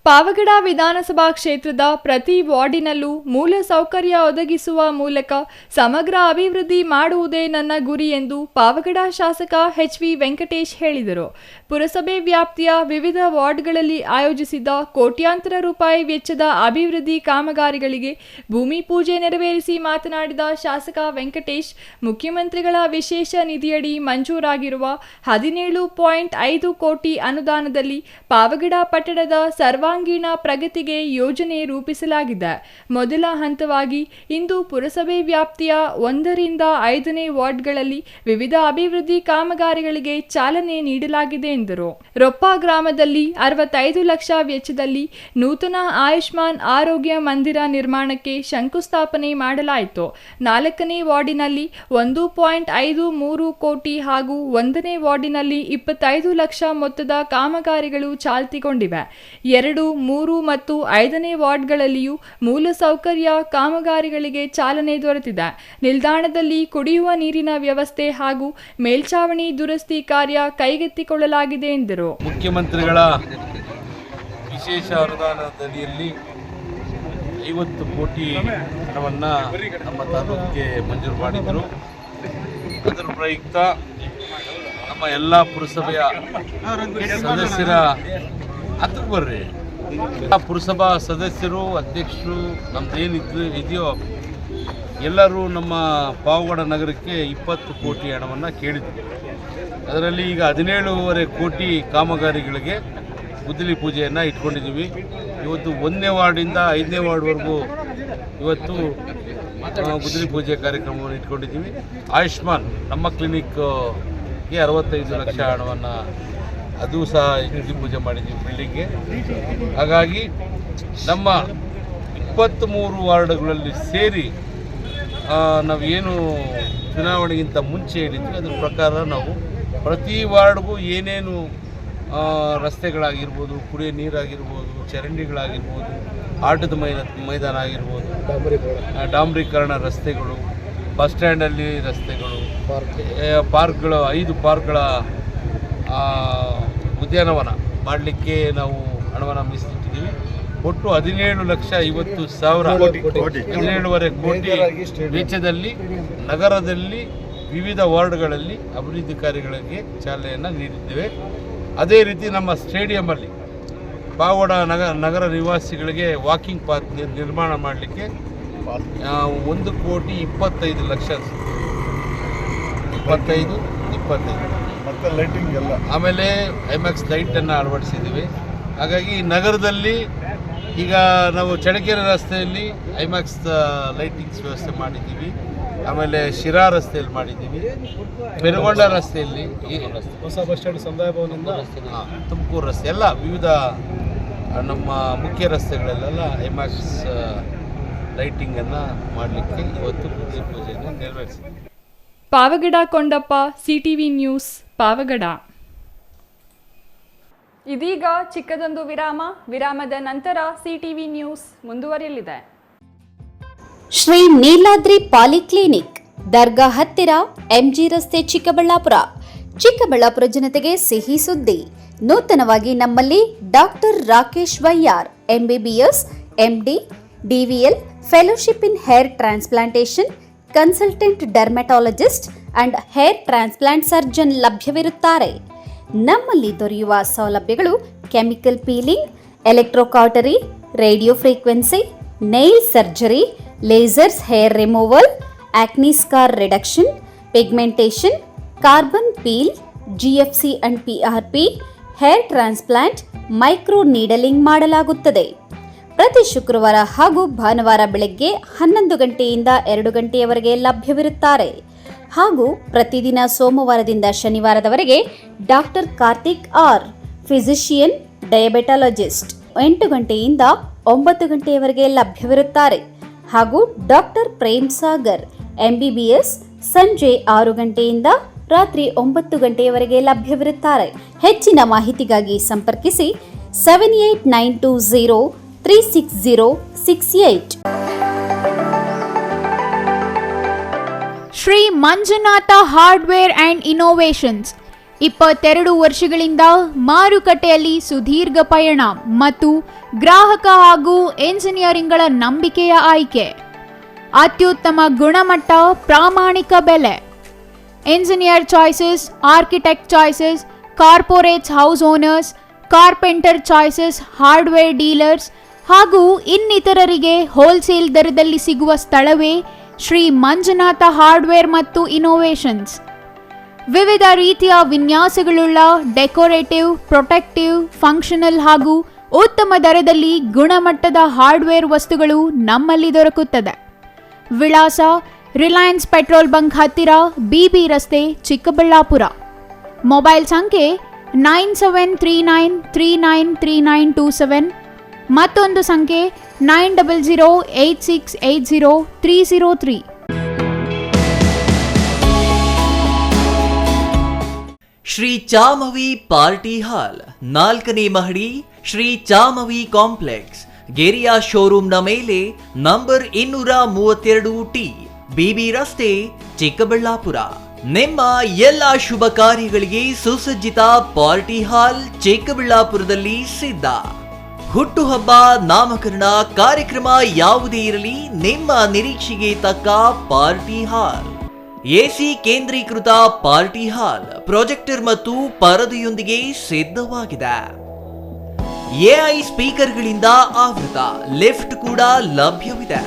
ಪಾವಗಡ ವಿಧಾನಸಭಾ ಕ್ಷೇತ್ರದ ಪ್ರತಿ ವಾರ್ಡಿನಲ್ಲೂ ಮೂಲಸೌಕರ್ಯ ಒದಗಿಸುವ ಮೂಲಕ ಸಮಗ್ರ ಅಭಿವೃದ್ಧಿ ಮಾಡುವುದೇ ನನ್ನ ಗುರಿ ಎಂದು ಪಾವಗಡ ಶಾಸಕ ಎಚ್.ವಿ. ವೆಂಕಟೇಶ್ ಹೇಳಿದರು. ಪುರಸಭೆ ವ್ಯಾಪ್ತಿಯ ವಿವಿಧ ವಾರ್ಡ್ಗಳಲ್ಲಿ ಆಯೋಜಿಸಿದ್ದ ಕೋಟ್ಯಾಂತರ ರೂಪಾಯಿ ವೆಚ್ಚದ ಅಭಿವೃದ್ಧಿ ಕಾಮಗಾರಿಗಳಿಗೆ ಭೂಮಿ ಪೂಜೆ ನೆರವೇರಿಸಿ ಮಾತನಾಡಿದ ಶಾಸಕ ವೆಂಕಟೇಶ್, ಮುಖ್ಯಮಂತ್ರಿಗಳ ವಿಶೇಷ ನಿಧಿಯಡಿ ಮಂಜೂರಾಗಿರುವ 17.5 ಕೋಟಿ ಅನುದಾನದಲ್ಲಿ ಪಾವಗಡ ಪಟ್ಟಣದ ಸರ್ವಾಂಗೀಣ ಪ್ರಗತಿಗೆ ಯೋಜನೆ ರೂಪಿಸಲಾಗಿದೆ. ಮೊದಲ ಹಂತವಾಗಿ ಇಂದು ಪುರಸಭೆ ವ್ಯಾಪ್ತಿಯ 1ರಿಂದ 5ನೇ ವಾರ್ಡ್ಗಳಲ್ಲಿ ವಿವಿಧ ಅಭಿವೃದ್ಧಿ ಕಾಮಗಾರಿಗಳಿಗೆ ಚಾಲನೆ ನೀಡಲಾಗಿದೆ ಎಂದರು. ರೊಪ್ಪ ಗ್ರಾಮದಲ್ಲಿ 65 ಲಕ್ಷ ವೆಚ್ಚದಲ್ಲಿ ನೂತನ ಆಯುಷ್ಮಾನ್ ಆರೋಗ್ಯ ಮಂದಿರ ನಿರ್ಮಾಣಕ್ಕೆ ಶಂಕುಸ್ಥಾಪನೆ ಮಾಡಲಾಯಿತು. 4ನೇ ವಾರ್ಡಿನಲ್ಲಿ 1.53 ಕೋಟಿ ಹಾಗೂ 1ನೇ ವಾರ್ಡಿನಲ್ಲಿ 25 ಲಕ್ಷ ಮೊತ್ತದ ಕಾಮಗಾರಿಗಳು ಚಾಲ್ತಿಗೊಂಡಿವೆ. 2, 3 ಮತ್ತು 5ನೇ ವಾರ್ಡ್ಗಳಲ್ಲಿಯೂ ಮೂಲಸೌಕರ್ಯ ಕಾಮಗಾರಿಗಳಿಗೆ ಚಾಲನೆ ದೊರೆತಿದೆ. ನಿಲ್ದಾಣದಲ್ಲಿ ಕುಡಿಯುವ ನೀರಿನ ವ್ಯವಸ್ಥೆ ಹಾಗೂ ಮೇಲ್ಛಾವಣಿ ದುರಸ್ತಿ ಕಾರ್ಯ ಕೈಗೆತ್ತಿಕೊಳ್ಳಲಾಗಿದೆ ಎಂದರು. ಮುಖ್ಯಮಂತ್ರಿಗಳ ವಿಶೇಷ ಅನುದಾನದಡಿಯಲ್ಲಿ 50 ಕೋಟಿ ಹಣವನ್ನು ನಮ್ಮ ತಾಲೂಕಿಗೆ ಮಂಜೂರು ಮಾಡಿದರು. ಅದರ ಪ್ರಯುಕ್ತ ನಮ್ಮ ಎಲ್ಲ ಪುರಸಭೆಯ ಸದಸ್ಯರ ಹತ್ತಿರ ಬರ್ರಿ ಪುರಸಭಾ ಸದಸ್ಯರು, ಅಧ್ಯಕ್ಷರು, ನಮ್ಮದೇನಿದ್ದು ಇದೆಯೋ ಎಲ್ಲರೂ ನಮ್ಮ ಪಾವಗಡ ನಗರಕ್ಕೆ 20 ಕೋಟಿ ಹಣವನ್ನು ಕೇಳಿದ್ರು. ಅದರಲ್ಲಿ ಈಗ 17.5 ಕೋಟಿ ಕಾಮಗಾರಿಗಳಿಗೆ ಗುದ್ದಲಿ ಪೂಜೆಯನ್ನು ಇಟ್ಕೊಂಡಿದ್ದೀವಿ. ಇವತ್ತು 1ನೇ ವಾರ್ಡಿಂದ 5ನೇ ವಾರ್ಡ್ವರೆಗೂ ಇವತ್ತು ಗುದ್ದಲಿ ಪೂಜೆ ಕಾರ್ಯಕ್ರಮವನ್ನು ಇಟ್ಕೊಂಡಿದ್ದೀವಿ. ಆಯುಷ್ಮಾನ್ ನಮ್ಮ ಕ್ಲಿನಿಕ್ಗೆ 65 ಲಕ್ಷ ಹಣವನ್ನು ಅದು ಸಹ ಗುದ್ದಲಿ ಪೂಜೆ ಮಾಡಿದ್ದೀವಿ ಬಿಲ್ಡಿಂಗ್ಗೆ. ಹಾಗಾಗಿ ನಮ್ಮ 23 ವಾರ್ಡ್ಗಳಲ್ಲಿ ಸೇರಿ ನಾವೇನು ಚುನಾವಣೆಗಿಂತ ಮುಂಚೆ ಹೇಳಿದ್ವಿ ಅದರ ಪ್ರಕಾರ ನಾವು ಪ್ರತಿ ವಾರ್ಡ್ಗೂ ಏನೇನು ರಸ್ತೆಗಳಾಗಿರ್ಬೋದು, ಕುಡಿಯೋ ನೀರಾಗಿರ್ಬೋದು, ಚರಂಡಿಗಳಾಗಿರ್ಬೋದು, ಆಟದ ಮೈದಾನ ಆಗಿರ್ಬೋದು, ಡಾಂಬರೀಕರಣ ರಸ್ತೆಗಳು, ಬಸ್ ಸ್ಟ್ಯಾಂಡಲ್ಲಿ ರಸ್ತೆಗಳು, ಪಾರ್ಕ್ಗಳು, 5 ಪಾರ್ಕ್ಗಳ ಉದ್ಯಾನವನ ಮಾಡಲಿಕ್ಕೆ ನಾವು ಹಣವನ್ನು ಮೀಸಲಿಟ್ಟಿದ್ದೀವಿ. ಒಟ್ಟು 17,50,000 17.5 ಕೋಟಿ ವೆಚ್ಚದಲ್ಲಿ ನಗರದಲ್ಲಿ ವಿವಿಧ ವಾರ್ಡ್ಗಳಲ್ಲಿ ಅಭಿವೃದ್ಧಿ ಕಾರ್ಯಗಳಿಗೆ ಚಾಲನೆಯನ್ನು ನೀಡಿದ್ದೇವೆ. ಅದೇ ರೀತಿ ನಮ್ಮ ಸ್ಟೇಡಿಯಮಲ್ಲಿ ಪಾವಗಡ ನಗರ ನಿವಾಸಿಗಳಿಗೆ ವಾಕಿಂಗ್ ಪಾತ್ ನಿರ್ಮಾಣ ಮಾಡಲಿಕ್ಕೆ 1,25,00,000 25 ಮತ್ತು ಲೈಟಿಂಗ್ ಎಲ್ಲ, ಆಮೇಲೆ ಐಮ್ಯಾಕ್ಸ್ ಲೈಟನ್ನು ಅಳವಡಿಸಿದ್ದೀವಿ. ಹಾಗಾಗಿ ನಗರದಲ್ಲಿ ಈಗ ನಾವು ಚಳ್ಳಕೆರೆ ರಸ್ತೆಯಲ್ಲಿ ಐಮ್ಯಾಕ್ಸ್ ಲೈಟಿಂಗ್ಸ್ ವ್ಯವಸ್ಥೆ ಮಾಡಿದ್ದೀವಿ. ಆಮೇಲೆ ಶಿರಾ ರಸ್ತೆಯಲ್ಲಿ ಮಾಡಿದ್ದೀವಿ. ಪೆರುಗೊಂಡ ರಸ್ತೆಯಲ್ಲಿ, ಹೊಸ ಬಸ್ ಸ್ಟ್ಯಾಂಡ್ ಸಮುದಾಯ ಭವನದಿಂದ ತುಮಕೂರು ರಸ್ತೆ ಎಲ್ಲ ವಿವಿಧ ನಮ್ಮ ಮುಖ್ಯ ರಸ್ತೆಗಳಲ್ಲೆಲ್ಲ ಐಮ್ಯಾಕ್ಸ್ ಲೈಟಿಂಗನ್ನು ಮಾಡಲಿಕ್ಕೆ ಇವತ್ತು ಪೂಜೆಯನ್ನು ನೆರವೇರಿಸಿದ್ದೀವಿ. Pavagada Kondappa, CTV news, Pavagada. ಇದೀಗ ಚಿಕ್ಕದೊಂದು ವಿರಾಮದ ನಂತರ ಸಿಟಿವಿ ನ್ಯೂಸ್ ಮುಂದುವರಿಯಲಿದೆ. ಶ್ರೀ ನೀಲಾದ್ರಿ ಪಾಲಿಕ್ಲಿನಿಕ್, ದರ್ಗಾ ಹತ್ತಿರ, ಎಂಜಿ ರಸ್ತೆ, ಚಿಕ್ಕಬಳ್ಳಾಪುರ ಜನತೆಗೆ ಸಿಹಿ ಸುದ್ದಿ. ನೂತನವಾಗಿ ನಮ್ಮಲ್ಲಿ doctor Rakesh Vaiyar, MBBS, MD, DVL, fellowship in hair transplantation, consultant dermatologist and hair transplant surgeon ಲಭ್ಯವಿರುತ್ತಾರೆ. ನಮ್ಮಲ್ಲಿ ದೊರೆಯುವ ಸೌಲಭ್ಯಗಳು chemical peeling, electrocautery, radio frequency, nail surgery, lasers hair removal, acne scar reduction, pigmentation, carbon peel, GFC and PRP, hair transplant, micro needling ಮಾಡಲಾಗುತ್ತದೆ. ಪ್ರತಿ ಶುಕ್ರವಾರ ಹಾಗೂ ಭಾನುವಾರ ಬೆಳಗ್ಗೆ 11 ಗಂಟೆಯಿಂದ 2 ಗಂಟೆಯವರೆಗೆ ಲಭ್ಯವಿರುತ್ತಾರೆ. ಹಾಗೂ ಪ್ರತಿದಿನ ಸೋಮವಾರದಿಂದ ಶನಿವಾರದವರೆಗೆ ಡಾಕ್ಟರ್ ಕಾರ್ತಿಕ್ ಆರ್, ಫಿಸಿಷಿಯನ್, ಡಯಾಬೆಟಾಲಜಿಸ್ಟ್ 8 ಗಂಟೆಯಿಂದ 9 ಗಂಟೆಯವರೆಗೆ ಲಭ್ಯವಿರುತ್ತಾರೆ. ಹಾಗೂ ಡಾಕ್ಟರ್ ಪ್ರೇಮ್ ಸಾಗರ್, MBBS, ಸಂಜೆ 6 ಗಂಟೆಯಿಂದ ರಾತ್ರಿ 9 ಗಂಟೆಯವರೆಗೆ ಲಭ್ಯವಿರುತ್ತಾರೆ. ಹೆಚ್ಚಿನ ಮಾಹಿತಿಗಾಗಿ ಸಂಪರ್ಕಿಸಿ 7892036068. Shri Manjunatha hardware and innovations 22 ವರ್ಷಗಳಿಂದ ಮಾರುಕಟ್ಟೆಯಲ್ಲಿ ಸುದೀರ್ಘ ಪಯಣ ಮತ್ತು ಗ್ರಾಹಕ ಹಾಗೂ ಎಂಜಿನಿಯರಿಂಗ್ಗಳ ನಂಬಿಕೆಯ ಆಯ್ಕೆ. ಅತ್ಯುತ್ತಮ ಗುಣಮಟ್ಟ, ಪ್ರಾಮಾಣಿಕ ಬೆಲೆ. Engineer choices, architect choices, corporates house owners, carpenter choices, hardware dealers ಹಾಗೂ ಇನ್ನಿತರರಿಗೆ ಹೋಲ್ಸೇಲ್ ದರದಲ್ಲಿ ಸಿಗುವ ಸ್ಥಳವೇ ಶ್ರೀ ಮಂಜುನಾಥ ಹಾರ್ಡ್ವೇರ್ ಮತ್ತು ಇನೋವೇಷನ್ಸ್. ವಿವಿಧ ರೀತಿಯ ವಿನ್ಯಾಸಗಳುಳ್ಳ ಡೆಕೋರೇಟಿವ್, ಪ್ರೊಟೆಕ್ಟಿವ್, ಫಂಕ್ಷನಲ್ ಹಾಗೂ ಉತ್ತಮ ದರದಲ್ಲಿ ಗುಣಮಟ್ಟದ ಹಾರ್ಡ್ವೇರ್ ವಸ್ತುಗಳು ನಮ್ಮಲ್ಲಿ ದೊರಕುತ್ತದೆ. ವಿಳಾಸ: ರಿಲಯನ್ಸ್ ಪೆಟ್ರೋಲ್ ಬಂಕ್ ಹತ್ತಿರ, BB ರಸ್ತೆ, ಚಿಕ್ಕಬಳ್ಳಾಪುರ. ಮೊಬೈಲ್ ಸಂಖ್ಯೆ 9739393927. ಮತ್ತೊಂದು ಸಂಖ್ಯೆ 9008680303. ಶ್ರೀ ಚಾಮವಿ ಪಾರ್ಟಿ ಹಾಲ್, 4ನೇ ಮಹಡಿ, ಶ್ರೀ ಚಾಮವಿ ಕಾಂಪ್ಲೆಕ್ಸ್, ಗೆರಿಯಾ ಶೋರೂಮ್ನ ಮೇಲೆ, ನಂಬರ್ 232T, BB ರಸ್ತೆ, ಚಿಕ್ಕಬಳ್ಳಾಪುರ. ನಿಮ್ಮ ಎಲ್ಲ ಶುಭ ಕಾರ್ಯಗಳಿಗೆ ಸುಸಜ್ಜಿತ ಪಾರ್ಟಿ ಹಾಲ್ ಚಿಕ್ಕಬಳ್ಳಾಪುರದಲ್ಲಿ ಸಿದ್ಧ. ಹುಟ್ಟುಹಬ್ಬ, ನಾಮಕರಣ, ಕಾರ್ಯಕ್ರಮ ಯಾವುದೇ ಇರಲಿ, ನಿಮ್ಮ ನಿರೀಕ್ಷೆಗೆ ತಕ್ಕ ಪಾರ್ಟಿ ಹಾಲ್. AC ಕೇಂದ್ರೀಕೃತ ಪಾರ್ಟಿ ಹಾಲ್, ಪ್ರೊಜೆಕ್ಟರ್ ಮತ್ತು ಪರದೆಯೊಂದಿಗೆ ಸಿದ್ಧವಾಗಿದೆ. AI ಸ್ಪೀಕರ್ಗಳಿಂದ ಆವೃತ, ಲಿಫ್ಟ್ ಕೂಡ ಲಭ್ಯವಿದೆ.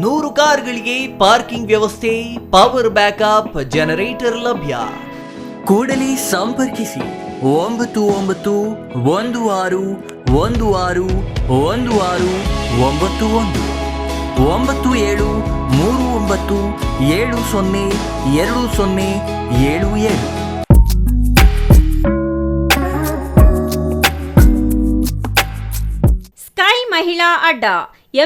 100 ಕಾರ್ಗಳಿಗೆ ಪಾರ್ಕಿಂಗ್ ವ್ಯವಸ್ಥೆ, ಪವರ್ ಬ್ಯಾಕಪ್, ಜನರೇಟರ್ ಲಭ್ಯ. ಕೂಡಲೇ ಸಂಪರ್ಕಿಸಿ 9916161691 9739702077. Sky Mahila Adda,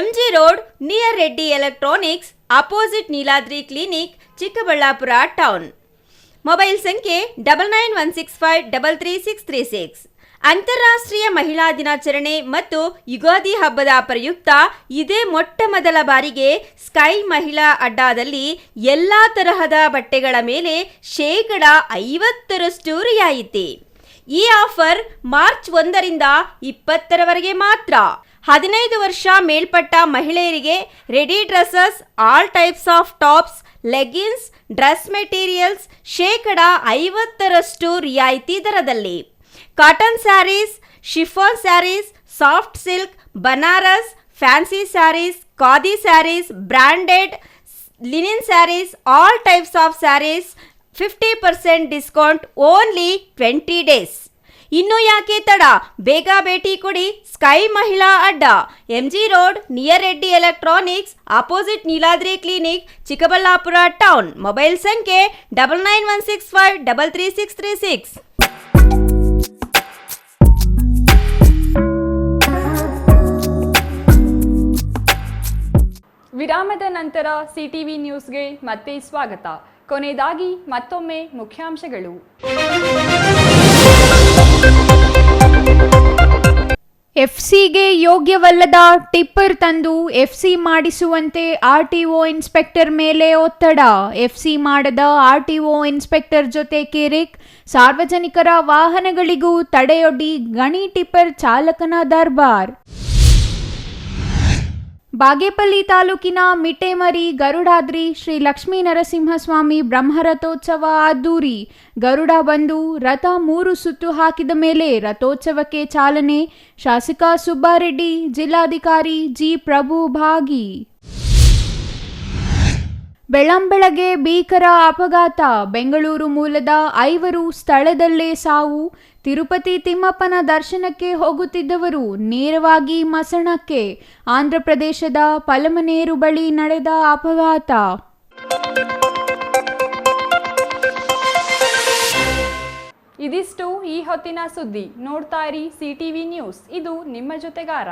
MG road, near Reddy electronics, opposite Neeladri clinic, Chikkaballapur town. Mobile ಸಂಖ್ಯೆ 9916533636. ಅಂತಾರಾಷ್ಟ್ರೀಯ ಮಹಿಳಾ ದಿನಾಚರಣೆ ಮತ್ತು ಯುಗಾದಿ ಹಬ್ಬದ ಪ್ರಯುಕ್ತ ಇದೇ ಮೊಟ್ಟ ಮೊದಲ ಬಾರಿಗೆ ಸ್ಕೈ ಮಹಿಳಾ ಅಡ್ಡಾದಲ್ಲಿ ಎಲ್ಲ ತರಹದ ಬಟ್ಟೆಗಳ ಮೇಲೆ 50% ರಿಯಾಯಿತಿ. ಈ ಆಫರ್ ಮಾರ್ಚ್ 1ರಿಂದ 20ರವರೆಗೆ ಮಾತ್ರ. 15 ವರ್ಷ ಮೇಲ್ಪಟ್ಟ ಮಹಿಳೆಯರಿಗೆ ready dresses, all types of tops, leggings, dress materials 50% ರಿಯಾಯಿತಿ ದರದಲ್ಲಿ. Cotton sarees, chiffon sarees, soft silk, Banaras, fancy sarees, khadi sarees, branded linen sarees, all types of sarees 50% discount only 20 days. ಇನ್ನು ಯಾಕೆ ತಡ, ಬೇಗ ಭೇಟಿ ಕೊಡಿ. Sky Mahila Adda, MG road, near Reddy electronics, opposite Neeladri clinic, Chikkaballapur town. Mobile ಸಂಖ್ಯೆ 9916533636. ವಿರಾಮದ ನಂತರ CTV ನ್ಯೂಸ್ಗೆ ಮತ್ತೆ ಸ್ವಾಗತ. ಕೊನೆಯದಾಗಿ ಮತ್ತೊಮ್ಮೆ ಮುಖ್ಯಾಂಶಗಳು. ಎಫ್ಸಿಗೆ ಯೋಗ್ಯವಲ್ಲದ ಟಿಪ್ಪರ್ ತಂದು FC ಮಾಡಿಸುವಂತೆ RTO ಇನ್ಸ್ಪೆಕ್ಟರ್ ಮೇಲೆ ಒತ್ತಡ. FC ಮಾಡದ RTO ಇನ್ಸ್ಪೆಕ್ಟರ್ ಜೊತೆ ಕಿರಿಕ್. ಸಾರ್ವಜನಿಕರ ವಾಹನಗಳಿಗೂ ತಡೆಯೊಡ್ಡಿ ಗಣಿ ಟಿಪ್ಪರ್ ಚಾಲಕನ ದರ್ಬಾರ್. ಬಾಗೇಪಲ್ಲಿ ತಾಲೂಕಿನ ಮಿಟೇಮರಿ ಗರುಡಾದ್ರಿ ಶ್ರೀ ಲಕ್ಷ್ಮೀ ನರಸಿಂಹಸ್ವಾಮಿ ಬ್ರಹ್ಮರಥೋತ್ಸವ ಅದ್ದೂರಿ. ಗರುಡ ಬಂದು ರಥ 3 ಸುತ್ತು ಹಾಕಿದ ಮೇಲೆ ರಥೋತ್ಸವಕ್ಕೆ ಚಾಲನೆ. ಶಾಸಕ ಸುಬ್ಬಾರೆಡ್ಡಿ, ಜಿಲ್ಲಾಧಿಕಾರಿ G. ಪ್ರಭು ಭಾಗಿ. ಬೆಳ್ಳಂಬೆಳಗ್ಗೆ ಭೀಕರ ಅಪಘಾತ. ಬೆಂಗಳೂರು ಮೂಲದ 5 ಸ್ಥಳದಲ್ಲೇ ಸಾವು. ತಿರುಪತಿ ತಿಮ್ಮಪ್ಪನ ದರ್ಶನಕ್ಕೆ ಹೋಗುತ್ತಿದ್ದವರು ನೇರವಾಗಿ ಮಸಣಕ್ಕೆ. ಆಂಧ್ರಪ್ರದೇಶದ ಪಲಮನೇರು ಬಳಿ ನಡೆದ ಅಪಘಾತ. ಇದಿಷ್ಟು ಈ ಹೊತ್ತಿನ ಸುದ್ದಿ. ನೋಡ್ತಾ ಇರಿ CTV ನ್ಯೂಸ್, ಇದು ನಿಮ್ಮ ಜೊತೆಗಾರ.